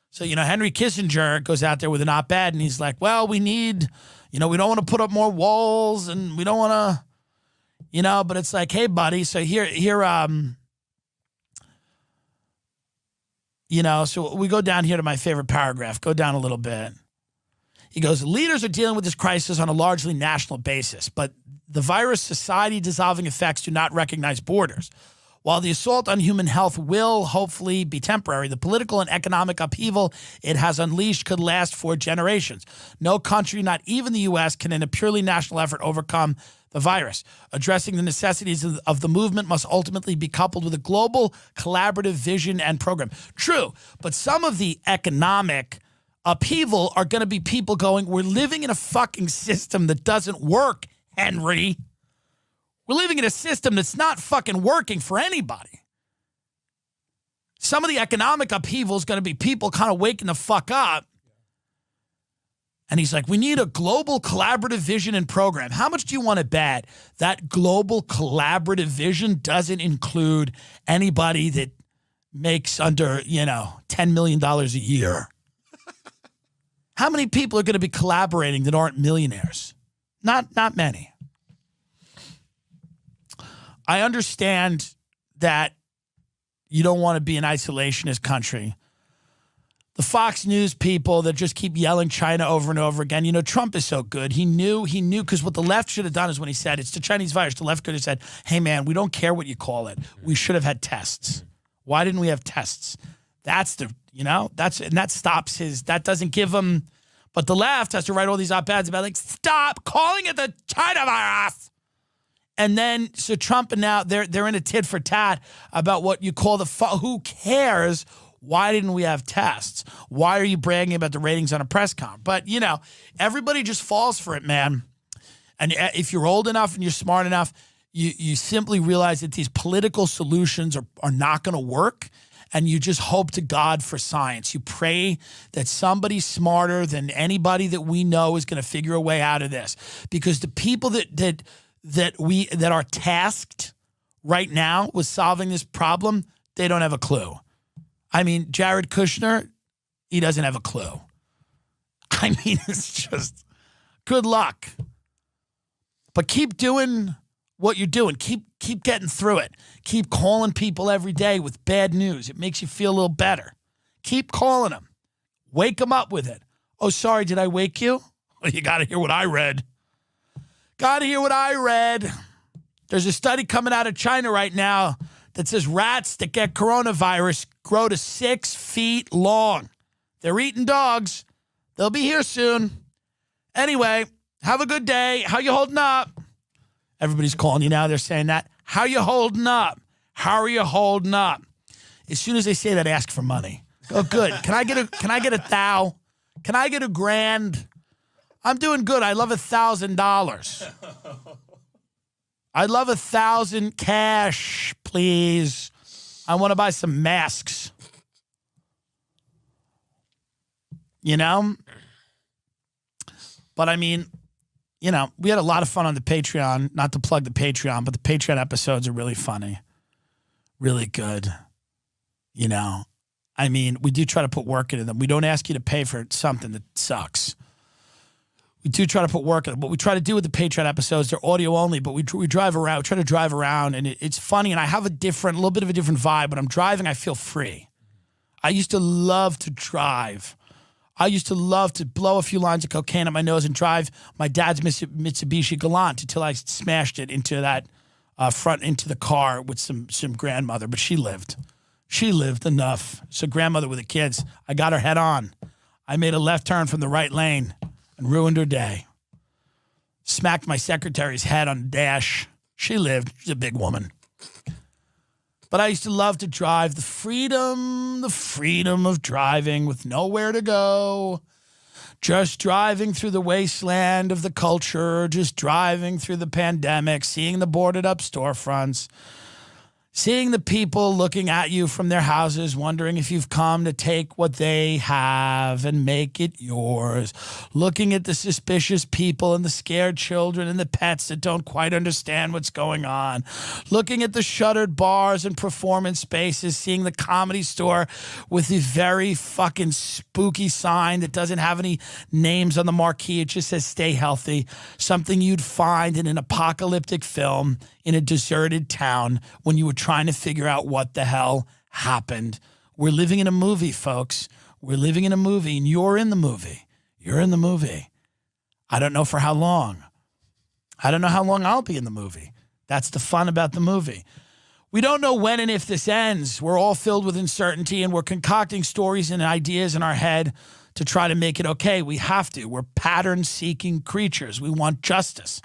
So, Henry Kissinger goes out there with an op-ed and he's like, well, we need, we don't want to put up more walls and we don't want to, but it's like, hey, buddy, so here, so we go down here to my favorite paragraph, go down a little bit. He goes, leaders are dealing with this crisis on a largely national basis, but the virus' society-dissolving effects do not recognize borders. While the assault on human health will hopefully be temporary, the political and economic upheaval it has unleashed could last for generations. No country, not even the U.S., can in a purely national effort overcome the virus. Addressing the necessities of the movement must ultimately be coupled with a global collaborative vision and program. True, but some of the economic upheaval are going to be people going, we're living in a fucking system that doesn't work, Henry. We're living in a system that's not fucking working for anybody. Some of the economic upheaval is going to be people kind of waking the fuck up. And he's like, we need a global collaborative vision and program. How much do you want to bet that global collaborative vision doesn't include anybody that makes under, $10 million a year? How many people are going to be collaborating that aren't millionaires? Not many. I understand that you don't want to be an isolationist country. The Fox News people that just keep yelling China over and over again. Trump is so good. He knew, because what the left should have done is when he said it's the Chinese virus, the left could have said, hey, man, we don't care what you call it. We should have had tests. Why didn't we have tests? That's that stops that doesn't give him, but the left has to write all these op-eds about stop calling it the China virus. And then, so Trump and now they're in a tit for tat about what you call who cares? Why didn't we have tests? Why are you bragging about the ratings on a press conference? But, everybody just falls for it, man. And if you're old enough and you're smart enough, you simply realize that these political solutions are not going to work. And you just hope to God for science. You pray that somebody smarter than anybody that we know is going to figure a way out of this. Because the people that are tasked right now with solving this problem, they don't have a clue. I mean, Jared Kushner, he doesn't have a clue. I mean, it's just good luck. But keep doing what you're doing. Keep getting through it. Keep calling people every day with bad news. It makes you feel a little better. Keep calling them. Wake them up with it. Oh, sorry, did I wake you? Well, you got to hear what I read. Gotta hear what I read. There's a study coming out of China right now that says rats that get coronavirus grow to 6 feet long. They're eating dogs. They'll be here soon. Anyway, have a good day. How you holding up? Everybody's calling you now. They're saying that. How you holding up? How are you holding up? As soon as they say that, ask for money. Oh, good. Can I get a thou? Can I get $1,000? I'm doing good. I love $1,000. I love 1,000 cash, please. I want to buy some masks. You know? But I mean, you know, we had a lot of fun on the Patreon. Not to plug the Patreon, but the Patreon episodes are really funny. Really good. You know? I mean, we do try to put work into them. We don't ask you to pay for something that sucks. We do try to put work in it. What we try to do with the Patreon episodes, they're audio only, but we drive around. We try to drive around, and it's funny, and I have a little bit of a different vibe. When I'm driving, I feel free. I used to love to drive. I used to love to blow a few lines of cocaine up my nose and drive my dad's Mitsubishi Galant until I smashed it into that into the car with some grandmother, but she lived. She lived enough. So grandmother with the kids, I got her head on. I made a left turn from the right lane and ruined her day. Smacked my secretary's head on the dash. She lived. She's a big woman. But I used to love to drive. The freedom of driving with nowhere to go. Just driving through the wasteland of the culture. Just driving through the pandemic. Seeing the boarded up storefronts. Seeing the people looking at you from their houses, wondering if you've come to take what they have and make it yours. Looking at the suspicious people and the scared children and the pets that don't quite understand what's going on. Looking at the shuttered bars and performance spaces, seeing the Comedy Store with the very fucking spooky sign that doesn't have any names on the marquee. It just says stay healthy. Something you'd find in an apocalyptic film in a deserted town when you were trying to figure out what the hell happened. We're living in a movie, folks. We're living in a movie, and you're in the movie. You're in the movie. I don't know for how long. I don't know how long I'll be in the movie. That's the fun about the movie. We don't know when and if this ends. We're all filled with uncertainty, and we're concocting stories and ideas in our head to try to make it okay. We have to. We're pattern-seeking creatures. We want justice.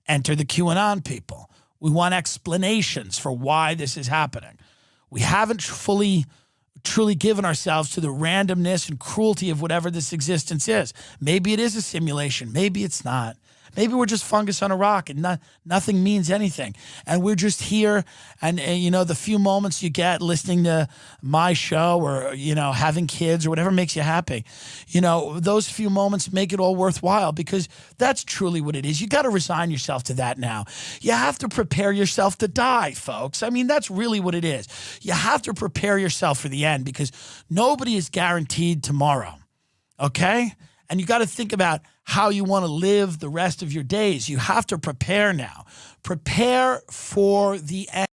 Enter the QAnon people. We want explanations for why this is happening. We haven't truly given ourselves to the randomness and cruelty of whatever this existence is. Maybe it is a simulation. Maybe it's not. Maybe we're just fungus on a rock and nothing means anything. And we're just here and, you know, the few moments you get listening to my show or, you know, having kids or whatever makes you happy, you know, those few moments make it all worthwhile because that's truly what it is. You got to resign yourself to that now. You have to prepare yourself to die, folks. I mean, that's really what it is. You have to prepare yourself for the end because nobody is guaranteed tomorrow, okay? And you got to think about how you want to live the rest of your days. You have to prepare now. Prepare for the end.